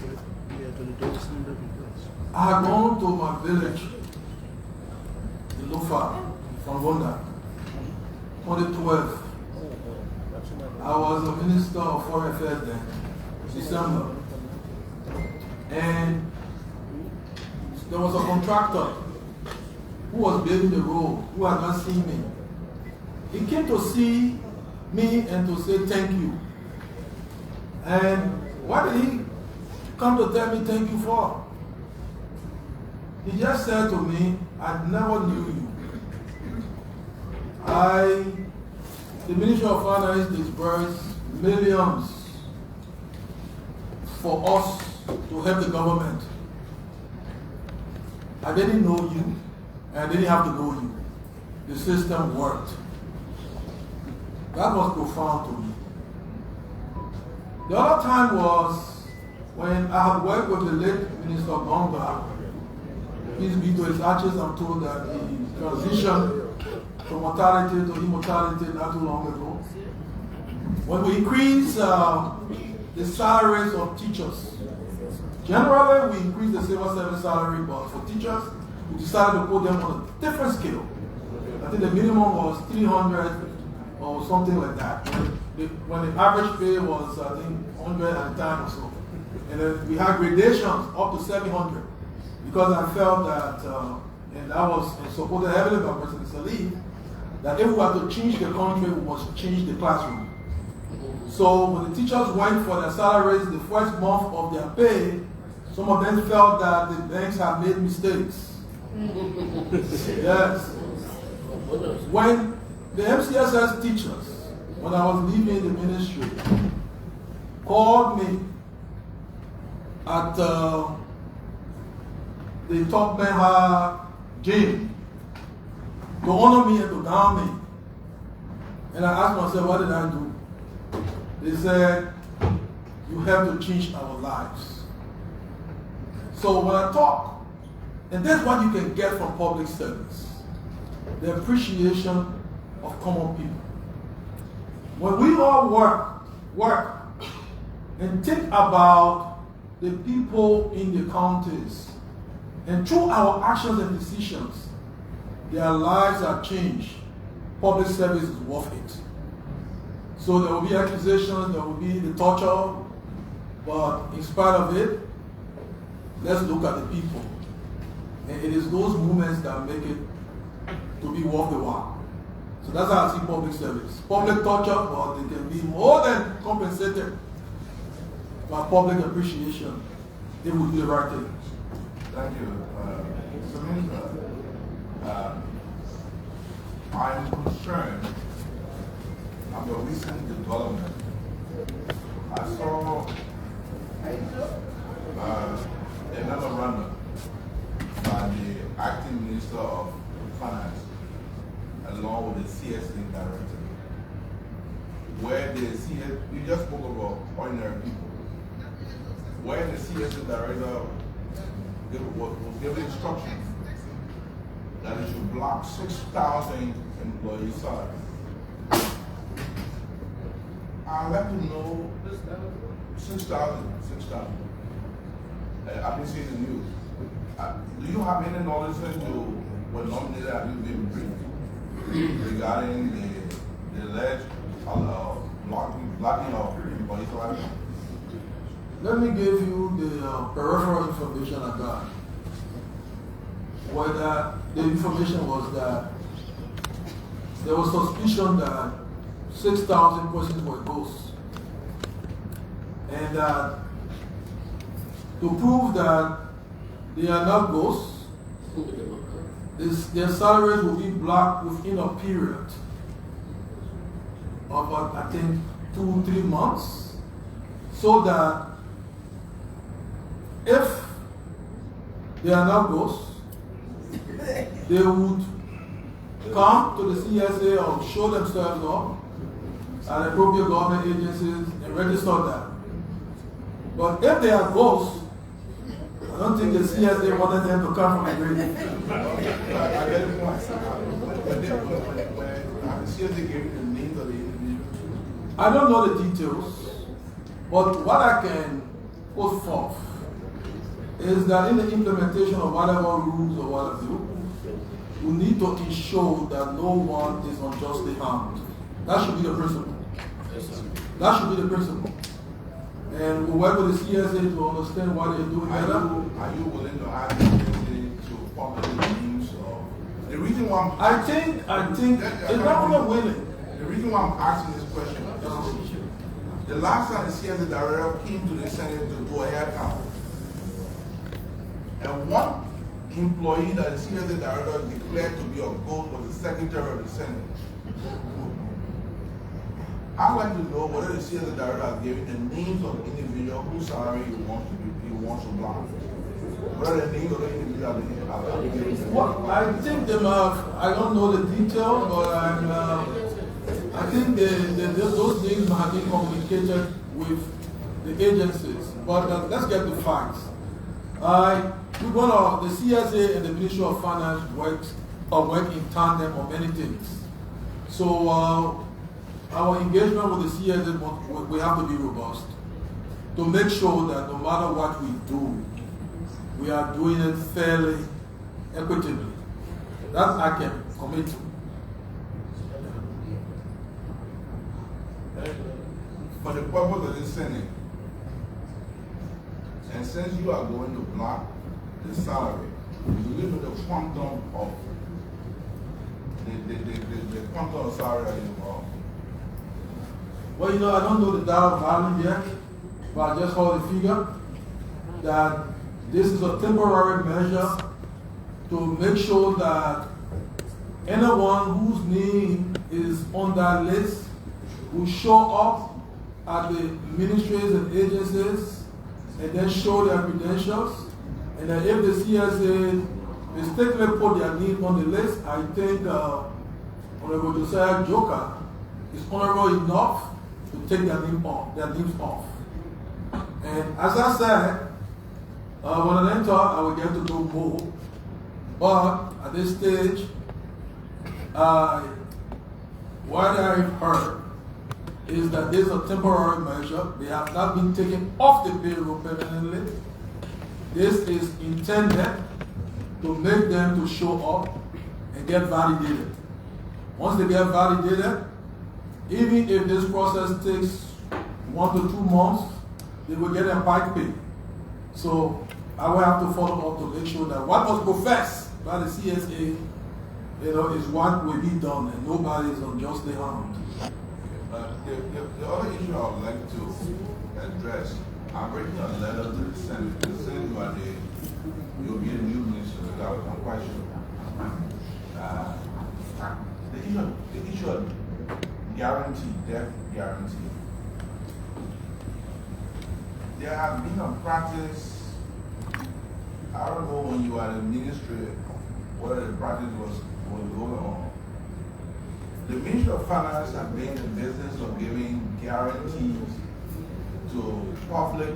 Speaker 7: I had gone to my village in Lufa, from Vonda, 2012. I was a minister of foreign affairs then, December. And there was a contractor who was building the road, who had not seen me. He came to see me and to say thank you. And what did he come to tell me thank you for? He just said to me, I never knew you. The Ministry of Finance disbursed millions for us to help the government. I didn't know you, and I didn't have to know you. The system worked. That was profound to me. The other time was when I had worked with the late Minister Gonga. Peace be to his ashes. I'm told that he transitioned from mortality to immortality not too long ago. When we increased the salaries of teachers, generally we increased the civil service salary, but for teachers, we decided to put them on a different scale. I think the minimum was 300 or something like that. When the average pay was, I think, 100 at a time or so. And then we had gradations up to 700 because I felt that, and I was supported heavily by President Salih, that if we had to change the country, we must change the classroom. So when the teachers went for their salaries the first month of their pay, some of them felt that the banks had made mistakes. Yes. When the MCSS teachers, when I was leaving the ministry, called me at the Top Meha gym to honor me and to down me. And I asked myself, what did I do? They said, you have to change our lives. So when I talk, and that's what you can get from public service, the appreciation of common people. When we all work, and think about the people in the counties, and through our actions and decisions, their lives are changed, public service is worth it. So there will be accusations, there will be the torture, but in spite of it, let's look at the people. And it is those moments that make it to be worth the while. So that's how I see public service. Public torture, but it can be more than compensated by public appreciation. It would be the right thing.
Speaker 6: Thank you. Mr. Minister, I'm concerned about the recent development. I saw a memorandum by the acting Minister of Finance along with the CSA director, where the CSA, you just spoke about ordinary people, where the CSA director was given instructions that it should block 6,000 employees' salaries. I'd like to know 6,000. I've been seeing the news. Do you have any knowledge into what nominated have you been briefed regarding the alleged blocking of employees' salaries?
Speaker 7: Let me give you the peripheral information I got. Whether the information was that there was suspicion that 6,000 persons were ghosts. And that to prove that they are not ghosts,
Speaker 4: their salaries will be blocked within a period of, I think, 2-3 months, so that if they are not ghosts, they would come to the CSA or show themselves up at appropriate government agencies and register that. But if they are ghosts, I don't think the CSA wanted them to come from the grave.
Speaker 6: I get the point. The CSA gave you the names of the individuals.
Speaker 4: I don't know the details, but what I can put forth is that in the implementation of whatever rules or what have you, we need to ensure that no one is unjustly harmed. That should be the principle. That should be the principle. And we work with the CSA to understand why they're doing better.
Speaker 6: Are you willing to ask the CSA to populate the names of the reason why
Speaker 4: I think it's not only willing.
Speaker 6: The reason why I'm asking this question is the last time the CSA director came to the Senate to do a head count, and one employee that the CSA director declared to be a ghost was the Secretary of the Senate. I'd like to know whether the CSA director has given the names of the individual whose salary he wants to block. Whether the names of the individual have been given.
Speaker 4: Well, I think they have, I don't know the detail, but I think those names have been communicated with the agencies. But let's get the facts. The CSA and the Ministry of Finance work in tandem on many things. So our engagement with the CSA, we have to be robust to make sure that no matter what we do, we are doing it fairly, equitably. That I can commit to.
Speaker 6: For the purpose of this Senate, and since you are going to block the salary, you will know the quantum of the quantum of salary that is involved.
Speaker 4: Well, I don't know the dollar value yet, but I just hold the figure that this is a temporary measure to make sure that anyone whose name is on that list will show up at the ministries and agencies and then show their credentials. And then if the CSA mistakenly put their name on the list, I think Honorable Josiah Joker is honorable enough to take their names off. And as I said, when I enter, I will get to know more. But at this stage, what I've heard is that this is a temporary measure. They have not been taken off the payroll permanently. This is intended to make them to show up and get validated. Once they get validated, even if this process takes 1 to 2 months, they will get a bike pay. So I will have to follow up to make sure that what was professed by the CSA, is what will be done, and nobody is unjustly harmed.
Speaker 6: The other issue I would like to address, I'm writing a letter to the Senate. The Senate, you'll be a new minister, I'm quite sure. The issue of guarantee, death guarantee. There has been a practice, I don't know when you are in the ministry, whether the practice was going on. The Ministry of Finance has been in the business of giving guarantees to public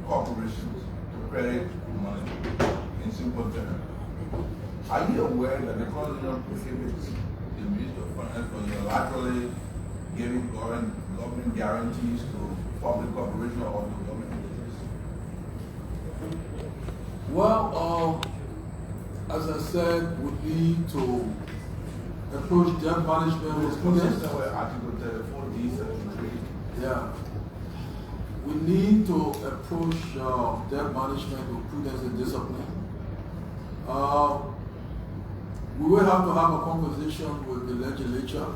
Speaker 6: corporations to credit money in simple terms. Are you aware that the Constitution prohibits the Ministry of Finance from unilaterally giving government guarantees to public corporations or to government agencies?
Speaker 4: Well, as I said, we need to approach debt management with prudence.
Speaker 6: Article 34D73.
Speaker 4: Yeah. We need to approach debt management with prudence and discipline. We will have to have a conversation with the legislature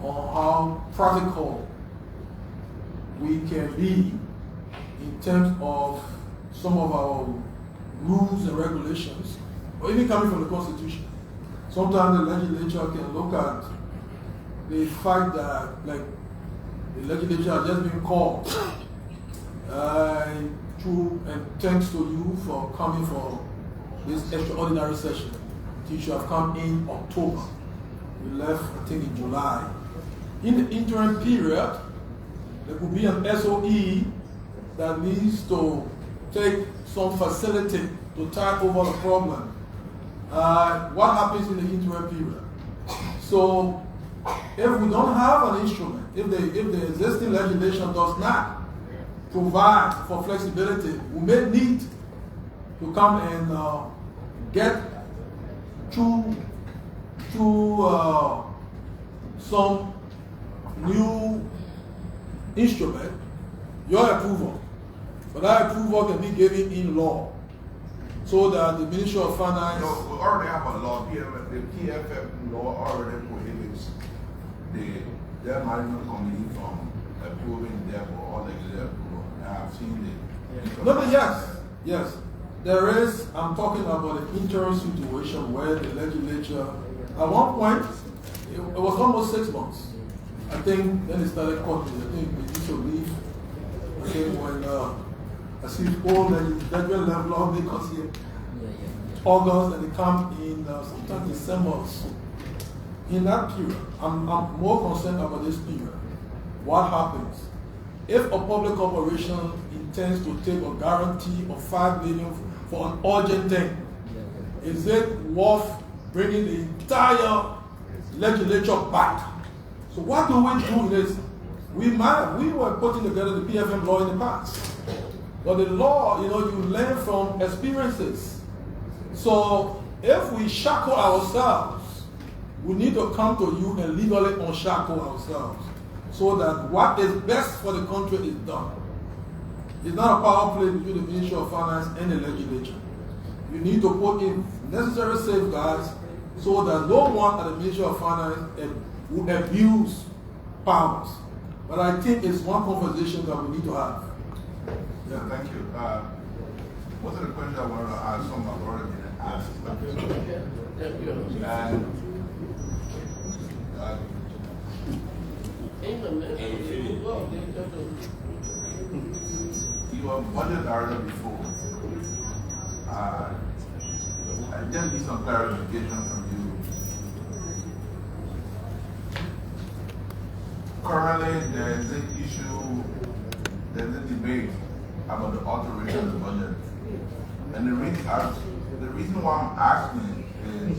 Speaker 4: on how practical we can be in terms of some of our rules and regulations or even coming from the Constitution. Sometimes the legislature can look at the fact that, like, the legislature has just been called and thanks to you for coming for this extraordinary session. You should have come in October. We left, I think, in July. In the interim period, there could be an SOE that needs to take some facility to tide over the problem. What happens in the interim period? So, if we don't have an instrument, if the existing legislation does not provide for flexibility, we may need to come and get through some new instrument, your approval. But that approval can be given in law, so that the Ministry of Finance...
Speaker 6: No, we already have a law. The PFF law already prohibits their management committee from approving their or legislative approval. I have seen it.
Speaker 4: No, but yes. There is, I'm talking about an interim situation where the legislature, at one point, it was almost 6 months. I think then it started cutting. I think they used to leave. I think when I see all the level lawmakers here, August, and they come in sometimes December. In that period, I'm more concerned about this period. What happens if a public corporation intends to take a guarantee of $5 million for an urgent thing? Is it worth bringing the entire legislature back? So what do we do with this? We were putting together the PFM law in the past. But the law, you learn from experiences. So if we shackle ourselves, we need to come to you and legally unshackle ourselves, so that what is best for the country is done. It's not a power play between the Ministry of Finance and the legislature. You need to put in necessary safeguards so that no one at the Ministry of Finance will abuse powers. But I think it's one conversation that we need to have.
Speaker 6: Yeah, thank you. Most of the questions I wanted to ask, some have already been asked. You were budget director before. I just need some clarification from you. Currently, there's a debate about the alteration of the budget. And the reason why I'm asking is,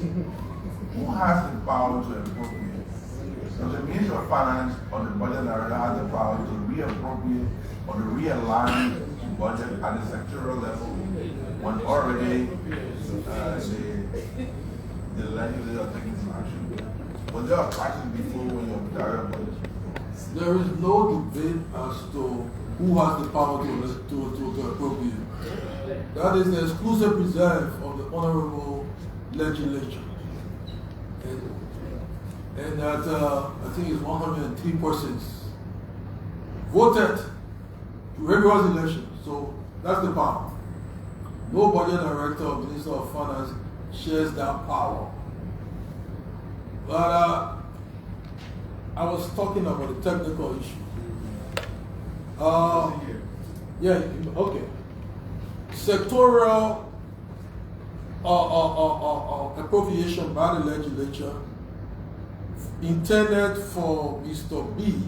Speaker 6: who has the power to appropriate? So the Ministry of Finance or the budget director has the power to reappropriate or to realign the budget at the sectoral level when already the legislature taking some action. Was there a practice before when you were director of budget?
Speaker 4: There is no debate as to who has the power to appropriate. That is the exclusive reserve of the Honorable Legislature. And that, I think it's 103 persons voted to regular elections. So that's the power. No budget director or Minister of Finance shares that power. But I was talking about the technical issue. Okay. Sectoral appropriation by the legislature intended for Mr. B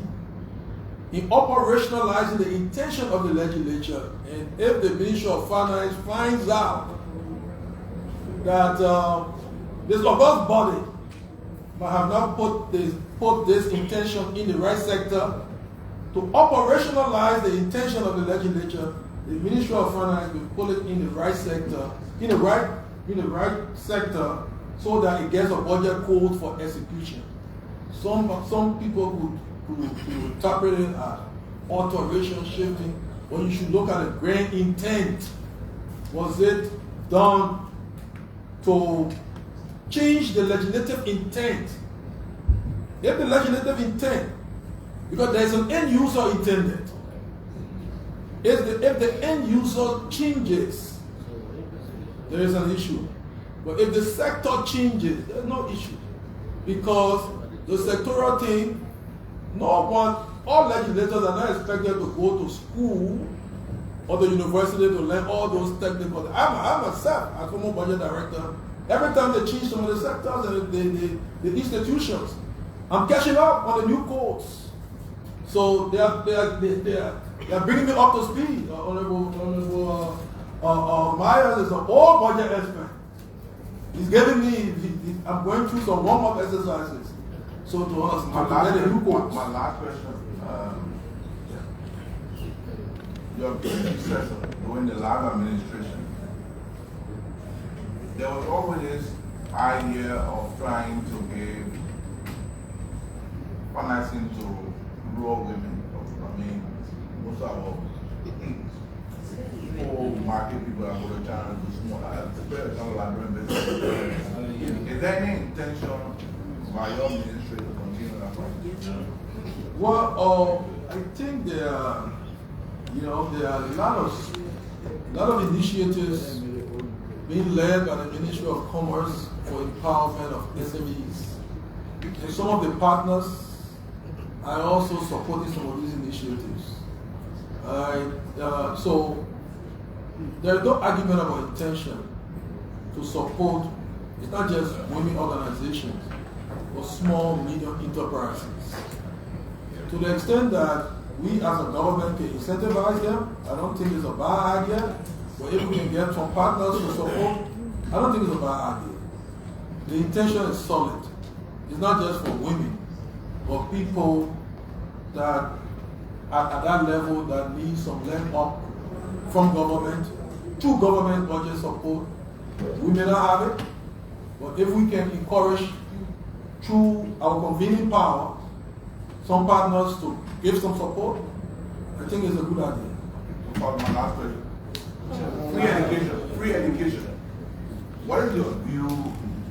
Speaker 4: in operationalizing the intention of the legislature, and if the Ministry of Finance finds out that this august body might have not put this intention in the right sector to operationalize the intention of the legislature, the Ministry of Finance will put it in the right sector, in the right sector, so that it gets a budget code for execution. Some people could interpret it as alteration, shifting, but you should look at the grand intent. Was it done to change the legislative intent? If the legislative intent, because there is an end user intended, if the end user changes, there is an issue. But if the sector changes, there's no issue. Because the sectoral thing, all legislators are not expected to go to school or the university to learn all those technical. I'm myself, as former budget director, every time they change some of the sectors and the institutions, I'm catching up on the new codes. So they are bringing me up to speed. Honorable Myers is an old budget expert. He's giving me, I'm going through some warm-up exercises. So to us,
Speaker 6: my last question. Your predecessor during the last administration, there was always this idea of trying to give financing to rural women. I mean, most of our poor market people are going to try to do small business. Is there any intention by your ministry to continue that process?
Speaker 4: Well, I think there are a lot of initiatives being led by the Ministry of Commerce for empowerment of SMEs. And some of the partners are also supporting some of these initiatives. So there is no argument about intention to support. It's not just women organizations, but small, medium enterprises. To the extent that we as a government can incentivize them, I don't think it's a bad idea. But if we can get some partners to support, I don't think it's a bad idea. The intention is solid. It's not just for women, but people that at that level that need some leg up from government, through government budget support. We may not have it, but if we can encourage through our convening power some partners to give some support, I think it's a good idea.
Speaker 6: For my last question. Free education. What is your view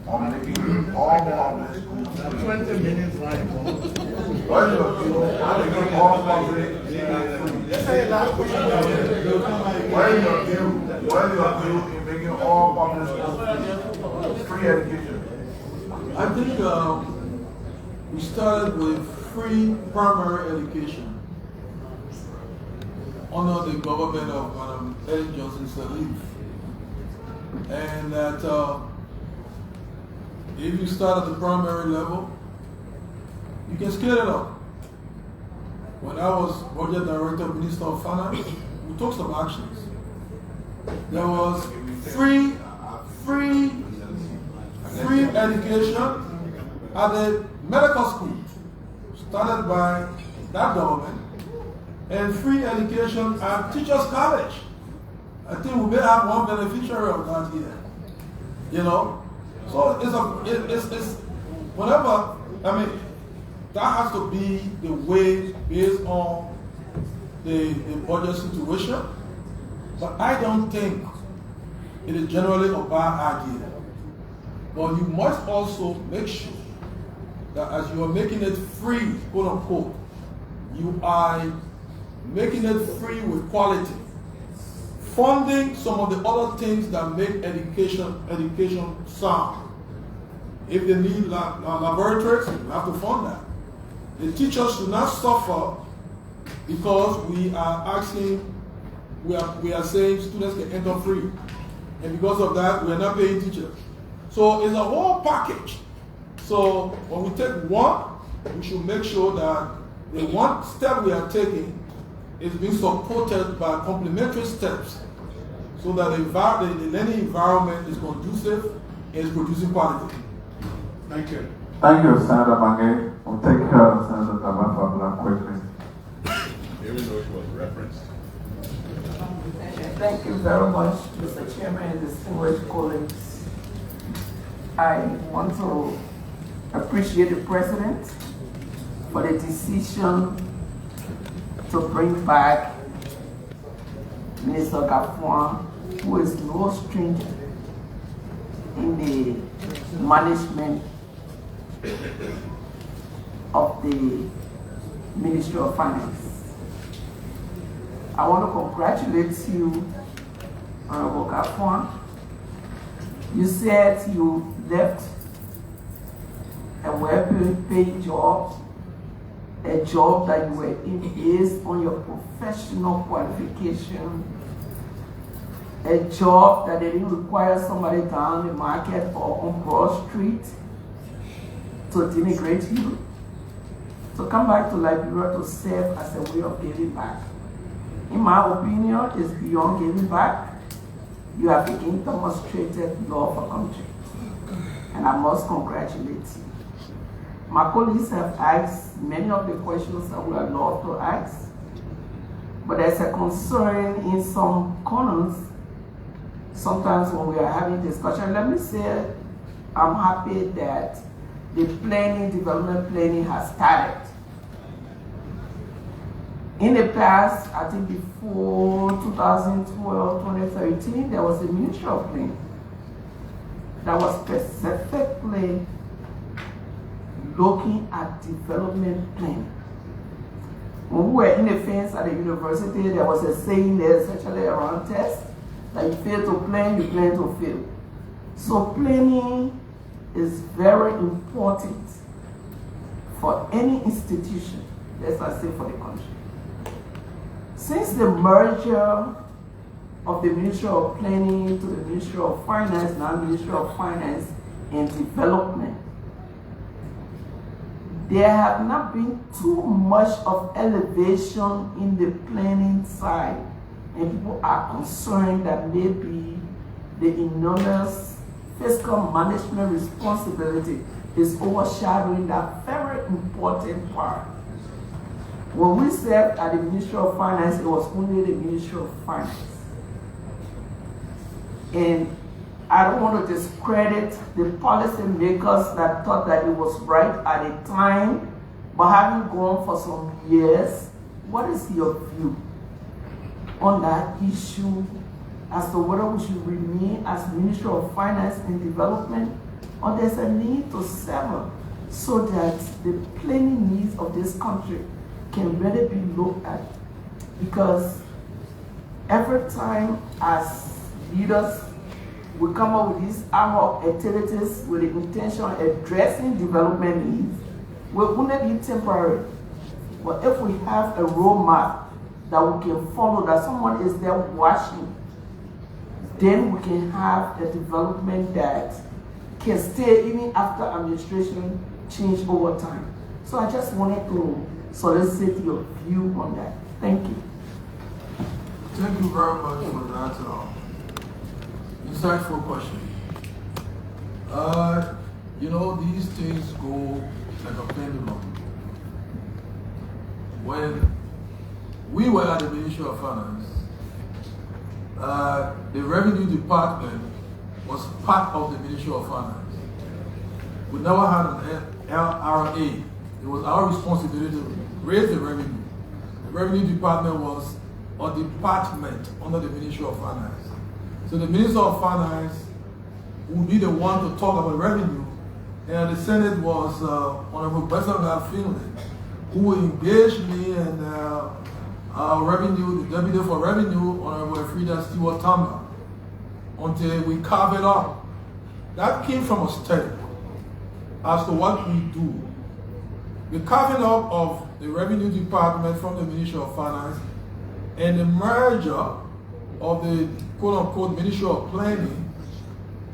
Speaker 6: on making all public schools?
Speaker 14: 20 minutes right.
Speaker 6: What is your view on making all public schools free? What is your view in making all public schools free education?
Speaker 4: I think we started with free primary education under the government of Madam Ellen Johnson Sirleaf. And that if you start at the primary level, you can scale it up. When I was Budget Director, Minister of Finance, we took some actions. There was free education at the medical school, started by that government, and free education at Teachers College. I think we may have one beneficiary of that here. You know? So it's whatever, I mean, that has to be the way based on the budget situation. But I don't think it is generally a bad idea. But you must also make sure that as you are making it free, quote unquote, you are making it free with quality. Funding some of the other things that make education sound. If they need laboratories, you have to fund that. The teachers should not suffer because we are saying students can enter free. And because of that, we are not paying teachers. So it's a whole package. So when we take one, we should make sure that the one step we are taking is being supported by complementary steps so that the learning environment is conducive and is producing quality.
Speaker 6: Thank you.
Speaker 2: Thank you, Senator Mange. We'll take Senator Tabafabla quickly.
Speaker 1: Even though it was referenced.
Speaker 15: Thank you very much, Mr. Chairman and distinguished colleagues. I want to appreciate the President for the decision to bring back Minister Ngafuan, who is no stranger in the management of the Ministry of Finance. I want to congratulate you, Honorable Ngafuan, You said you left a well-paid job, a job that you were in based on your professional qualification, a job that they didn't require somebody down the market or on Broad Street to denigrate you. To come back to Liberia to serve as a way of giving back. In my opinion, it's beyond giving back. You have again demonstrated love for country. And I must congratulate you. My colleagues have asked many of the questions I would have loved to ask. But there's a concern in some corners. Sometimes when we are having discussion, let me say I'm happy that the development planning has started. In the past, I think before 2012, 2013, there was a Ministry of Planning that was specifically looking at development planning. When we were in the fence at the university, there was a saying there, essentially around tests, that you fail to plan, you plan to fail. So planning is very important for any institution, let's not say for the country. Since the merger of the Ministry of Planning to the Ministry of Finance, now Ministry of Finance and Development, there have not been too much of elevation in the planning side, and people are concerned that maybe the enormous fiscal management responsibility is overshadowing that very important part. When we served at the Ministry of Finance, it was only the Ministry of Finance. And I don't want to discredit the policymakers that thought that it was right at the time, but having gone for some years, what is your view on that issue as to whether we should remain as Ministry of Finance and Development, or there's a need to sever so that the planning needs of this country can really be looked at? Because every time as leaders we come up with these ad hoc activities with the intention of addressing development needs, we're going to be temporary. But if we have a roadmap that we can follow, that someone is there watching, then we can have a development that can stay even after administration change over time. So I just wanted to solicit your view on that. Thank you.
Speaker 4: Thank you very much for that insightful question. You know, these things go like a pendulum. When we were at the Ministry of Finance, the Revenue Department was part of the Ministry of Finance. We never had an LRA. It was our responsibility to raise the revenue. The Revenue Department was a department under the Ministry of Finance. So the Minister of Finance would be the one to talk about revenue, and the Senate was Honorable President Ngafuan, who engaged me and revenue, the Deputy for Revenue, Honorable Frida Stewart Tamba, until we carved it up. That came from a study as to what we do. The carving up of the Revenue Department from the Ministry of Finance and the merger of the quote-unquote Ministry of Planning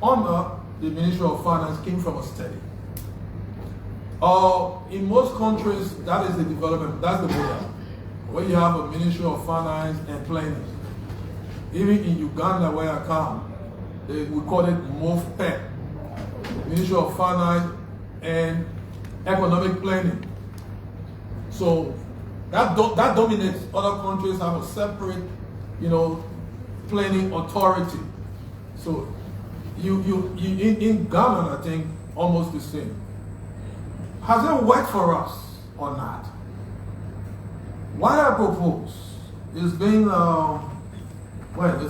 Speaker 4: under the Ministry of Finance came from a study. In most countries, that is the development, that's the model, where you have a Ministry of Finance and Planning. Even in Uganda, where I come, we call it MOFPEP, Ministry of Finance and Economic Planning. So that dominates. Other countries have a separate, planning authority. So in Ghana, I think almost the same. Has it worked for us or not? What I propose is being the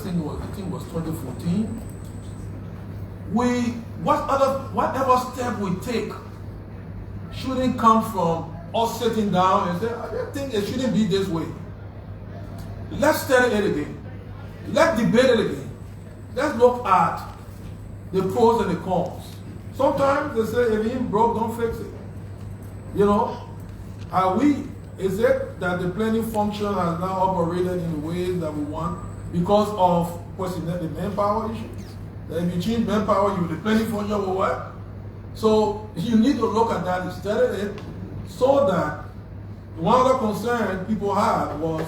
Speaker 4: thing was 2014. Whatever step we take shouldn't come from us sitting down and say, I think it shouldn't be this way. Let's study it again. Let's debate it again. Let's look at the pros and the cons. Sometimes they say, if it ain't broke, don't fix it. You know, is it that the planning function has now operated in the ways that we want because of the manpower issue? That if you change manpower, the planning function will work. So you need to look at that instead of it, so that one other concern people had was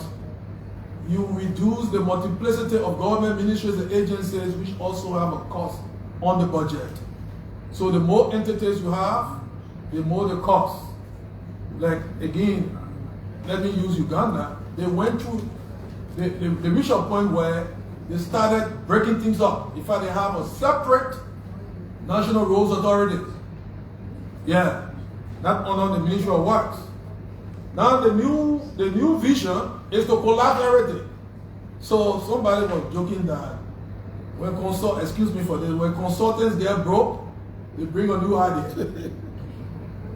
Speaker 4: you reduce the multiplicity of government ministries and agencies which also have a cost on the budget. So the more entities you have, the more the cost. Like again, let me use Uganda. They went through, they reached a point where they started breaking things up. In fact, they have a separate National Roads Authority. Yeah, not under the Ministry of Works. Now the new vision is to collapse everything. So somebody was joking that when consultants get broke, they bring a new idea.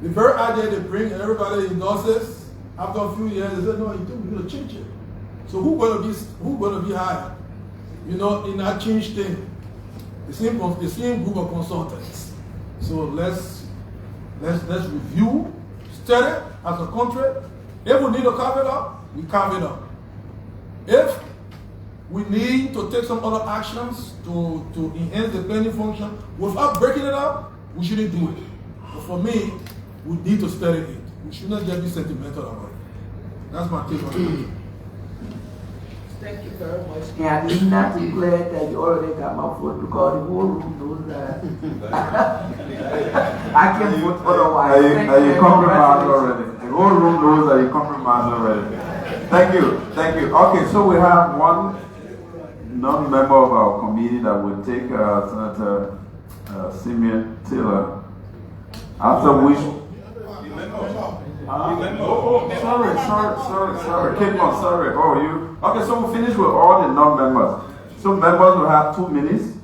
Speaker 4: The very idea they bring and everybody endorses, after a few years, they say, no, we're going to change it. So who's going to be hired? You know, in that change thing, the same group of consultants. So let's review, study as a country. If we need to carve it up, we carve it up. If we need to take some other actions to enhance the planning function without breaking it up, we shouldn't do it. But for me, we need to study it. We shouldn't just be sentimental about it. That's my take on it.
Speaker 15: Thank you very much. And I need not declare that you already got my vote because the whole room knows that I can vote otherwise.
Speaker 2: Are you compromised already? The whole room knows that you compromised already. Thank you. Thank you. Okay, so we have one non-member of our committee that will take Senator Simeon Taylor. After which... Sorry. Keep on, sorry. Oh, you... Okay, so we'll finish with all the non-members. So members will have 2 minutes,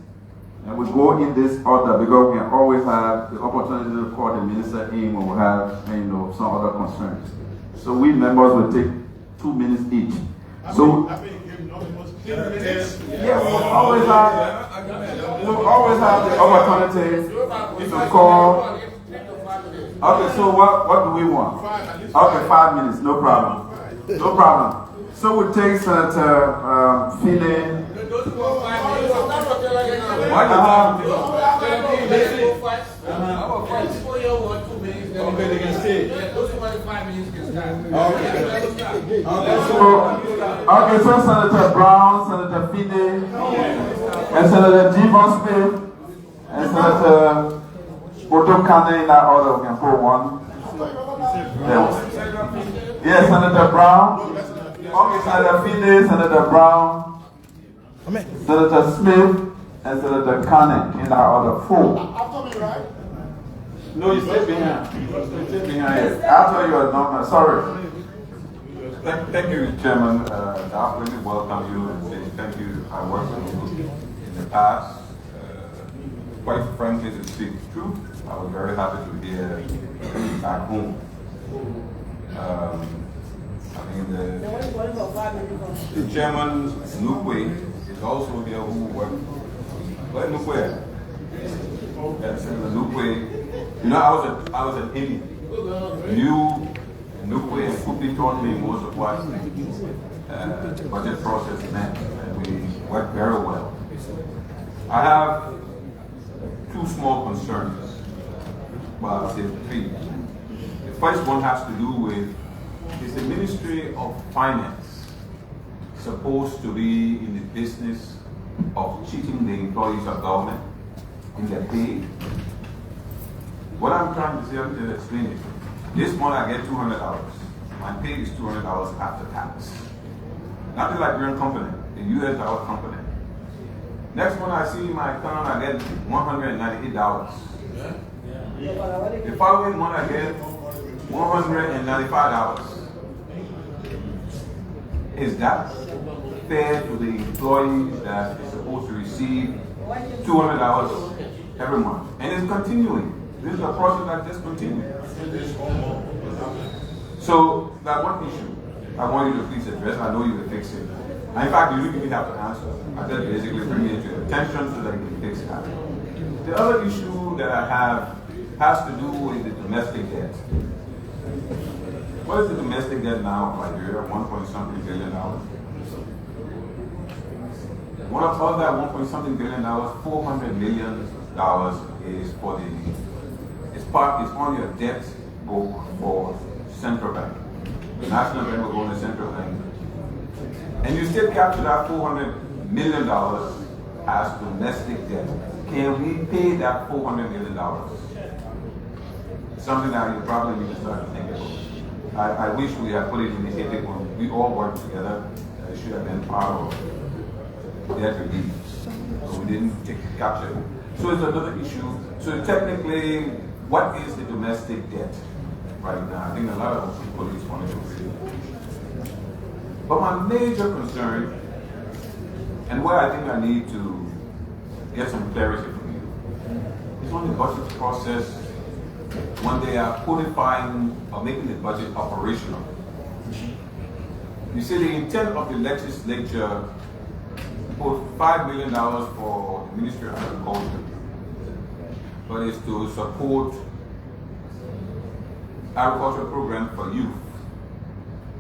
Speaker 2: and we go in this order because we can always have the opportunity to call the minister in when we have, some other concerns. So we members will take 2 minutes each. So... Yeah, we'll always have the opportunity to call. Okay, so what do we want? Okay, 5 minutes, no problem. No problem. So we take Senator Kpehe.
Speaker 1: Okay, they can stay.
Speaker 2: Okay, so Senator Brown, Senator Kpehe, and Senator Devon Smith, and Senator Otto Kane in that order. We can put one. Yes, Senator Brown. Okay, Senator Kpehe, Senator Brown, Senator Smith, and Senator Kane in that order. 4.
Speaker 1: After me, right?
Speaker 2: No, you stay behind. You stay behind. After you are done, sorry.
Speaker 8: Thank you, Chairman. I really welcome you and say thank you. I worked with you in the past. Quite frankly, to speak the truth, I was very happy to hear back home. I mean, the Chairman, Nukwe, is also here who worked. Where Nukwe? Yes, Nukwe. You know, I was an idiot. You, Nukwe, and Kupi taught me most of what budget process meant, and we worked very well. I have 2 small concerns. Well, I'll say 3. The first one has to do with, is the Ministry of Finance supposed to be in the business of cheating the employees of government in their pay? What I'm trying to say, I'm just explaining. This month I get $200. My pay is $200 after tax. Not the Liberian company, the US dollar company. Next month I see my account, I get $198. The following month I get $195. Is that fair to the employees that is supposed to receive $200 every month? And it's continuing. This is a process that just continues. So, that one issue I want you to please address. I know you will fix it. And in fact, you don't even have to answer. I just basically bring it to your attention so that you can fix it. The other issue that I have has to do with the domestic debt. What is the domestic debt now in Liberia? $1.something billion. One of that $1.something billion, $400 million is for it's on your debt book for central bank. The National Bank will go in the central bank. And you still capture that $400 million as domestic debt. Can we pay that $400 million? Something that you probably need to start to think about. I wish we had put it in the head when we all worked together. It should have been part of debt relief. So we didn't capture it. So it's another issue. So technically, what is the domestic debt right now? I think a lot of people is wanting to agree. But my major concern, and where I think I need to get some clarity from you, is on the budget process when they are codifying or making the budget operational. You see, the intent of the legislature put $5 million for the Ministry of Agriculture, but it's to support agricultural program for youth.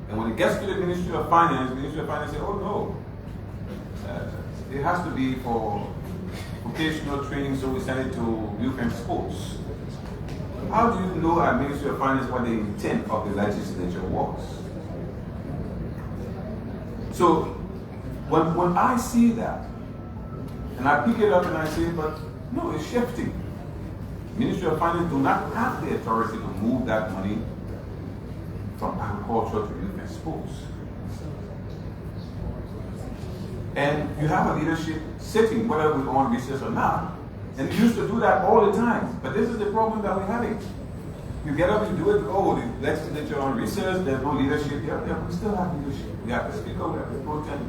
Speaker 8: And when it gets to the Ministry of Finance says, oh no, it has to be for vocational training, so we send it to youth and sports. How do you know at Ministry of Finance what the intent of the legislature was? So when I see that, and I pick it up and I say, but no, it's shifting. Ministry of Finance do not have the authority to move that money from agriculture to youth and sports. And you have a leadership sitting, whether we're on recess or not. And we used to do that all the time. But this is the problem that we're having. You get up, you do it, oh, the legislature on recess, there's no leadership. Yeah, we still have leadership. We have the speaker, we have the pro tem.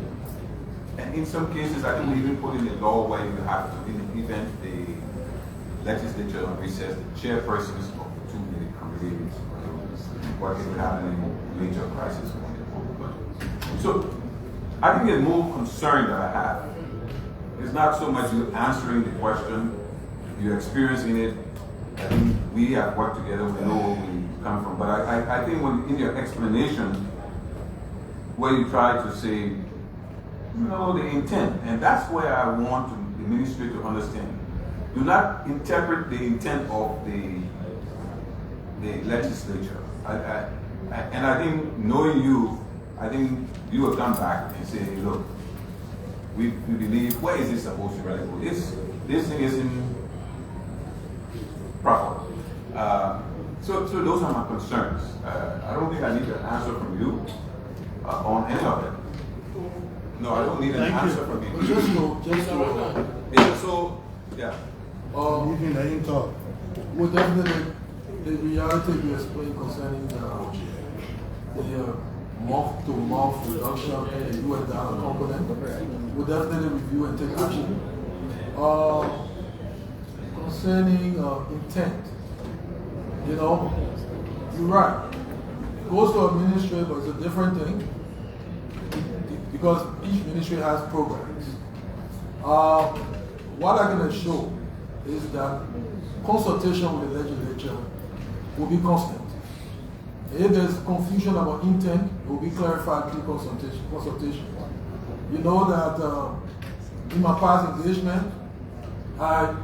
Speaker 8: And in some cases, I think we even put in the law where you have to, in the event the legislature on recess, the chairpersons of the 2 minute committees, what if we have any major crisis on the budget. So I think the more concern that I have is not so much you answering the question, you're experiencing it, and we have worked together, we know where we come from. But I think when in your explanation, where you try to say, the intent, and that's where I want the ministry to understand. Do not interpret the intent of the legislature. And I think knowing you, I think you will come back and say, look, we believe, where is this supposed to really go? This thing isn't proper. So those are my concerns. I don't think I need an answer from you on any of it. No, I don't need an answer from you.
Speaker 1: Just to
Speaker 8: yeah, so, yeah.
Speaker 1: Well, definitely, the reality you explained concerning the month-to-month reduction in the US dollar component, we'll definitely review and take action. Concerning intent, you're right. It goes to a ministry, but it's a different thing because each ministry has programs. What I can assure is that consultation with the legislature will be constant. If there's confusion about intent, it will be clarified through consultation. You know that in my past engagement,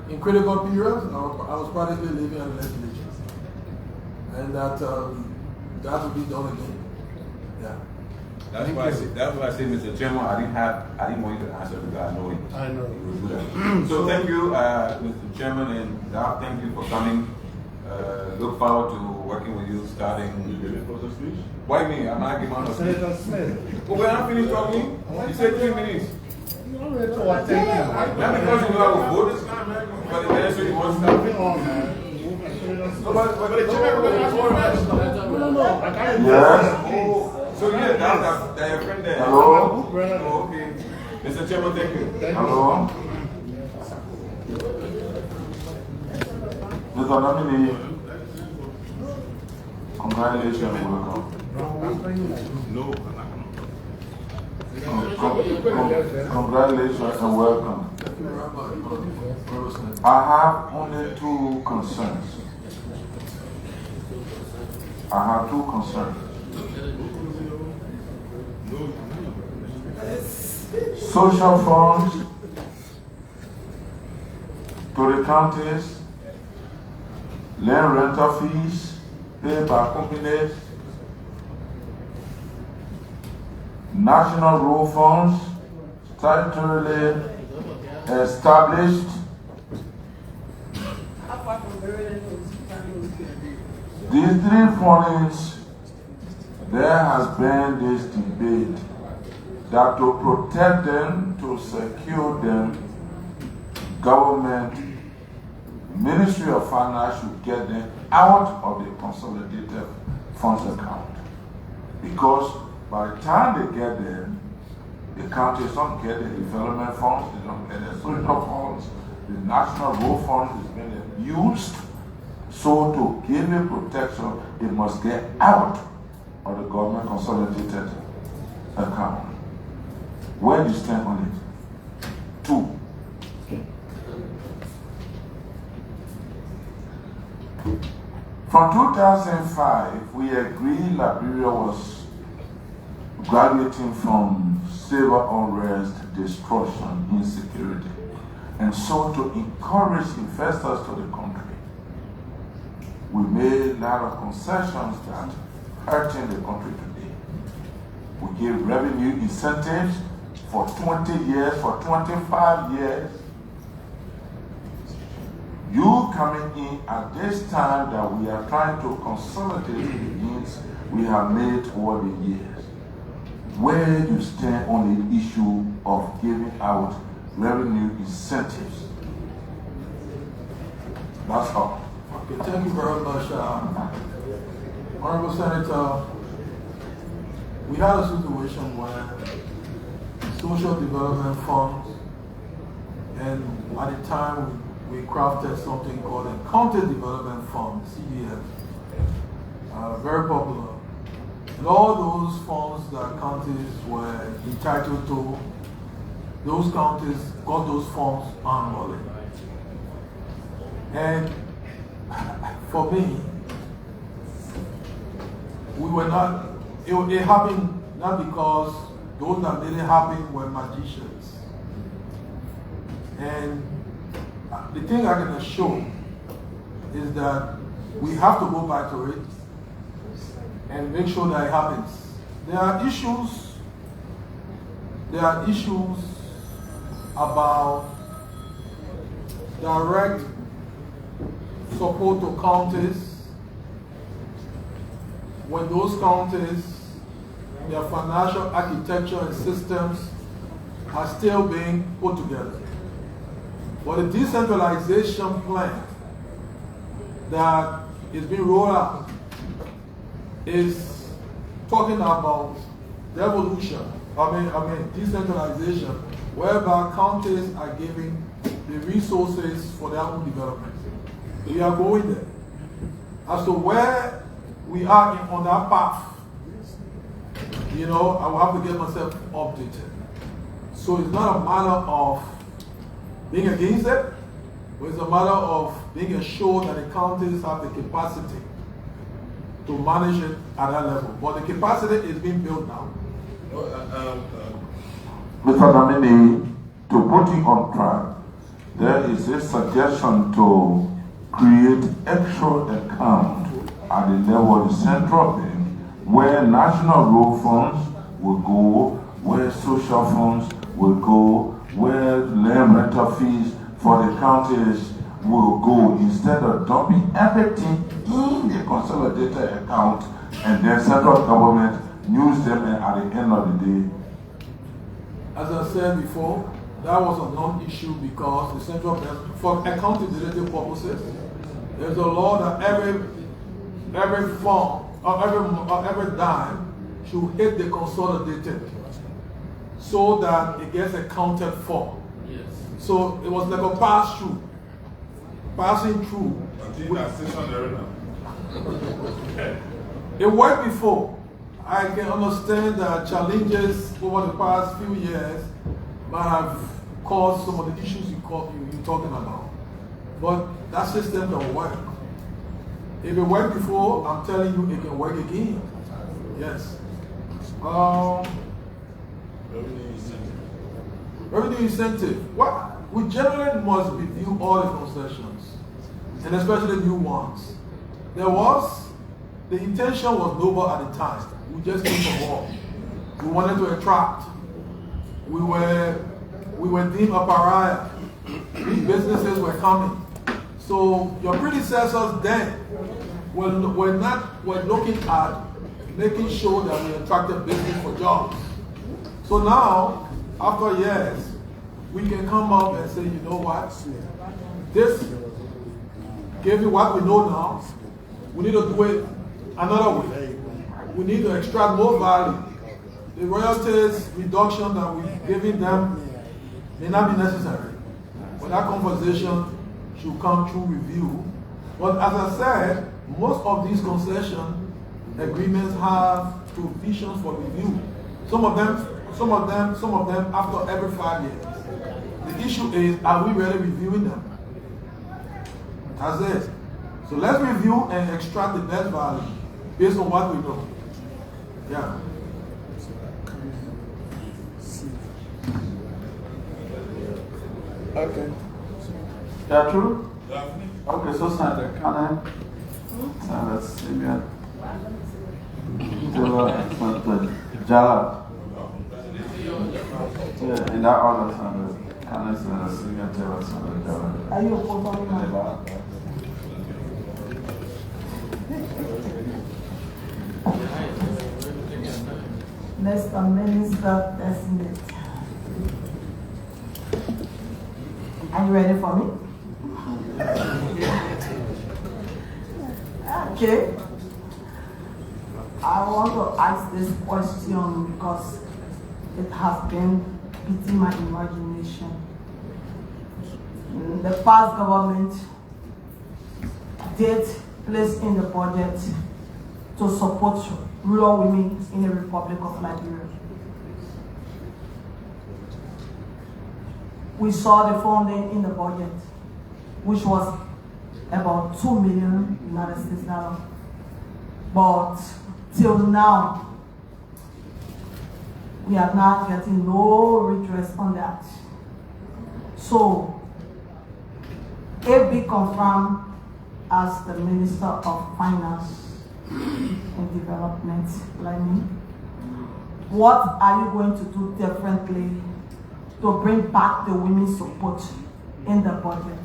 Speaker 1: in critical periods, I was practically living in the legislature. And that will be done again. Yeah.
Speaker 8: That's why I say, Mr. Chairman, I didn't want you to answer because I know he will do that. So thank you, Mr. Chairman, and thank you for coming. Look forward to working with you starting. Why me? I'm not giving out a speech. Oh, we're not finished talking? You said 3 minutes. Not because you know I will vote, but the answer you want to start.
Speaker 2: Yes.
Speaker 8: So yeah, that's your friend there.
Speaker 2: Hello.
Speaker 8: Oh, okay. Mr. Chairman, thank you.
Speaker 2: Hello. Mr. Nominee, congratulations and welcome. Congratulations and welcome.
Speaker 1: Thank you very much.
Speaker 2: I have only two concerns. Social funds to the counties, land rental fees paid by companies, national road funds statutorily established. These three fundings, there has been this debate that to protect them, to secure them, government, Ministry of Finance should get them out of the consolidated funds account. Because by the time they get there, the counties don't get the development funds, they don't get the social funds, the national road fund is being abused. So to give a protection, they must get out of the government consolidated account. Where do you stand on it? 2. From 2005, we agreed Liberia was graduating from civil unrest, destruction, insecurity, and so to encourage investors to the country, we made a lot of concessions that hurting the country today. We gave revenue incentives for 20 years, for 25 years. You coming in at this time that we are trying to consolidate the gains we have made over the years. Where do you stand on the issue of giving out revenue incentives? That's all.
Speaker 1: Okay, thank you very much. Honorable Senator, we had a situation where social development funds, and at the time we crafted something called a County Development Fund, CDF, very popular. And all those funds that counties were entitled to, those counties got those funds annually. And for me, we were not, it happened not because those that made it happen were magicians. And the thing I can assure is that we have to go back to it and make sure that it happens. There are issues about direct support to counties when those counties, their financial architecture and systems are still being put together. But the decentralization plan that is being rolled out is talking about devolution, decentralization, whereby counties are giving the resources for their own development. We are going there. As to where we are on that path, I will have to get myself updated. So it's not a matter of being against it, but it's a matter of being assured that the counties have the capacity to manage it at that level. But the capacity is being built now.
Speaker 2: Mr. Nominee, to put you on track, there is a suggestion to create extra account at the level of the central bank where national road funds will go, where social funds will go, where land rental fees for the counties will go, instead of dumping everything in the consolidated account and then central government use them at the end of the day.
Speaker 1: As I said before, that was a non-issue because the central bank, for accountability purposes, there's a law that every fund or every dime should hit the consolidated so that it gets accounted for. Yes. So it was like a pass-through, passing through. It worked before. I can understand that challenges over the past few years might have cause some of the issues you're talking about. But that system don't work. If it worked before, I'm telling you it can work again. Yes. Revenue incentive. What? We generally must review all the concessions, and especially new ones. The intention was noble at the time. We just came from war. We wanted to attract. We were deemed a pariah. Big businesses were coming. So your predecessors then were looking at making sure that we attracted business for jobs. So now, after years, we can come up and say, you know what? This gave you what we know now. We need to do it another way. We need to extract more value. The royalties reduction that we're giving them may not be necessary. But that conversation should come through review. But as I said, most of these concession agreements have provisions for review. Some of them after every 5 years. The issue is, are we really reviewing them? That's it. So let's review and extract the best value based on what we know. Yeah.
Speaker 2: Okay. Yeah, true? Okay, so Senator, can I? Senator Simeon. Senator Jala. Yeah, in that order, Senator. Can I Senator Simeon, Senator Jala?
Speaker 15: Are you opposed? Mr. Minister Designate. Are you ready for me? Okay. I want to ask this question because it has been piquing my imagination. The past government did place in the budget to support rural women in the Republic of Liberia. We saw the funding in the budget, which was about $2 million United States dollars. But till now, we are not getting no redress on that. So, if we confirm as the Minister of Finance and Development Planning, what are you going to do differently to bring back the women's support in the budget?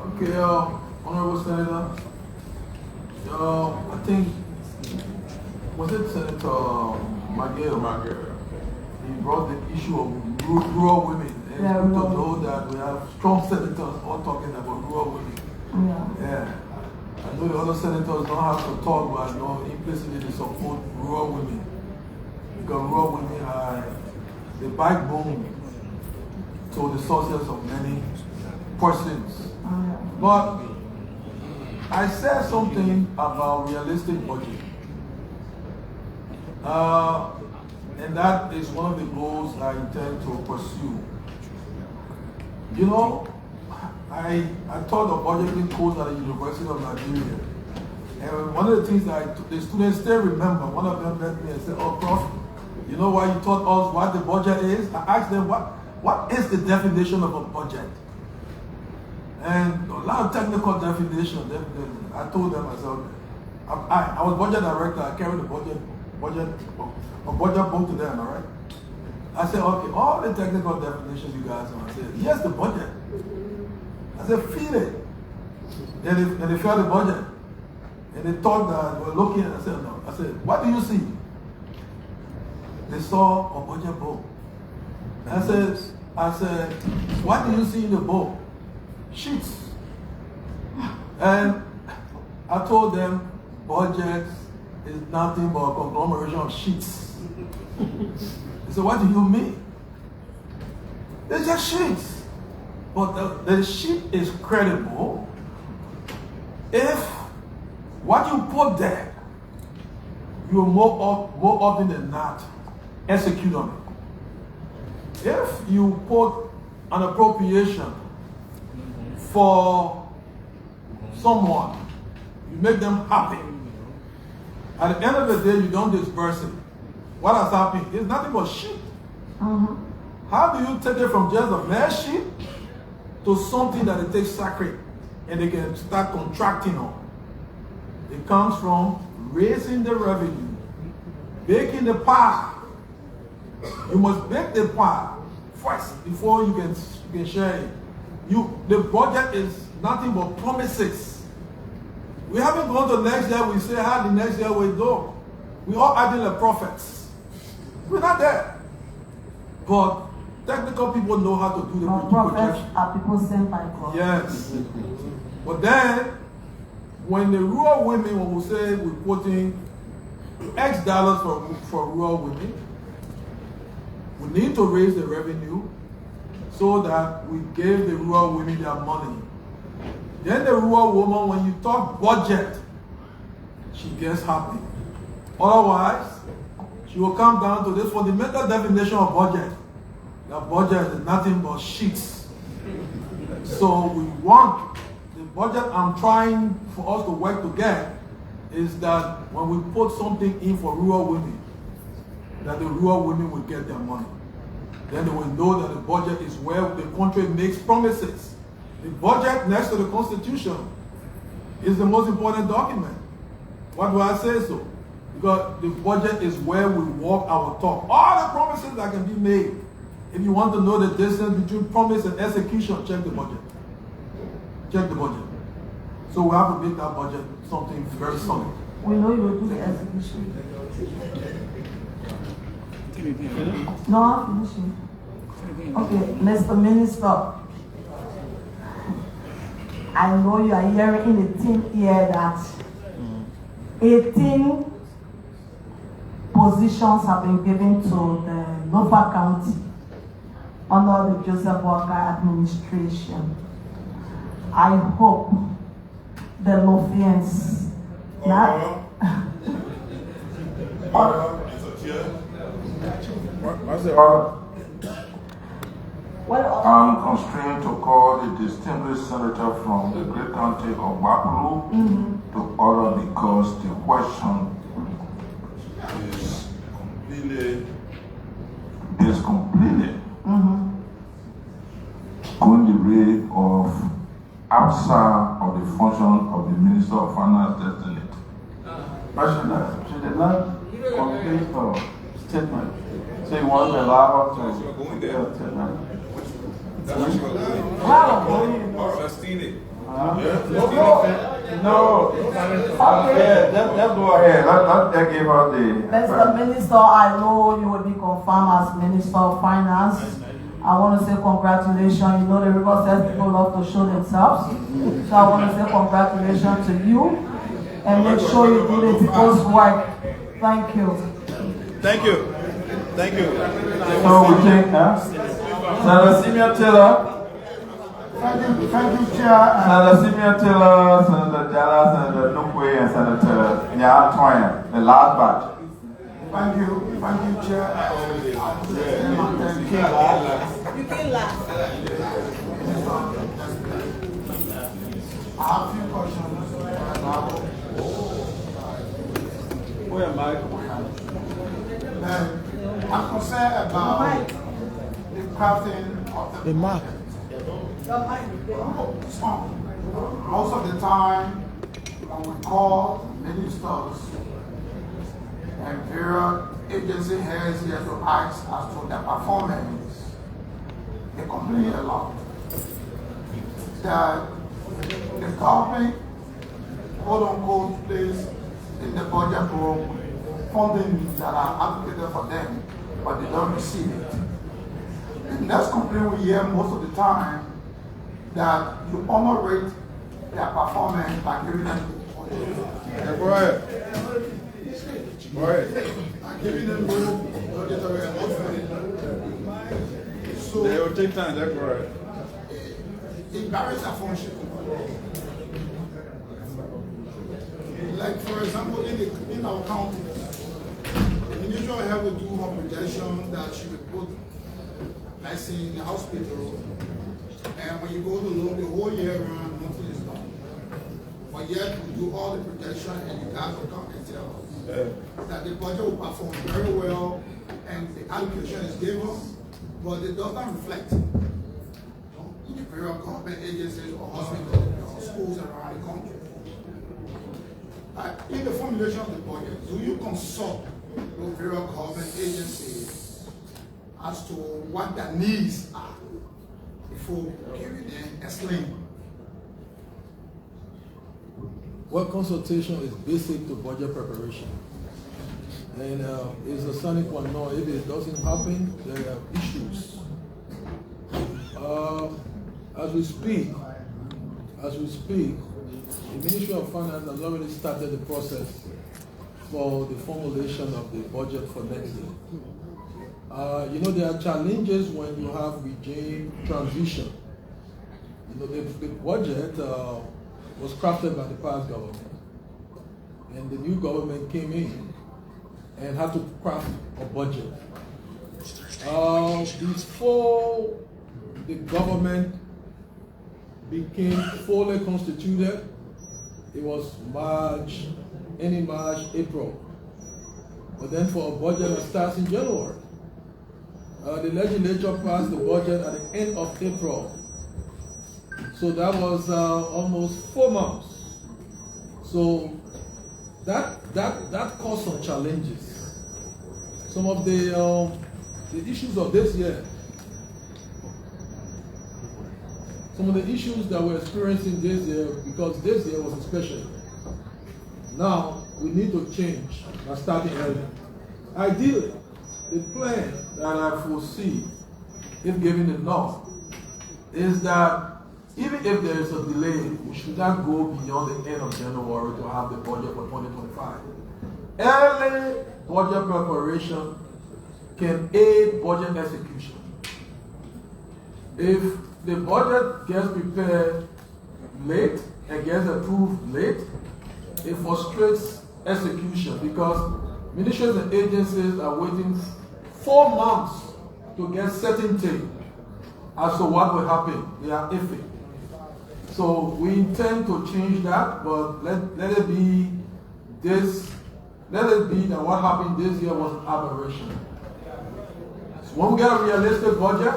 Speaker 1: Okay, Honorable Senator, I think, was it Senator Magere? He brought the issue of rural women. And it's good to know that we have strong senators all talking about rural women. Yeah. I know the other senators don't have to talk, but I know implicitly they support rural women. Because rural women are the backbone to the sources of many persons. But I said something about realistic budget. And that is one of the goals I intend to pursue. You know, I taught a budgeting course at the University of Liberia. And one of the things that the students still remember, one of them met me and said, "Oh, Prof, you know why you taught us what the budget is?" I asked them, what is the definition of a budget? And a lot of technical definition. I told them, I said, I was budget director, I carried the budget book to them, all right? I said, okay, all the technical definitions you guys know. I said, yes, the budget. I said, feel it. And they felt the budget. And they thought that they were looking, and I said, no. I said, what do you see? They saw a budget book. I said, what do you see in the book? Sheets. And I told them, budgets is nothing but a conglomeration of sheets. They said, what do you mean? They're just sheets. But the sheet is credible if what you put there, you will more often than not execute on it. if you put an appropriation for someone, you make them happy. At the end of the day, you don't disperse it. What has happened is nothing but shit. How do you take it from just a mere shit to something that it takes sacred and they can start contracting on? It comes from raising the revenue, baking the pie. You must bake the pie first before you can share it. The budget is nothing but promises. We haven't gone to next year, we say how the next year will go. We all adding the prophets. We're not there. But technical people know how to do the
Speaker 15: prophets are people sent by God.
Speaker 1: Yes. But then, when the rural women, when we say we're putting X dollars for rural women, we need to raise the revenue so that we give the rural women their money. Then the rural woman, when you talk budget, she gets happy. Otherwise, she will come down to this fundamental definition of budget. The budget is nothing but sheets. So we want, the budget I'm trying for us to work to get is that when we put something in for rural women, that the rural women will get their money. Then they will know that the budget is where the country makes promises. The budget next to the Constitution is the most important document. Why do I say so? Because the budget is where we walk our talk. All the promises that can be made. If you want to know the distance between promise and execution, check the budget. Check the budget. So we have to make that budget something very solid.
Speaker 15: We know you will do the execution. No, I'm finishing. Okay, Mr. Minister, I know you are hearing in the team here that 18 positions have been given to the local county under the Joseph Walker administration. I hope the Lofians
Speaker 6: What's the order? I'm constrained to call the distinguished senator from the great county of Bakuru to order because the question is completely going the way of outside of the function of the Minister of Finance Designate.
Speaker 2: But she did not complete her statement. So you want to allow her to complete her statement? No. Okay, let's go ahead. Let's give her the...
Speaker 15: Mr. Minister, I know you will be confirmed as Minister of Finance. I want to say congratulations. You know the River says people love to show themselves. So I want to say congratulations to you. And make sure you do the people's work. Thank you.
Speaker 2: Thank you. Thank you. So we take Senator Simeon Taylor.
Speaker 14: Thank you, Chair.
Speaker 2: Senator Simeon Taylor, Senator Jala, Senator Nukwe, and Senator Nyatwanya, the last batch.
Speaker 14: Thank you, Chair.
Speaker 15: You can laugh.
Speaker 14: I have a few questions.
Speaker 2: Where am I?
Speaker 14: I'm concerned about the crafting of the
Speaker 3: mark.
Speaker 14: Most of the time, when we call ministers and various agency heads here to ask as to their performance, they complain a lot that the government, quote unquote, plays in the budget book funding that are allocated for them, but they don't receive it. The next complaint we hear most of the time that you honorate their performance by giving them
Speaker 6: Go ahead.
Speaker 14: by giving them budgetary allotment. So
Speaker 6: They will take time, that's right.
Speaker 14: it varies their function. Like for example, in our county, the minister will have to do her projection that she will put like say in the hospital, and when you go to loan the whole year around, nothing is done. But yet we do all the protection, and you guys will come and tell us that the budget will perform very well, and the allocation is given, but it does not reflect in the various government agencies or hospitals or schools around the country. In the formulation of the budget, do you consult with various government agencies as to what their needs are before giving them a sling?
Speaker 1: Well, consultation is basic to budget preparation. And it's a sonic one. No, if it doesn't happen, there are issues. As we speak, the Ministry of Finance has already started the process for the formulation of the budget for next year. You know, there are challenges when you have regime transition. You know, the budget was crafted by the past government, and the new government came in and had to craft a budget. Before the government became fully constituted, it was ending March, April. But then for a budget that starts in January, the legislature passed the budget at the end of April. So that was almost 4 months. So that caused some challenges. Some of the issues of this year, some of the issues that we're experiencing this year, because this year was a special year. Now we need to change by starting early. Ideally, the plan that I foresee, if given enough, is that even if there is a delay, we should not go beyond the end of January to have the budget for 2025. Early budget preparation can aid budget execution. If the budget gets prepared late and gets approved late, it frustrates execution because ministries and agencies are waiting 4 months to get certainty as to what will happen. They are iffy. So we intend to change that, but let it be that what happened this year was an aberration. So when we get a realistic budget,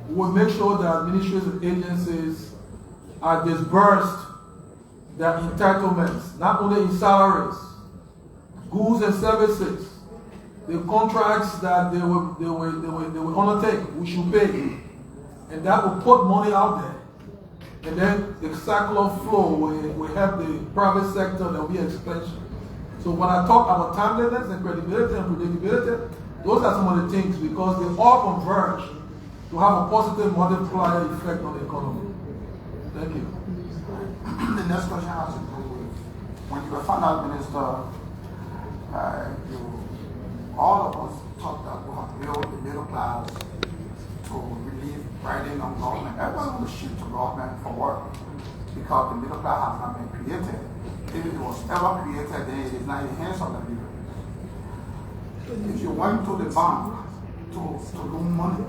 Speaker 1: we will make sure that ministries and agencies are disbursed their entitlements, not only in salaries, goods and services, the contracts that they will undertake, we should pay. And that will put money out there. And then the circular flow will help the private sector, there will be expansion. So when I talk about timeliness and credibility and predictability, those are some of the things because they all converge to have a positive multiplier effect on the economy. Thank you.
Speaker 14: The next question has to do with when you were finance minister, all of us thought that we have built the middle class to relieve burden on government. Everyone will shift to government for work because the middle class has not been created. If it was ever created, then it is not in the hands of the people. If you went to the bank to loan money,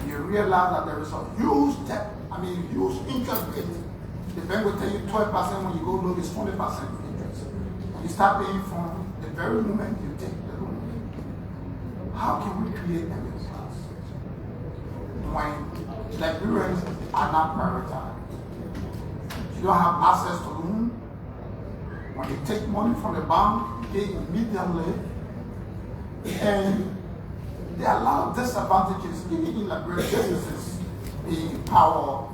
Speaker 14: you realize that there is a huge huge interest rate. The bank will tell you 12% when you go loan is 20% interest. You start paying from the very moment you take the loan. How can we create a middle class when Liberians are not prioritized? You don't have access to loan. When you take money from the bank, you pay immediately. And there are a lot of disadvantages, even in Liberia, businesses being power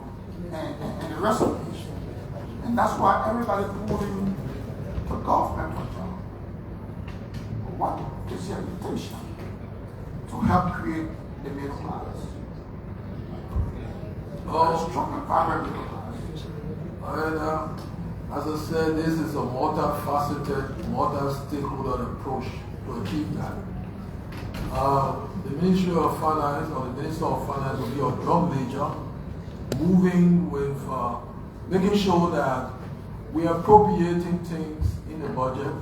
Speaker 14: and the rest of it. And that's why everybody pulling to government for job. What is your invitation to help create the middle class? Strong and vibrant middle class.
Speaker 1: As I said, this is a multifaceted, multi-stakeholder approach to achieve that. The Ministry of Finance or the Minister of Finance will be a drum major, moving with making sure that we are appropriating things in the budget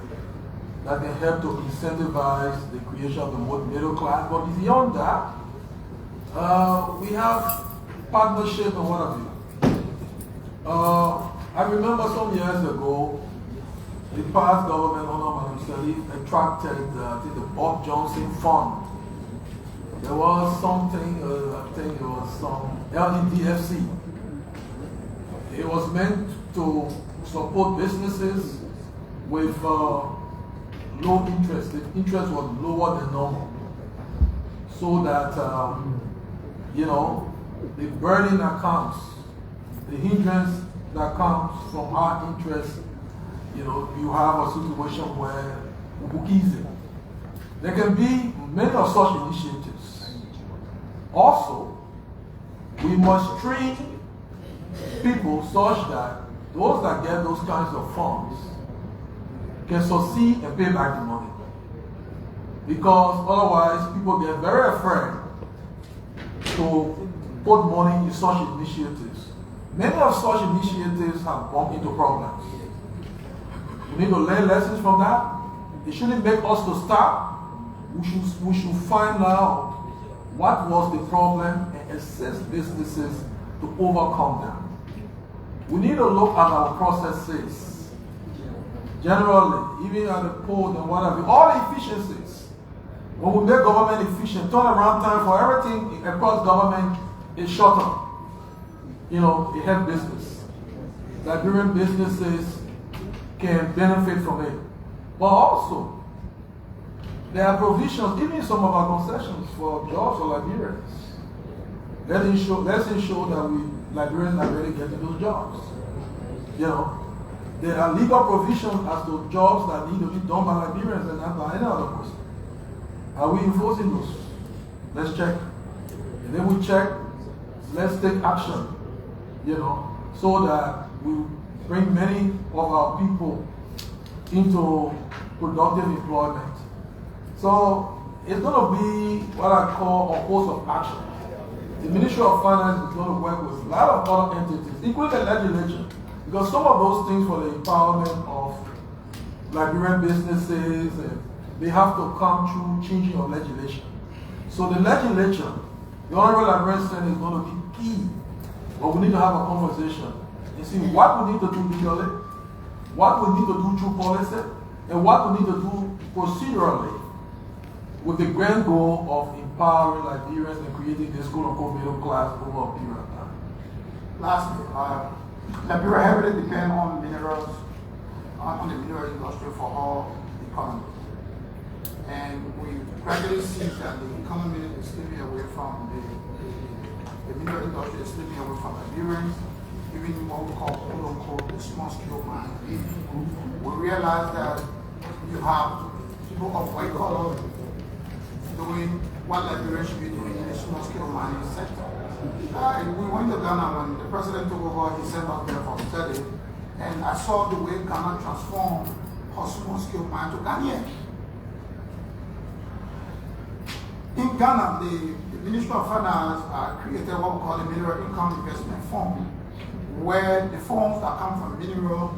Speaker 1: that can help to incentivize the creation of the middle class. But beyond that,
Speaker 4: We have partnership and what have you. I remember some years ago, the past government under Madam attracted the Bob Johnson Fund. There was something, I think it was some LEDFC. It was meant to support businesses with low interest. The interest was lower than normal. So that, the burden accounts, the hindrance that comes from our interest, you have a situation where easy. There can be many of such initiatives. Also, we must train people such that those that get those kinds of funds can succeed and pay back the money. Because otherwise, people get very afraid to put money in such initiatives. Many of such initiatives have bumped into problems. We need to learn lessons from that. It shouldn't make us to stop. We should find out what was the problem and assist businesses to overcome them. We need to look at our processes. Generally, even at the port and whatever, all the efficiencies. When we make government efficient, turnaround time for everything across government is shorter. It helps business. Liberian businesses can benefit from it. But also, there are provisions, even in some of our concessions for jobs for Liberians. Let's ensure that Liberians are really getting those jobs. There are legal provisions as to jobs that need to be done by Liberians and not by any other person. Are we enforcing those? Let's check. And then we check, let's take action, so that we bring many of our people into productive employment. So it's going to be what I call a course of action. The Ministry of Finance is going to work with a lot of other entities, including the legislature, because some of those things for the empowerment of Liberian businesses, they have to come through changing of legislation. So the legislature, the Honorable Liberian Senate is going to be key, but we need to have a conversation and see what we need to do legally, what we need to do through policy, and what we need to do procedurally with the grand goal of empowering Liberians and creating this quote-unquote middle class over a period of time.
Speaker 14: Lastly, Liberia heavily depends on minerals, on the mineral industry for all the economy. And we gradually see that the economy is slipping away from the mineral industry is slipping away from Liberians, even what we call quote-unquote the small-scale mine. We realize that you have people of white color doing what Liberia should be doing in the small-scale mining sector. We went to Ghana when the president took over, he sent us there for study, and I saw the way Ghana transformed her small-scale mine to Ghanaian. In Ghana, the Ministry of Finance created what we call the Mineral Income Investment Fund, where the funds that come from mineral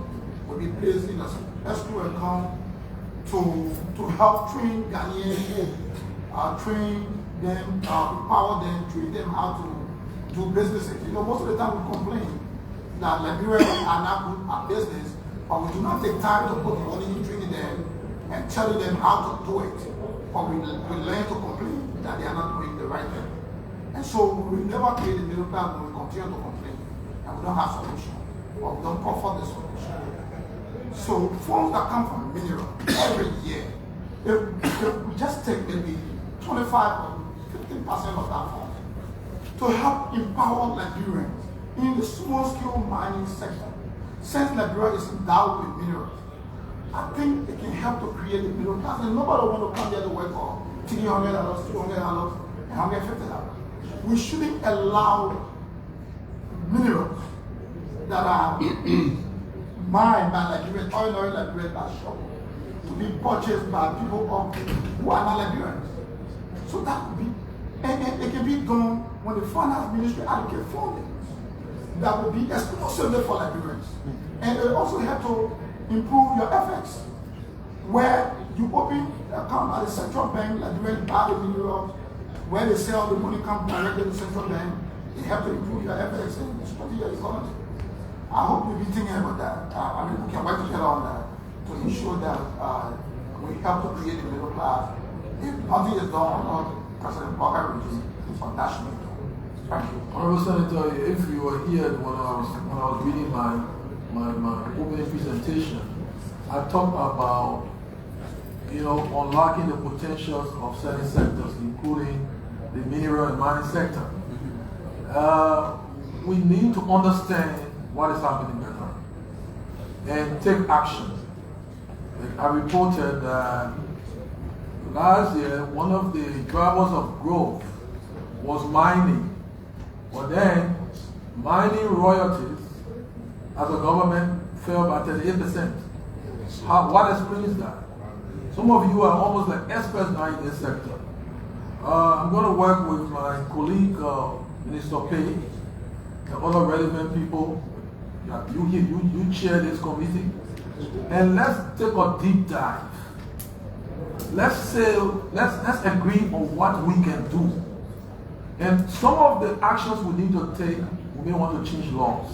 Speaker 14: will be placed in a escrow account to help train Ghanaians, train them, empower them, train them how to do businesses. Most of the time we complain that Liberians are not good at business, but we do not take time to put money in training them and telling them how to do it. But we learn to complain that they are not doing the right thing. And so we will never create a middle class when we continue to complain and we don't have solution, or we don't offer the solution. So funds that come from mineral every year, if we just take maybe 25 or 15% of that fund to help empower Liberians in the small-scale mining sector. Since Liberia is endowed with minerals, I think it can help to create a middle class, and nobody will want to come here to work for $300, $200, and $150. We shouldn't allow minerals that are mined by Liberians, ordinary Liberians by shop, to be purchased by people who are not Liberians. So that could be, and it can be done when the finance ministry allocate funding that will be exclusively for Liberians. And it also help to improve your efforts, where you open an account at the central bank, Liberians buy the minerals, where they say all the money comes directly to the central bank, it helps to improve your FX and strengthen your economy. I hope you'll be thinking about that. I mean, we can work together on that to ensure that we help to create a middle class. If nothing is done on President Parker regime, it's on national. Thank you.
Speaker 1: Honorable Senator, if you were here when I was reading my opening presentation, I talked about unlocking the potentials of certain sectors, including the mineral and mining sector. We need to understand what is happening better and take action. I reported that last year, one of the drivers of growth was mining. But then, mining royalties as a government fell by 38%. What explains that? Some of you are almost like experts now in this sector. I'm going to work with my colleague, Minister Kpehe, and other relevant people. You chair this committee, and let's take a deep dive. Let's agree on what we can do. And some of the actions we need to take, we may want to change laws.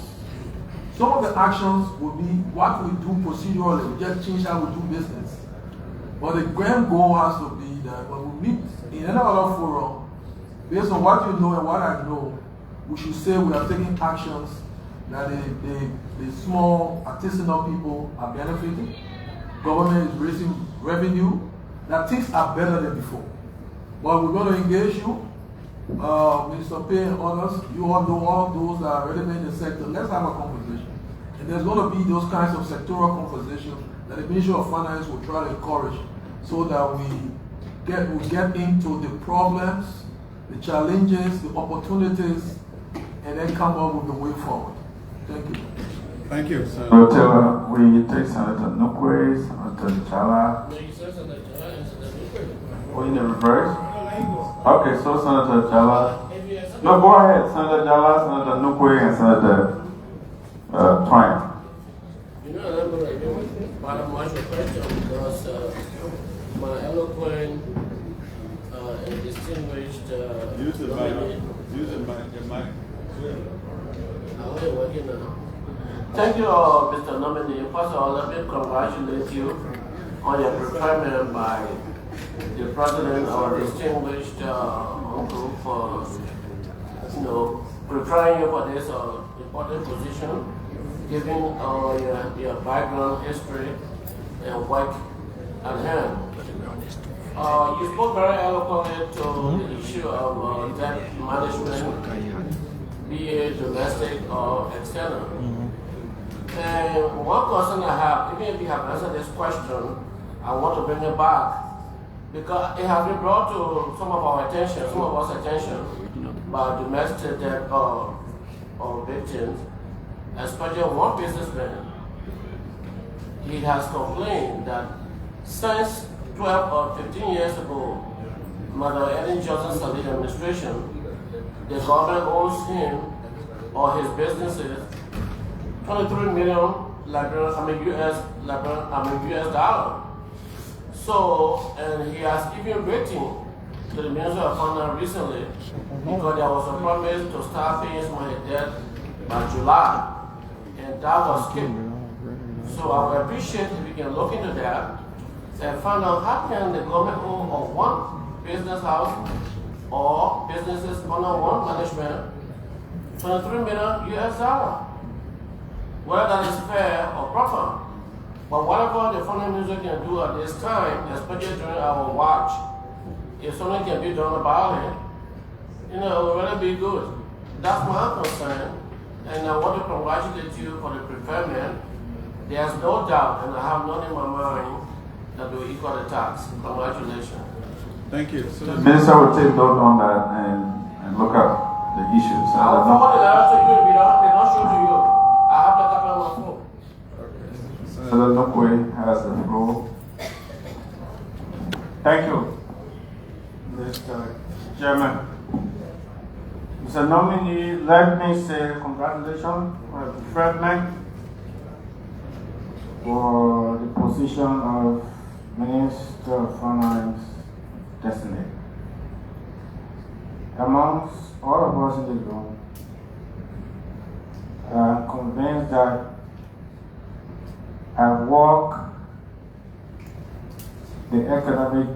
Speaker 1: Some of the actions will be what we do procedurally, we just change how we do business. But the grand goal has to be that when we meet in another forum, based on what you know and what I know, we should say we are taking actions that the small artisanal people are benefiting. Government is raising revenue, that things are better than before. But we're going to engage you, Mr. Kpehe and others. You all know all those that are relevant in the sector. Let's have a conversation. And there's going to be those kinds of sectoral conversations that the Ministry of Finance will try to encourage so that we get into the problems, the challenges, the opportunities, and then come up with the way forward. Thank you.
Speaker 2: Thank you, sir. So we take Senator Nukwe, Senator Chala. Oh, in the reverse? Okay, so Senator Chala. No, go ahead. Senator Chala, Senator Nukwe, and Senator Twine.
Speaker 10: Part of my question because my eloquent and distinguished
Speaker 2: Use the mic.
Speaker 10: Working now. Thank you, Mr. Nominee. First of all, let me congratulate you on your preferment by the President, our distinguished uncle, for preparing you for this important position, given your background, history, and work at hand. You spoke very eloquently to the issue of debt management, be it domestic or external. And one question I have, even if you have answered this question, I want to bring it back because it has been brought to some of us attention by domestic debt or victims, especially one businessman. He has complained that since 12 or 15 years ago, Mother Ellen Johnson Salid administration, the government owes him or his businesses 23 million US dollars. So, and he has even written to the Minister of Finance recently because there was a promise to start paying some of his debt by July, and that was skipped. So I would appreciate if we can look into that and find out how can the government own of one business house or businesses under one management 23 million US dollars. Whether that is fair or proper. But whatever the finance minister can do at this time, especially during our watch, if something can be done about it, it will really be good. That's my concern. And I want to congratulate you for the preferment. There's no doubt, and I have none in my mind, that we will equal the tax. Congratulations.
Speaker 2: Thank you. So the Minister will take note on that and look up the issues.
Speaker 10: I'll forward the letter to you if they don't show to you. I have the copy on my phone.
Speaker 2: Senator Nukwe has the floor.
Speaker 5: Thank you, Mr. Chairman. Mr. Nominee, let me say congratulations for the preferment for the position of Minister of Finance Designate.
Speaker 16: amongst all of us in the room, I'm convinced that I walk the academic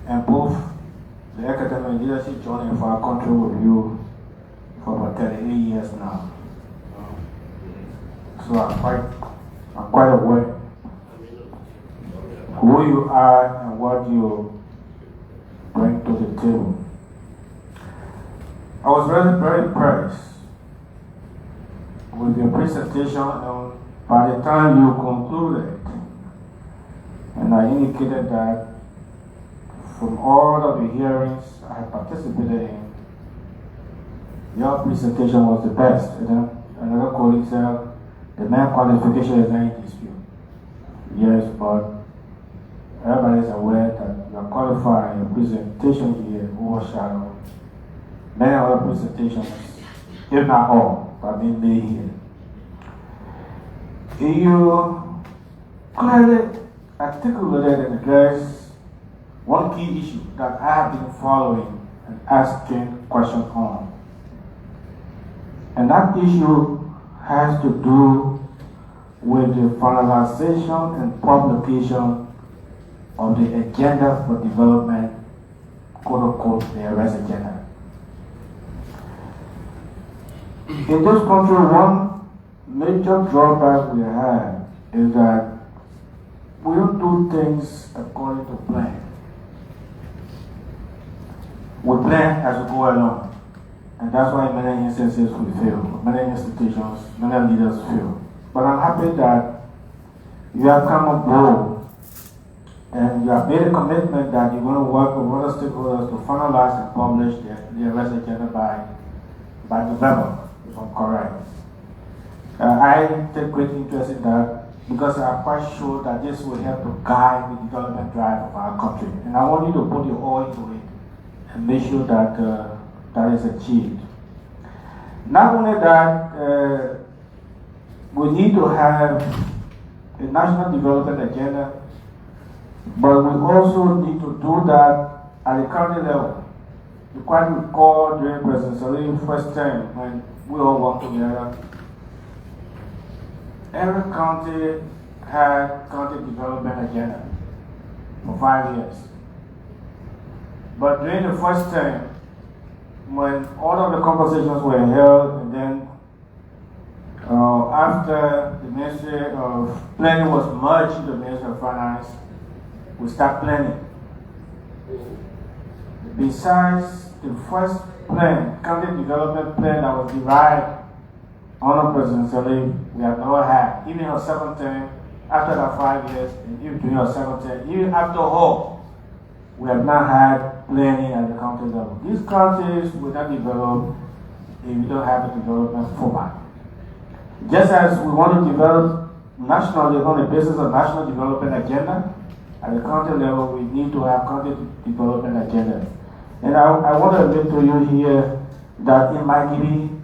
Speaker 16: and both the academic leadership journey of our country with you for about 38 years now. So I'm quite aware who you are and what you bring to the table. I was very, very impressed with your presentation, and by the time you concluded, and I indicated that from all of the hearings I participated in, your presentation was the best. And then another colleague said, the main qualification is not in dispute. Yes, but everybody is aware that you are qualified. Your presentation here overshadowed many other presentations, if not all, that have been made here. You clearly articulated and addressed one key issue that I have been following and asking questions on. And that issue has to do with the finalization and publication of the agenda for development, quote unquote, the arrest agenda. In this country, one major drawback we have is that we don't do things according to plan. We plan as we go along. And that's why many instances we fail, many institutions, many leaders fail. But I'm happy that you have come on board and you have made a commitment that you're going to work with other stakeholders to finalize and publish the arrest agenda by November, if I'm correct. I take great interest in that because I'm quite sure that this will help to guide the development drive of our country. And I want you to put your all into it and make sure that that is achieved. Not only that, we need to have a national development agenda, but we also need to do that at the county level. You quite recall during President Salim's first term when we all worked together, every county had county development agenda for 5 years. But during the first term, when all of the conversations were held, and then after the Ministry of Planning was merged into the Ministry of Finance, we start planning. Besides the first plan, county development plan that was derived under President Salim, we have never had. Even in our second term, after that 5 years, and even during our second term, even after all, we have not had planning at the county level. These counties will not develop if we don't have a development format. Just as we want to develop nationally on the basis of national development agenda, at the county level we need to have county development agenda. And I want to admit to you here that in Maigiri,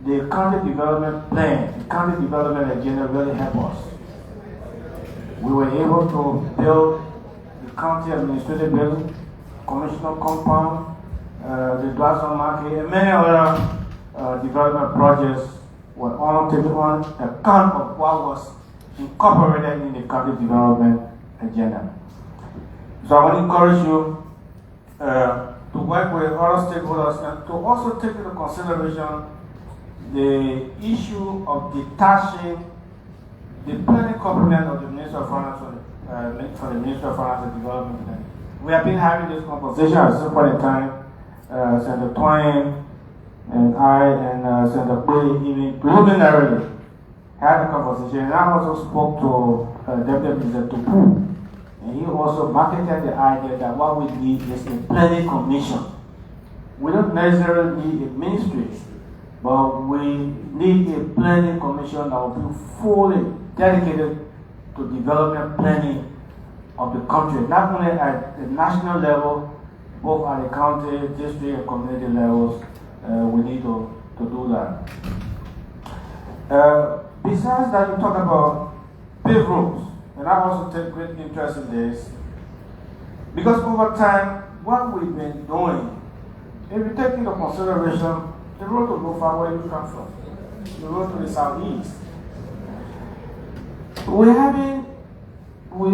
Speaker 16: the county development plan, the county development agenda really helped us. We were able to build the county administrative building, commissioner compound, the Dwazon market, and many other development projects were all taken on account of what was incorporated in the county development agenda. So I want to encourage you to work with other stakeholders and to also take into consideration the issue of detaching the planning component of the Ministry of Finance for the Ministry of Finance and Development. We have been having this conversation at some point in time. Senator Twain and I and Senator Kpehe even preliminarily had a conversation. And I also spoke to Deputy Minister Tupu, and he also marketed the idea that what we need is a planning commission. We don't necessarily need a ministry, but we need a planning commission that will be fully dedicated to development planning of the country, not only at the national level, both at the county, district, and community levels. We need to do that. Besides that, you talk about paved roads, and I also take great interest in this, because over time, what we've been doing If you take into consideration the road to go far where you come from, the road to the southeast, we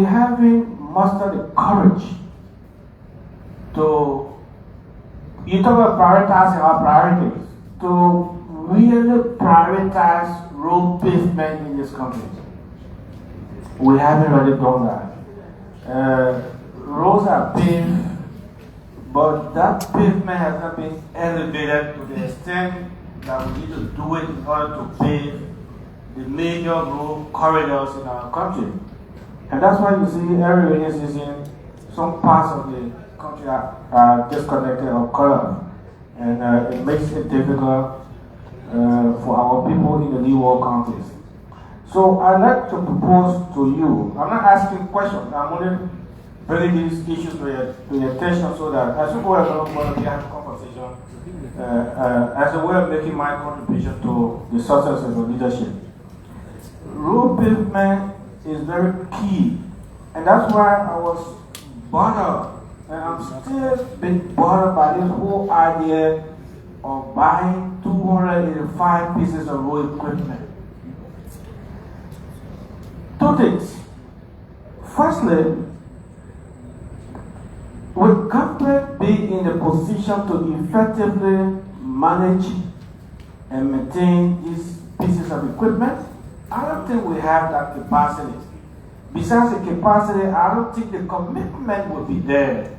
Speaker 16: haven't mustered the courage to, you talk about prioritizing our priorities, to really prioritize road pavement in this country. We haven't really done that. Roads are paved, but that pavement has not been elevated to the extent that we need to do it in order to pave the major road corridors in our country. And that's why you see every rainy season, some parts of the country are disconnected or cut off. And it makes it difficult for our people in the New World countries. So I'd like to propose to you, I'm not asking questions, I'm only bringing these issues to your attention so that as you go along, we have a conversation as a way of making my contribution to the success of the leadership. Road pavement is very key, and that's why I was bothered, and I'm still being bothered by this whole idea of buying 285 pieces of road equipment. Two things. Firstly, will government be in a position to effectively manage and maintain these pieces of equipment? I don't think we have that capacity. Besides the capacity, I don't think the commitment will be there.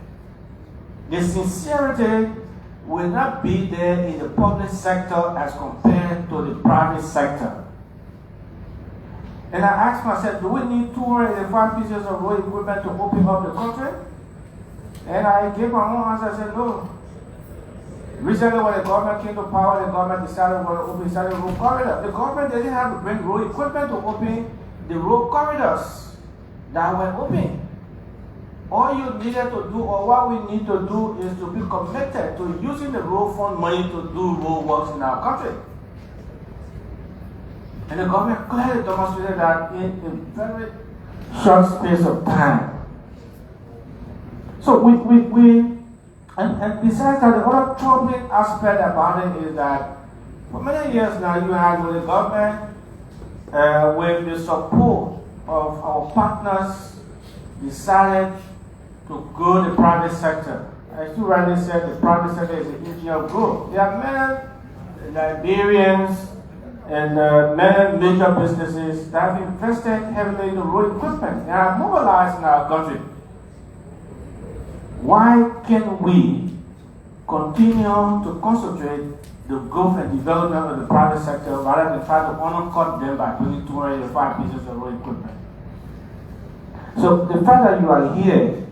Speaker 16: The sincerity will not be there in the public sector as compared to the private sector. And I asked myself, do we need 285 pieces of road equipment to open up the country? And I gave my own answer. I said, no. Recently, when the government came to power, the government decided to open the road corridor. The government didn't have to bring road equipment to open the road corridors that were open. All you needed to do, or what we need to do, is to be committed to using the road fund money to do road works in our country. And the government clearly demonstrated that in a very short space of time. So and besides that, the other troubling aspect about it is that for many years now, you had with the government, with the support of our partners, decided to grow the private sector. As you rightly said, the private sector is the engine of growth. There are many Liberians and many major businesses that have invested heavily in the road equipment. They are mobilized in our country. Why can we continue to concentrate the growth and development of the private sector rather than try to undercut them by bringing 285 pieces of road equipment? So the fact that you are here,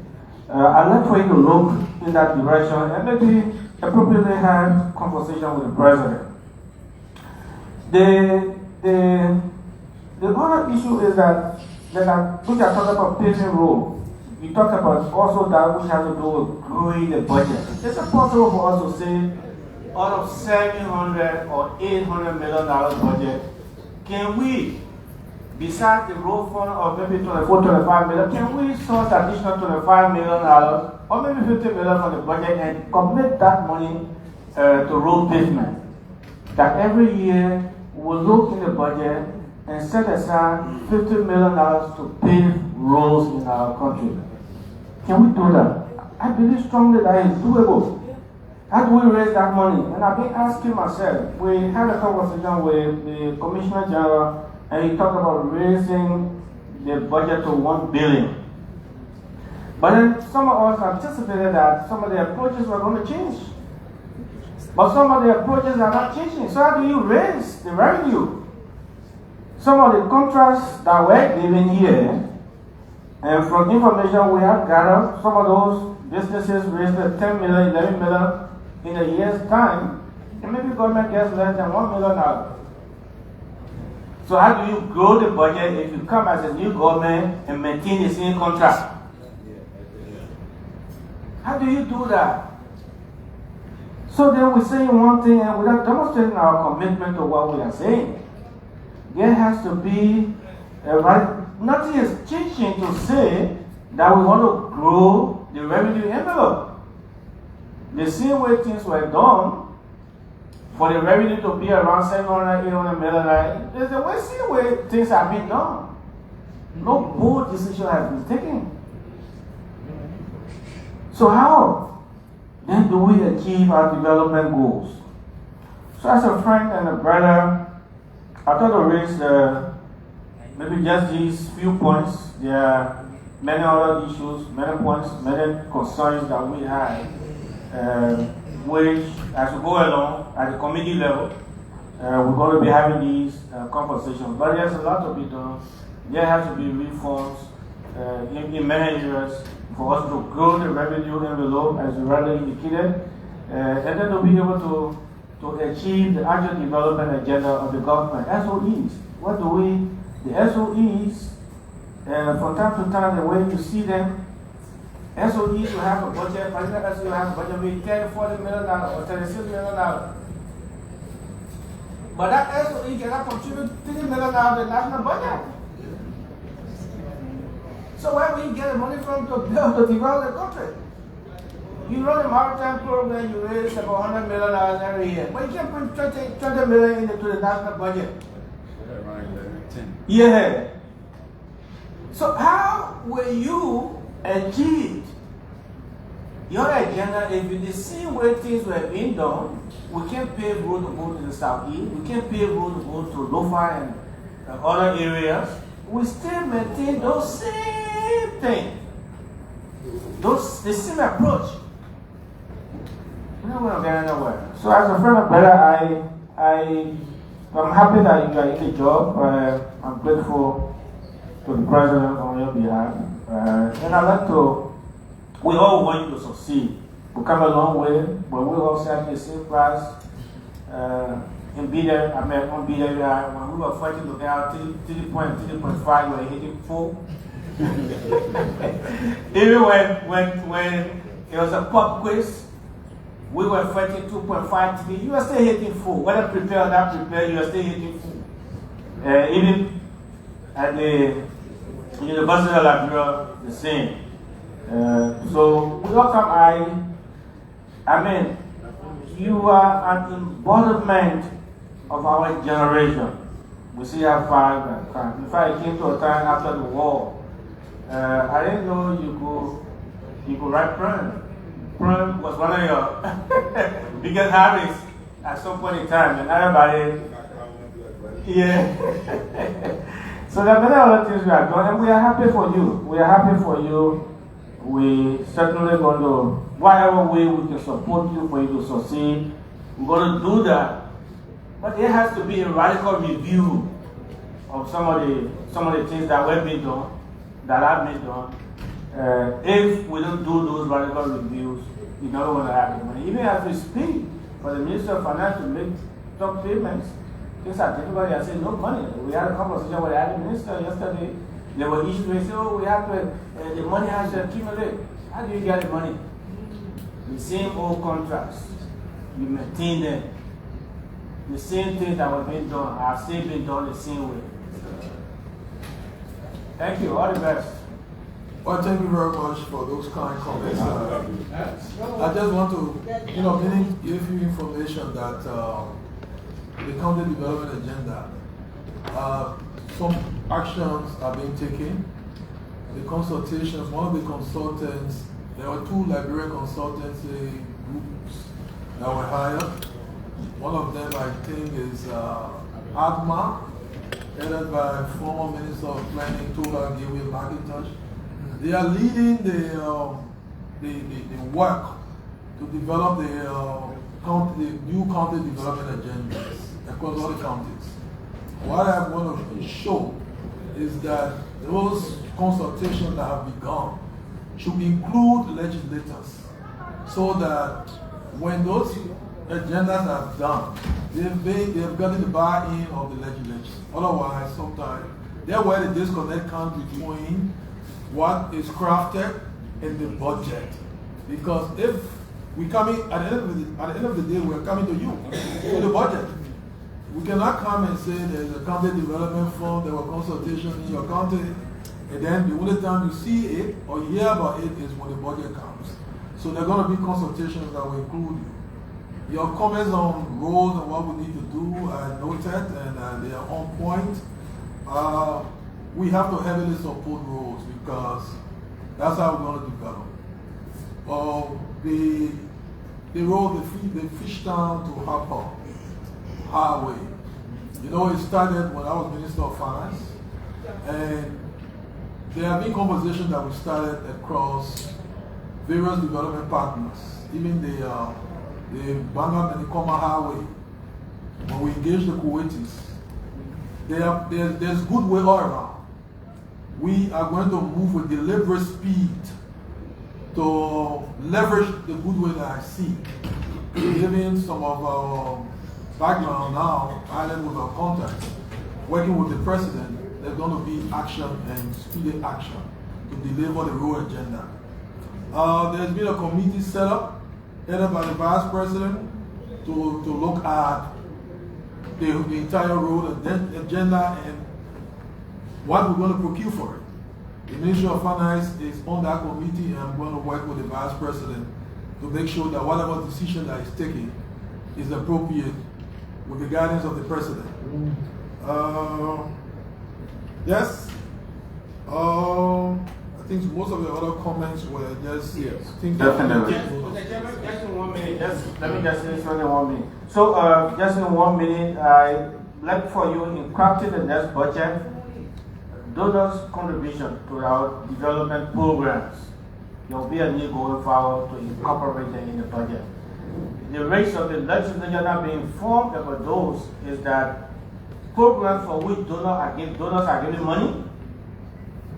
Speaker 16: I'd like for you to look in that direction and maybe appropriately have conversation with the president. The other issue is that which I talked about paving road. We talked about also that which has to do with growing the budget. Is it possible for us to say, out of $700 or $800 million budget, can we, besides the road fund of maybe $25 million, can we source additional $25 million or maybe $50 million from the budget and commit that money to road pavement? That every year we'll look in the budget and set aside $50 million to pave roads in our country. Can we do that? I believe strongly that it's doable. How do we raise that money? And I've been asking myself, we had a conversation with the Commissioner General and he talked about raising the budget to $1 billion. But then some of us anticipated that some of the approaches were going to change. But some of the approaches are not changing. So how do you raise the revenue? Some of the contracts that we're given here, and from information we have gathered, some of those businesses raised $10 million, $11 million in a year's time, and maybe government gets less than $1 million now. So how do you grow the budget if you come as a new government and maintain the same contract? How do you do that? So then we're saying one thing and we're not demonstrating our commitment to what we are saying. There has to be nothing is changing to say that we want to grow the revenue envelope. the same way things were done for the revenue to be around 700, 800 million, there's the same way things have been done. No bold decision has been taken. So how then do we achieve our development goals? So as a friend and a brother, I thought to raise maybe just these few points. There are many other issues, many points, many concerns that we have, which as we go along at the committee level, we're going to be having these conversations. But there's a lot to be done. There has to be reforms in many areas for us to grow the revenue envelope, as you rightly indicated, and then to be able to achieve the actual development agenda of the government. SOEs. What do we, the SOEs, from time to time, the way you see them, SOEs will have a budget, particular SOE will have a budget maybe $10, $40 million or $36 million. But that SOE cannot contribute $3 million to the national budget. So where will you get the money from to develop the country? You run a maritime program, you raise about $100 million every year, but you can't put 20 million into the national budget. Yeah. So how will you achieve your agenda if in the same way things were being done? We can't pave road to go to the southeast, we can't pave road to go to Lofa and other areas. We still maintain those same things, the same approach. We're not going to get anywhere. So as a friend of brother, I'm happy that you are in the job. I'm grateful to the president on your behalf. And I'd like to, we all want you to succeed. We come a long way, but we all set the same class. In Bida, I met on Bida, when we were fighting to get out 3.5, we were hitting 4. Even when it was a pop quiz, we were fighting 2.5, you were still hitting 4. Whether prepared or not prepared, you were still hitting 4. Even at the University of Liberia, the same. So we welcome I mean, you are an embodiment of our generation. We see how far we have come. In fact, it came to a time after the war. I didn't know you could write poem. Poem was one of your biggest hobbies at some point in time, and everybody, yeah. So there are many other things we are doing, and we are happy for you. We are happy for you. We certainly going to, whatever way we can support you for you to succeed, we're going to do that. But there has to be a radical review of some of the things that were being done, that have been done. If we don't do those radical reviews, we're not going to have the money. Even as we speak, for the Minister of Finance to make top payments, things are difficult. I say no money. We had a conversation with the Admin Minister yesterday. There were issues. They say, oh, we have to, the money has to accumulate. How do you get the money? The same old contracts. You maintain them. The same things that were being done are still being done the same way. Thank you. All the best.
Speaker 1: Well, thank you very much for those kind comments. I just want to, give you information that the county development agenda, some actions are being taken. The consultations, one of the consultants, there were 2 Liberian consultancy groups that were hired. One of them, I think, is ADMA, headed by former Minister of Planning, Tola Giwi McIntosh. They are leading the work to develop the new county development agendas across all the counties. What I want to show is that those consultations that have begun should include legislators, so that when those agendas are done, they've gotten the buy-in of the legislatures. Otherwise, sometimes that's where the disconnect comes between what is crafted and the budget. Because if we come in at the end of the day, we're coming to you, to the budget. We cannot come and say there's a county development fund, there were consultations in your county, and then the only time you see it or hear about it is when the budget comes. So there are going to be consultations that will include you. Your comments on roles and what we need to do are noted, and they are on point. We have to heavily support roles because that's how we're going to develop. The road, the fish town to Harper Highway. You know, it started when I was Minister of Finance, and there have been conversations that we started across various development partners, even the Bangam and the Koma Highway. When we engage the Kuwaitis, there's good way all around. We are going to move with deliberate speed to leverage the goodwill that I see. Given some of our background now, island with our contacts, working with the president, there's going to be action and speedy action to deliver the road agenda. There's been a committee set up, headed by the vice president, to look at the entire road agenda and what we're going to procure for it. The Ministry of Finance is on that committee, and I'm going to work with the Vice President to make sure that whatever decision that is taken is appropriate with the guidance of the President. Yes. I think most of the other comments were just things.
Speaker 2: Definitely.
Speaker 16: Just in 1 minute. Let me just say something in 1 minute. So, just in 1 minute, I like for you in crafting the next budget, donors' contribution to our development programs. There will be a need going forward to incorporate them in the budget. The rates of the legislature not being formed about those is that programs for which donors are giving money,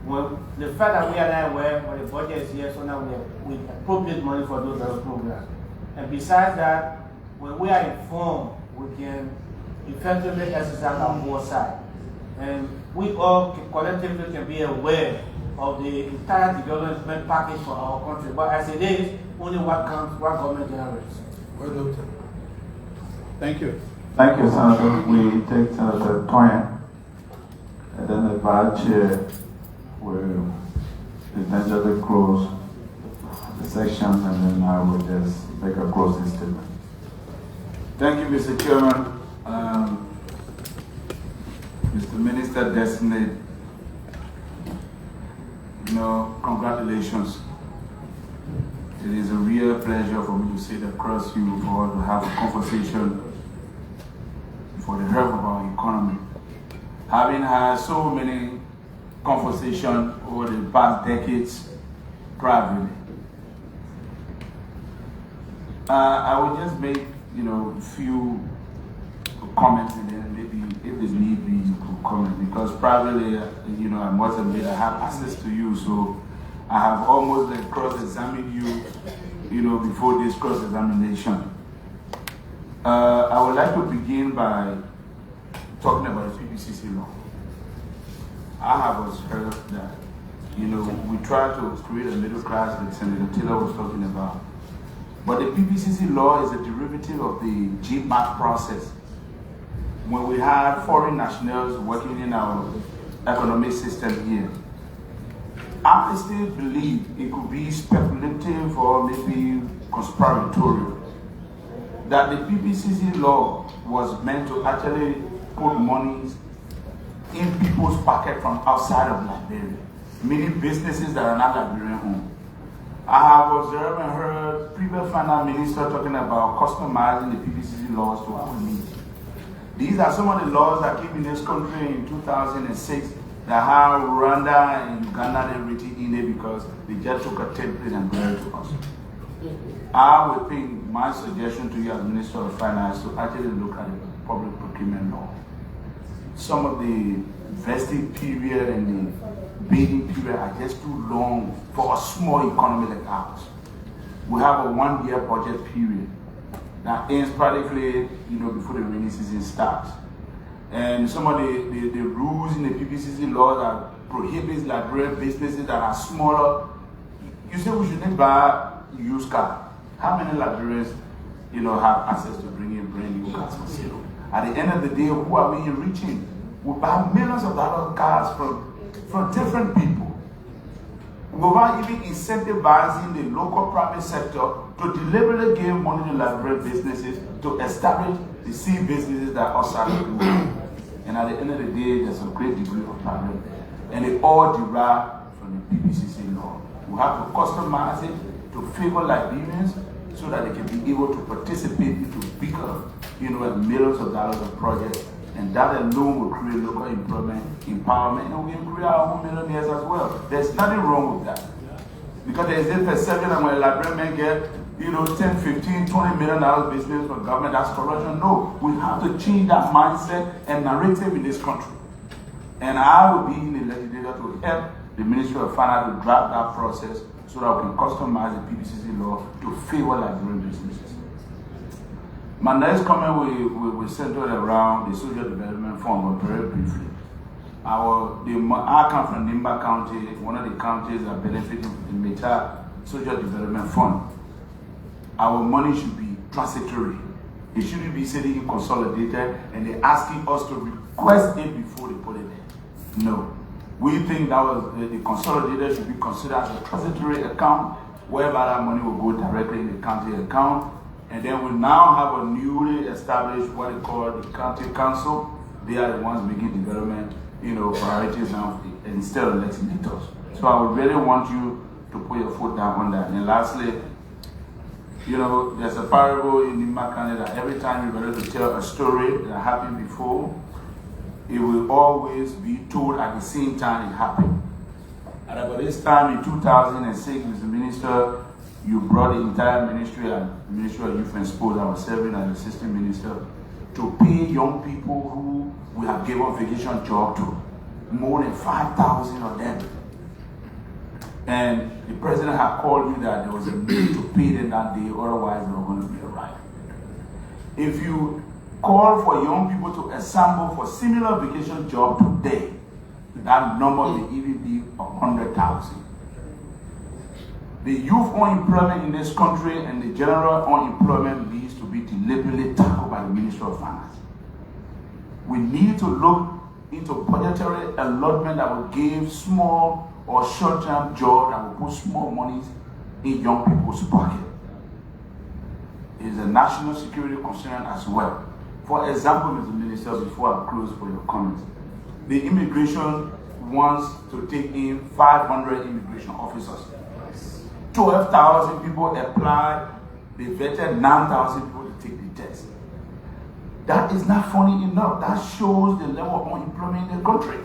Speaker 16: well, the fact that we are not aware when the budget is here, so now we appropriate money for those programs. And besides that, when we are informed, we can effectively exercise our foresight. And we all collectively can be aware of the entire development package for our country. But as it is, only what government generates.
Speaker 1: Well done.
Speaker 2: Thank you. Thank you, Senator. We take Senator Toyin, and then the Vice Chair will eventually close the section, and then I will just make a closing statement. Thank you, Mr. Chairman. Mr. Minister Designate, congratulations. It is a real pleasure for me to sit across you for to have a conversation for the health of our economy. Having had so many conversations over the past decades privately, I will just make a few comments, and then maybe if there's need be you could comment, because privately I must admit I have access to you, so I have almost cross-examined you before this cross-examination. I would like to begin by talking about the PPCC law. I have heard that we try to create a middle class that Senator Taylor was talking about, but the PPCC law is a derivative of the GMAT process. When we have foreign nationals working in our economic system here, I still believe it could be speculative or maybe conspiratorial that the PPCC law was meant to actually put monies in people's pocket from outside of Liberia, meaning businesses that are not Liberian owned. I have observed and heard previous finance minister talking about customizing the PPCC laws to our needs. These are some of the laws that came in this country in 2006 that have Rwanda and Uganda and written in it because they just took a template and brought it to us. I would think my suggestion to you as Minister of Finance to actually look at the public procurement law. Some of the vesting period and the bidding period are just too long for a small economy like ours. We have a 1-year budget period that ends practically, before the rainy season starts. And some of the rules in the PPCC law that prohibits Liberian businesses that are smaller. You say we shouldn't buy used car. How many Liberians, have access to bringing brand new cars for sale? At the end of the day, who are we reaching? We buy millions of dollars cars from different people.
Speaker 9: without even incentivizing the local private sector to deliberately give money to Liberian businesses to establish the seed businesses that are starting. And at the end of the day, there's a great degree of problem there. And they all derive from the PPCC law. We have to customize it to favor Liberians so that they can be able to participate into bigger, millions of dollars of projects. And that alone will create local employment, empowerment, and we can create our own millionaires as well. There's nothing wrong with that. Because there's this perception that when a Liberian get, 10, 15, $20 million business from government, that's corruption. No, we have to change that mindset and narrative in this country. And I will be in the legislature to help the Ministry of Finance to draft that process so that we can customize the PPCC law to favor Liberian businesses. My next comment will center around the Social Development Fund, but very briefly. I come from Nimba County, one of the counties that benefit from the Meta Social Development Fund. Our money should be transitory. It shouldn't be sitting consolidated and they're asking us to request it before they put it in. No. We think that was the consolidated should be considered as a transitory account, whereby that money will go directly in the county account. And then we now have a newly established what they call the county council. They are the ones making development, priorities now instead of legislators. So I would really want you to put your foot down on that. And lastly, there's a parable in Nimba County that every time you're ready to tell a story that happened before, it will always be told at the same time it happened. And about this time in 2006, Mr. Minister, you brought the entire ministry and Ministry of Youth and Sports, I was serving as assistant minister, to pay young people who we have given vacation job to, more than 5,000 of them. And the president had called me that there was a need to pay them that day, otherwise they were going to be arrived. If you call for young people to assemble for similar vacation job today, that number may even be 100,000. The youth unemployment in this country and the general unemployment needs to be deliberately tackled by the Ministry of Finance. We need to look into budgetary allotment that will give small or short-term job that will put small monies in young people's pocket. It is a national security concern as well. For example, Mr. Minister, before I close for your comments, the immigration wants to take in 500 immigration officers. 12,000 people applied, they vetted 9,000 people to take the test. That is not funny enough. That shows the level of unemployment in the country.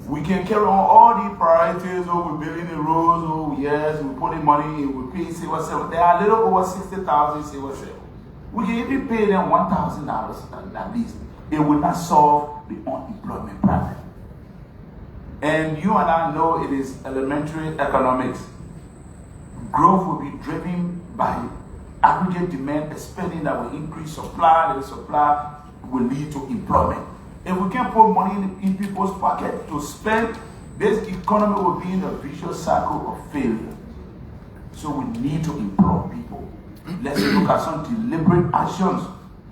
Speaker 9: We can carry on all the priorities, we're building the roads, yes, we're putting money, we pay civil service. There are a little over 60,000 civil service. We can even pay them $1,000 at least. It will not solve the unemployment problem. And you and I know it is elementary economics. Growth will be driven by aggregate demand, spending that will increase supply, and the supply will lead to employment. If we can put money in people's pocket to spend, this economy will be in a vicious cycle of failure. So we need to employ people. Let's look at some deliberate actions,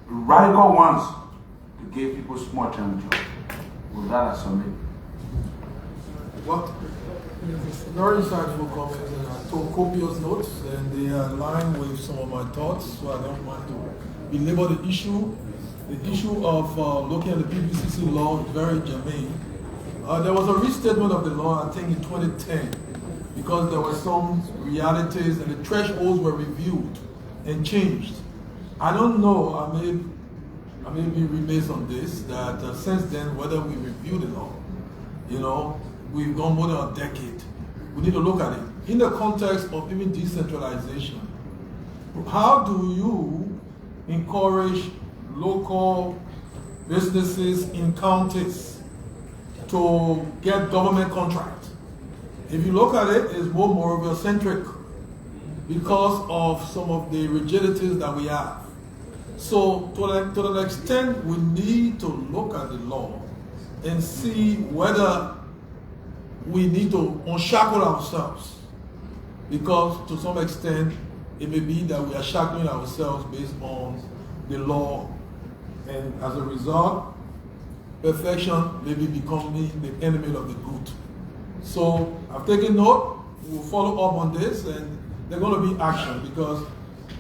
Speaker 9: radical ones, to give people small-term jobs. With that, I submit.
Speaker 1: Well, very insightful comments, and I took copious notes, and they align with some of my thoughts, so I don't want to belabor the issue. The issue of looking at the PPCC law is very germane. There was a restatement of the law, I think, in 2010, because there were some realities and the thresholds were reviewed and changed. I don't know, I may be remiss on this, that since then, whether we review the law, we've gone more than a decade. We need to look at it. In the context of even decentralization, how do you encourage local businesses in counties to get government contracts? If you look at it, it's more Morovia-centric because of some of the rigidities that we have. So to an extent, we need to look at the law and see whether we need to unshackle ourselves, because to some extent it may be that we are shackling ourselves based on the law, and as a result, perfection may be becoming the enemy of the good.
Speaker 4: So I've taken note, we'll follow up on this, and there's going to be action, because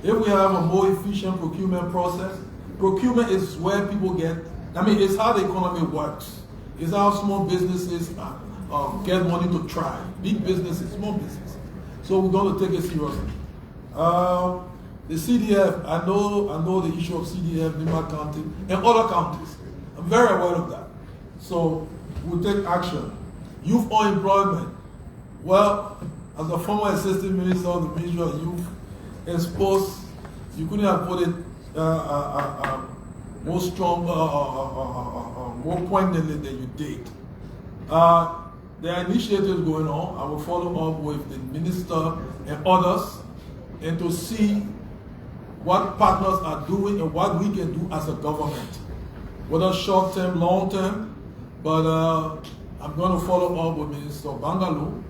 Speaker 4: if we have a more efficient procurement process, procurement is where people get, it's how the economy works. It's how small businesses get money to try. Big businesses, small businesses. So we're going to take it seriously. The CDF, I know the issue of CDF, Nima County, and other counties. I'm very aware of that. So we'll take action. Youth unemployment. Well, as a former assistant minister of the Ministry of Youth and Sports, you couldn't have put it more strong, more poignantly than you did. There are initiatives going on. I will follow up with the minister and others, and to see what partners are doing and what we can do as a government, whether short-term, long-term. But I'm going to follow up with Minister Bangalore,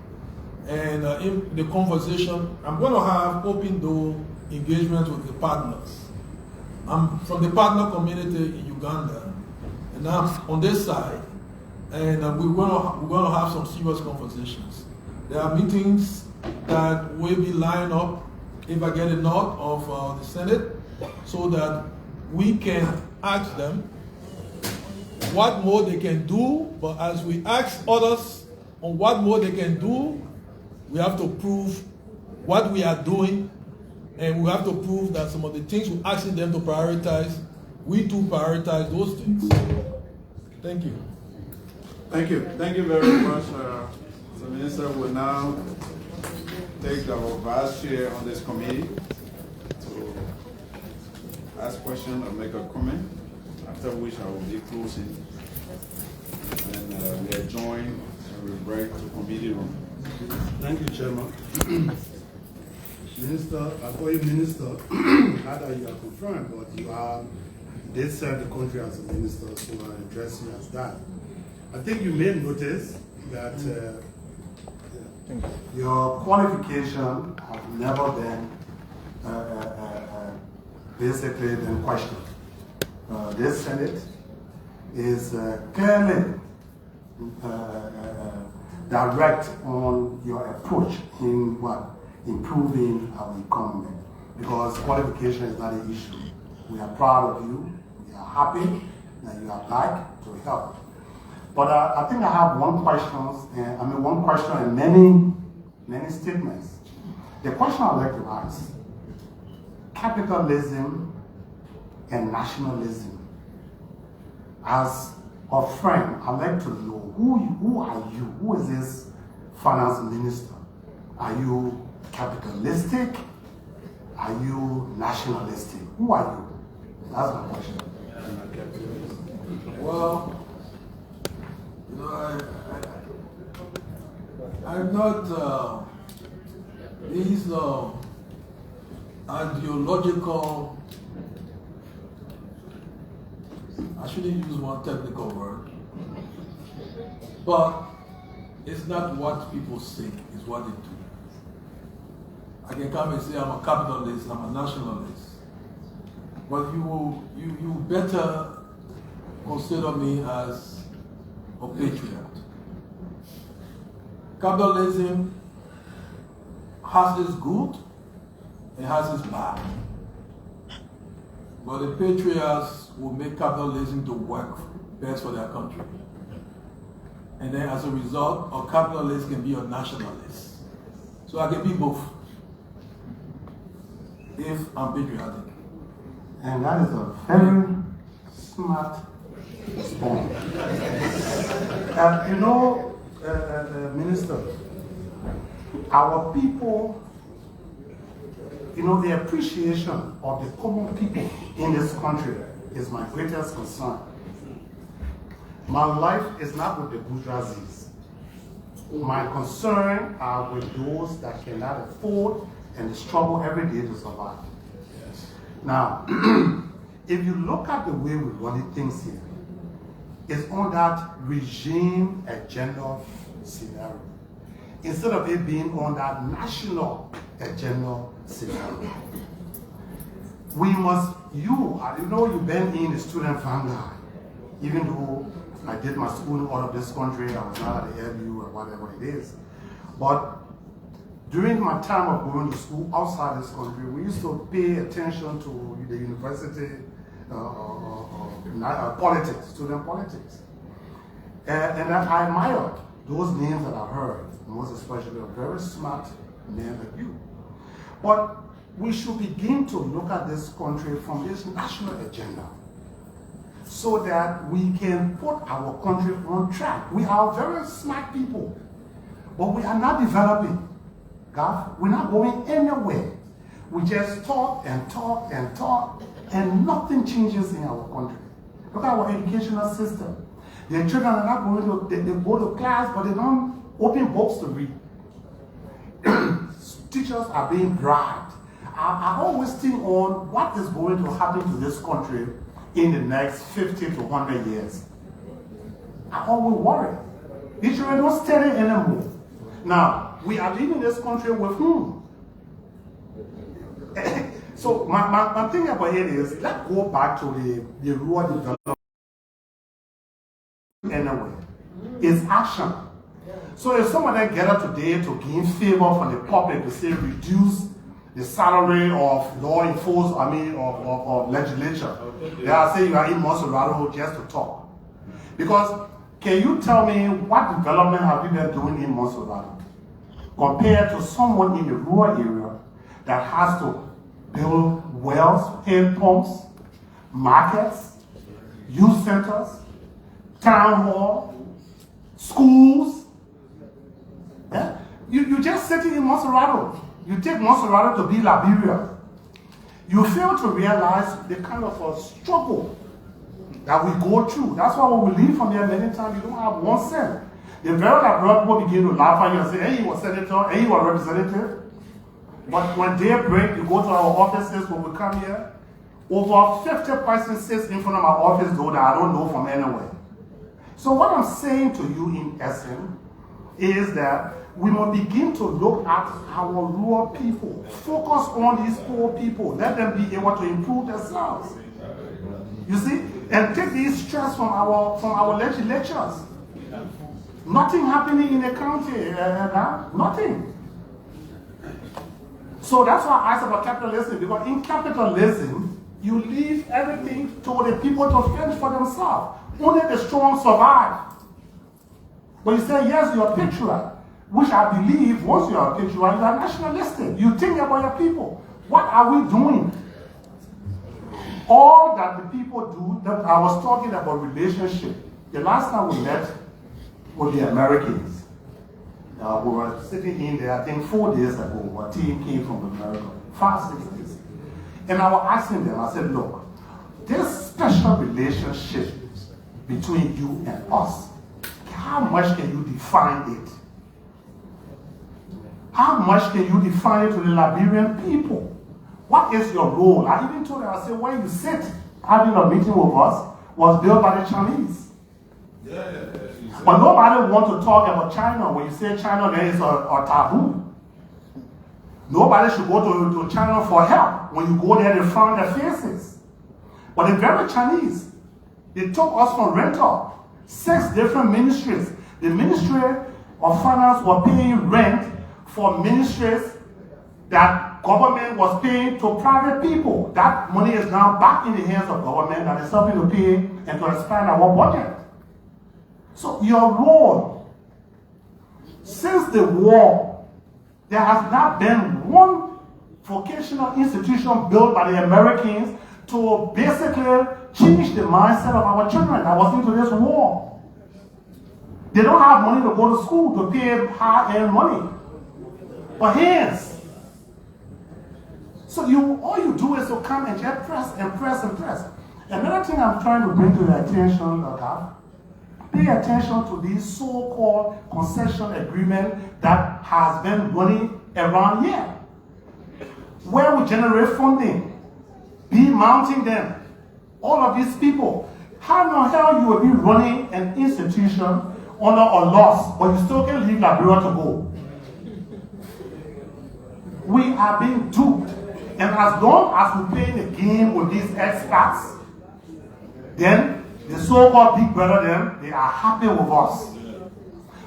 Speaker 4: and in the conversation, I'm going to have open door engagement with the partners. I'm from the partner community in Uganda, and I'm on this side, and we're going to have some serious conversations. There are meetings that will be lined up, if I get a nod of the Senate, so that we can ask them what more they can do. But as we ask others on what more they can do, we have to prove what we are doing, and we have to prove that some of the things we're asking them to prioritize, we do prioritize those things. Thank you.
Speaker 2: Thank you. Thank you very much. The Minister will now take our vice chair on this committee to ask questions or make a comment, after which I will be closing. And we adjourn and we break to committee room.
Speaker 13: Thank you, Chairman. Minister, I call you Minister, not that you are confirmed, but they serve the country as a minister, so I address you as that. I think you may notice that your qualification have never been basically been questioned. This Senate is clearly direct on your approach in what? Improving our economy. Because qualification is not an issue. We are proud of you. We are happy that you are back to help. But I think I have one question and many statements. The question I'd like to ask: capitalism and nationalism. As a friend, I'd like to know who are you? Who is this finance minister? Are you capitalistic? Are you nationalistic? Who are you? That's my question.
Speaker 4: Well, I'm not these ideological, I shouldn't use one technical word, but it's not what people say, it's what they do. I can come and say I'm a capitalist, I'm a nationalist, but you better consider me as a patriot. Capitalism has its good, it has its bad. But the patriots will make capitalism to work best for their country. And then as a result, a capitalist can be a nationalist. So I can be both, if I'm patriotic.
Speaker 13: And that is a very smart response. Minister, our people, the appreciation of the common people in this country is my greatest concern. My life is not with the bourgeoisies. My concern are with those that cannot afford and struggle every day to survive. Yes. Now, if you look at the way we run things here, it's on that regime agenda scenario, instead of it being on that national agenda scenario. We must, you've been in the student vanguard, even though I did my schooling out of this country. I was not at the LU or whatever it is. But during my time of going to school outside this country, we used to pay attention to the university politics, student politics. And I admired those names that I heard, most especially a very smart man like you. But we should begin to look at this country from its national agenda so that we can put our country on track. We are very smart people, but we are not developing. God, we're not going anywhere. We just talk and talk and talk, and nothing changes in our country. Look at our educational system. The children are not going to, they go to class, but they don't open books to read. Teachers are being bribed. I always think on what is going to happen to this country in the next 50 to 100 years. I always worry. The children don't study anymore. Now, we are living in this country with whom? So my thing about it is, let's go back to the rural development anyway. It's action. So if somebody get up today to gain favor from the public to say reduce the salary of law enforcement, of legislature, they are saying you are in Monserrato just to talk. Because can you tell me what development have you been doing in Monserrato compared to someone in the rural area that has to build wells, hand pumps, markets, youth centers, town hall, schools? Yeah? You just sitting in Monserrato. You take Monserrato to be Liberia. You fail to realize the kind of a struggle that we go through. That's why when we leave from there many times, you don't have 1 cent. The very Liberia people begin to laugh at you and say, hey, you were senator, hey, you were representative. But when day break, you go to our offices when we come here, over 50 persons sits in front of my office door that I don't know from anywhere. So what I'm saying to you in essence is that we must begin to look at our rural people, focus on these poor people, let them be able to improve themselves. You see, and take this stress from our legislatures. Nothing happening in the county, nothing. So that's why I asked about capitalism, because in capitalism, you leave everything to the people to fend for themselves. Only the strong survive. But you say, yes, you're a patriot, which I believe once you're a patriot, you are nationalistic. You think about your people. What are we doing? All that the people do, that I was talking about relationship. The last time we met with the Americans, we were sitting in there, I think 4 days ago, a team came from America, 5-6 days. And I was asking them, I said, look, this special relationship between you and us, how much can you define it? How much can you define it to the Liberian people? What is your role? I even told them, I said, where you sit having a meeting with us was built by the Chinese. But nobody wants to talk about China. When you say China, there is a taboo. Nobody should go to China for help. When you go there, they frown their faces. But the very Chinese, they took us from rental. 6 different ministries. The Ministry of Finance was paying rent for ministries that government was paying to private people. That money is now back in the hands of government that is helping to pay and to expand our budget. So your role, since the war, there has not been one vocational institution built by the Americans to basically change the mindset of our children that was into this war. They don't have money to go to school to pay high-end money. But hands. So all you do is to come and just press and press and press. Another thing I'm trying to bring to your attention, pay attention to these so-called concession agreement that has been running around here. Where we generate funding, be mounting them. All of these people. How in the hell you will be running an institution under a loss, but you still can leave Liberia to go? We are being duped. And as long as we play the game with these experts, then The so-called big brother them, they are happy with us.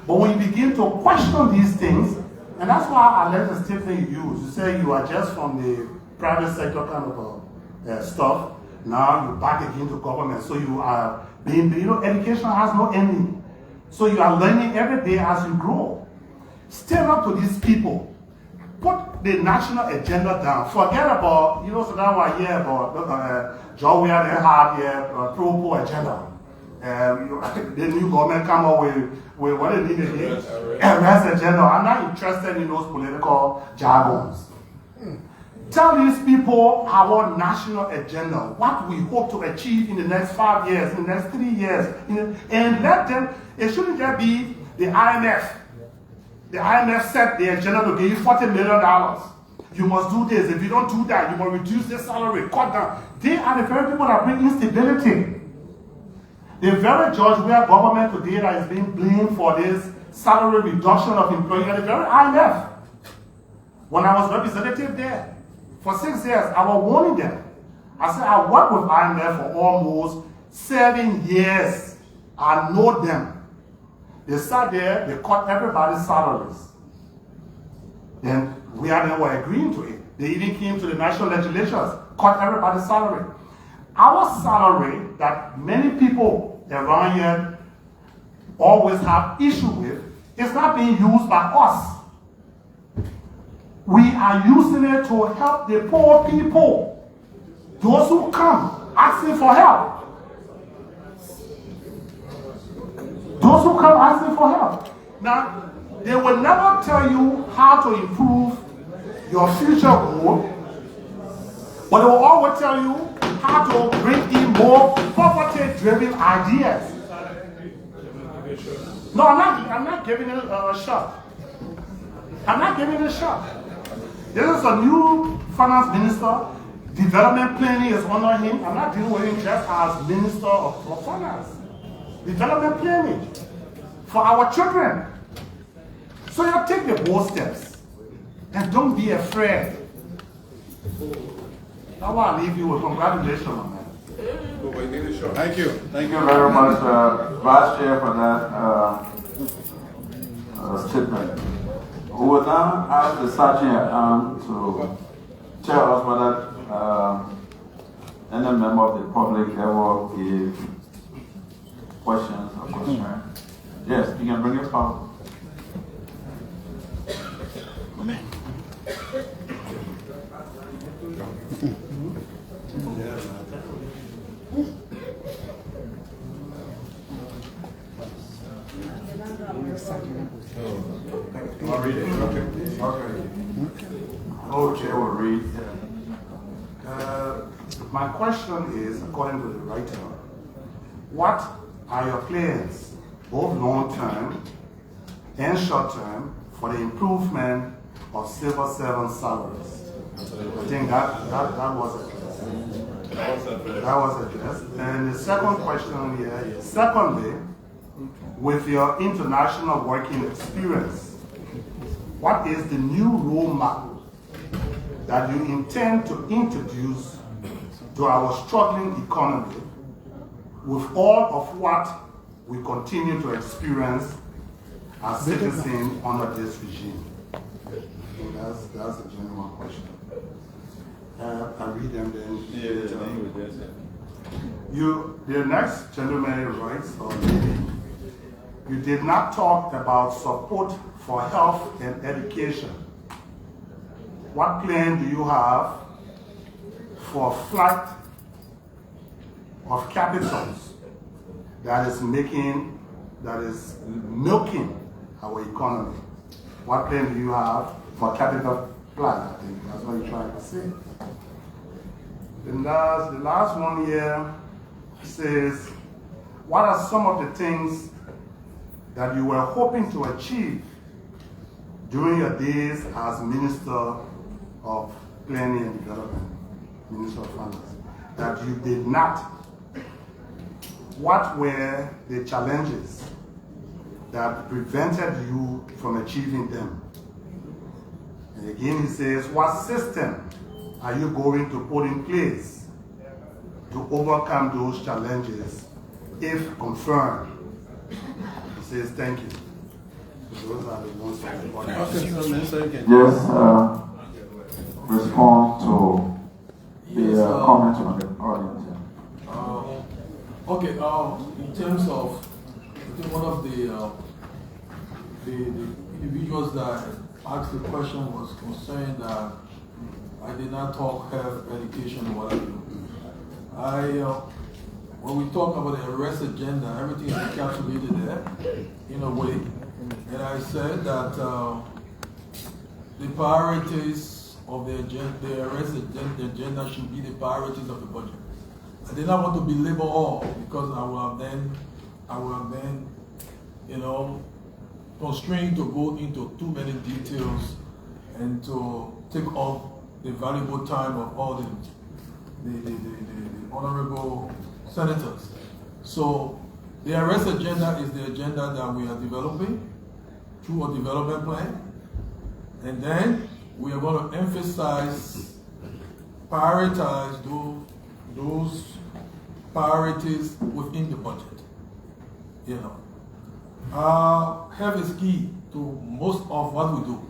Speaker 13: But when you begin to question these things, and that's why I like the statement you use. You say you are just from the private sector kind of stuff. Now you back again to government. So you are being, education has no ending. So you are learning every day as you grow. Stand up to these people. Put the national agenda down. Forget about, so now I hear about John Weir, they have here pro-poor agenda. The new government come up with what they need again? Arrest agenda. I'm not interested in those political jargons. Tell these people our national agenda, what we hope to achieve in the next 5 years, in the next 3 years, and let them, it shouldn't just be the IMF. The IMF set the agenda to give you $40 million. You must do this. If you don't do that, you must reduce the salary, cut down. They are the very people that bring instability. The very judge where government today that is being blamed for this salary reduction of employees are the very IMF. When I was representative there, for 6 years, I was warning them. I said, I worked with IMF for almost 7 years. I know them. They sat there, they cut everybody's salaries. Then we were agreeing to it. They even came to the national legislatures, cut everybody's salary. Our salary that many people around here always have issue with is not being used by us. We are using it to help the poor people. Those who come asking for help. Those who come asking for help. Now, they will never tell you how to improve your future goal, but they will always tell you how to bring in more poverty-driven ideas. No, I'm not giving it a shot. I'm not giving it a shot. There is a new finance minister. Development planning is under him. I'm not dealing with him just as Minister of Finance. Development planning for our children. So you take the bold steps and don't be afraid. I want to leave you with congratulations on that.
Speaker 2: Thank you. Thank you very much, Vice Chair, for that statement. We will now ask the Sergeant to tell us whether any member of the public ever give questions or concerns. Yes, you can bring it forward.
Speaker 6: I'll read it. Okay.
Speaker 2: Okay, we'll read.
Speaker 13: My question is, according to the writer, what are your plans, both long-term and short-term, for the improvement of civil servant salaries? I think that was addressed. That was addressed. And the second question here is, secondly, with your international working experience, what is the new roadmap that you intend to introduce to our struggling economy with all of what we continue to experience as citizens under this regime? That's a general question. I read them then. The next gentleman writes, or lady, you did not talk about support for health and education. What plan do you have for flight of capitals that is milking our economy? What plan do you have for capital flight? I think that's what you're trying to say. The last one here says, what are some of the things that you were hoping to achieve during your days as Minister of Planning and Development, Minister of Finance, that you did not? What were the challenges that prevented you from achieving them? And again, he says, what system are you going to put in place to overcome those challenges if confirmed, he says thank you. Those are the ones that
Speaker 2: Yes, respond to the comments from the audience.
Speaker 4: Okay, in terms of, I think one of the individuals that asked the question was concerned that I did not talk health, education, or what I do. When we talk about the arrest agenda, everything is encapsulated there in a way. And I said that the priorities of the arrest agenda should be the priorities of the budget. I did not want to belabor all because I will have then, constrained to go into too many details and to take off the valuable time of all the honorable senators. So the arrest agenda is the agenda that we are developing through a development plan. And then we are going to prioritize those priorities within the budget. Health is key to most of what we do.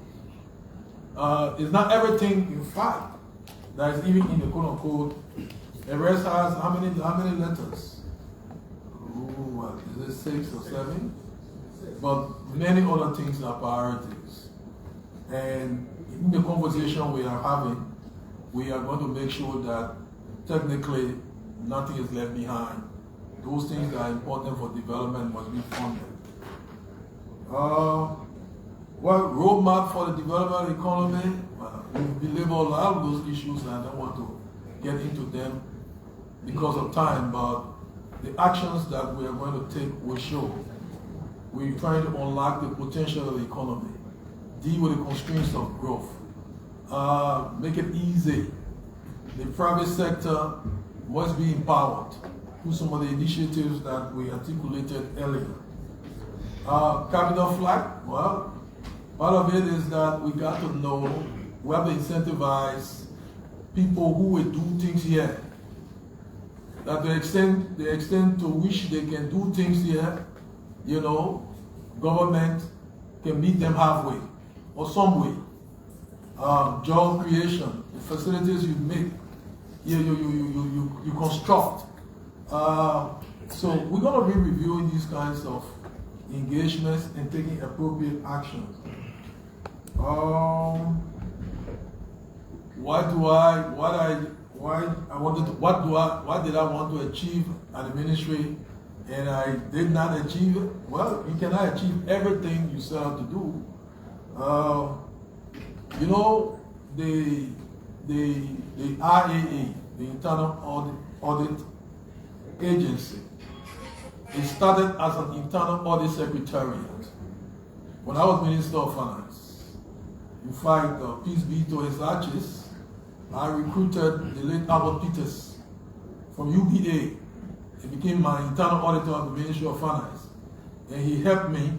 Speaker 4: It's not everything, in fact, that is even in the quote unquote. Arrest has how many letters? What, is it 6 or 7? But many other things are priorities. And in the conversation we are having, we are going to make sure that technically nothing is left behind. Those things that are important for development must be funded. What roadmap for the development economy? We belabor a lot of those issues and I don't want to get into them because of time, but the actions that we are going to take will show. We're trying to unlock the potential of the economy, deal with the constraints of growth, make it easy. The private sector must be empowered through some of the initiatives that we articulated earlier. Capital flight, well, part of it is that we got to know, we have to incentivize people who will do things here. That the extent to which they can do things here, government can meet them halfway or some way. Job creation, the facilities you make, you construct. So we're going to be reviewing these kinds of engagements and taking appropriate actions. What did I want to achieve at the ministry and I did not achieve it? Well, you cannot achieve everything you set out to do. The IAA, the Internal Audit Agency, it started as an internal audit secretariat when I was Minister of Finance. In fact, peace be to his ashes, I recruited the late Albert Peters from UBA. He became my internal auditor of the Ministry of Finance, and he helped me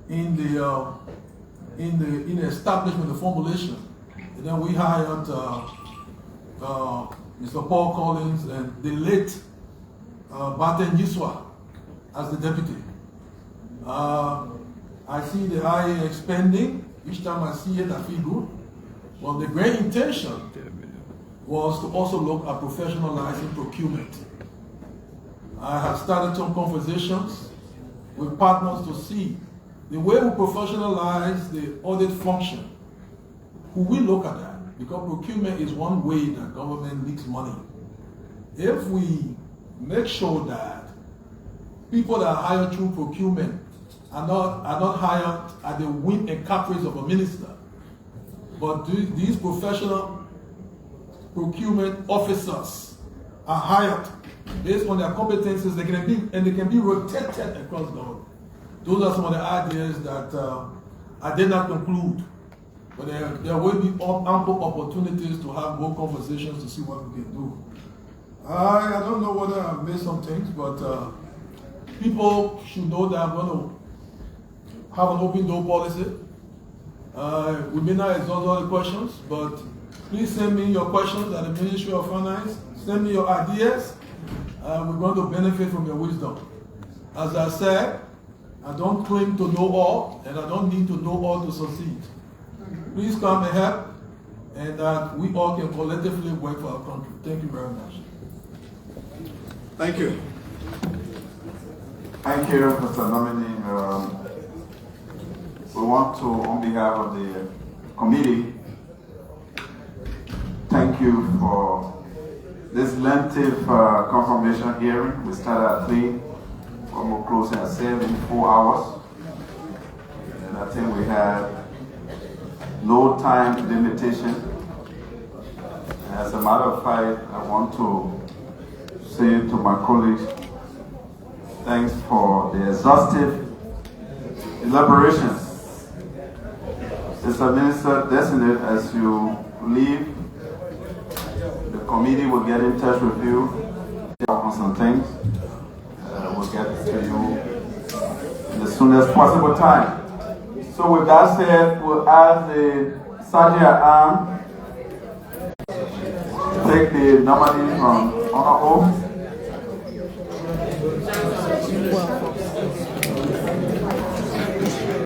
Speaker 4: in the establishment, the formulation. And then we hired Mr. Paul Collins and the late Baten Yiswa as the deputy. I see the IA expanding. Each time I see it, I feel good. Well, the great intention was to also look at professionalizing procurement. I have started some conversations with partners to see the way we professionalize the audit function. Who will look at that? Because procurement is one way that government leaks money. If we make sure that people that are hired through procurement are not hired at the whim and caprice of a minister, but these professional procurement officers are hired based on their competencies, they can be rotated across the world. Those are some of the ideas that I did not conclude, but there will be ample opportunities to have more conversations to see what we can do. I don't know whether I've missed some things, but people should know that I'm going to have an open door policy. We may not exhaust all the questions, but please send me your questions at the Ministry of Finance. Send me your ideas. We're going to benefit from your wisdom.
Speaker 1: As I said, I don't claim to know all, and I don't need to know all to succeed. Please come and help, and that we all can collectively work for our country. Thank you very much.
Speaker 6: Thank you.
Speaker 2: Thank you, Mr. Nominee. We want to, on behalf of the committee, thank you for this lengthy confirmation hearing. We started at 3, we're closing at 7, 4 hours. And I think we had no time limitation. As a matter of fact, I want to say to my colleagues, thanks for the exhaustive elaborations. Mr. Minister Designate, as you leave, the committee will get in touch with you on some things. We'll get to you in the soonest possible time. So with that said, we'll ask the Sergeant at Arms to take the nominee from honor oath.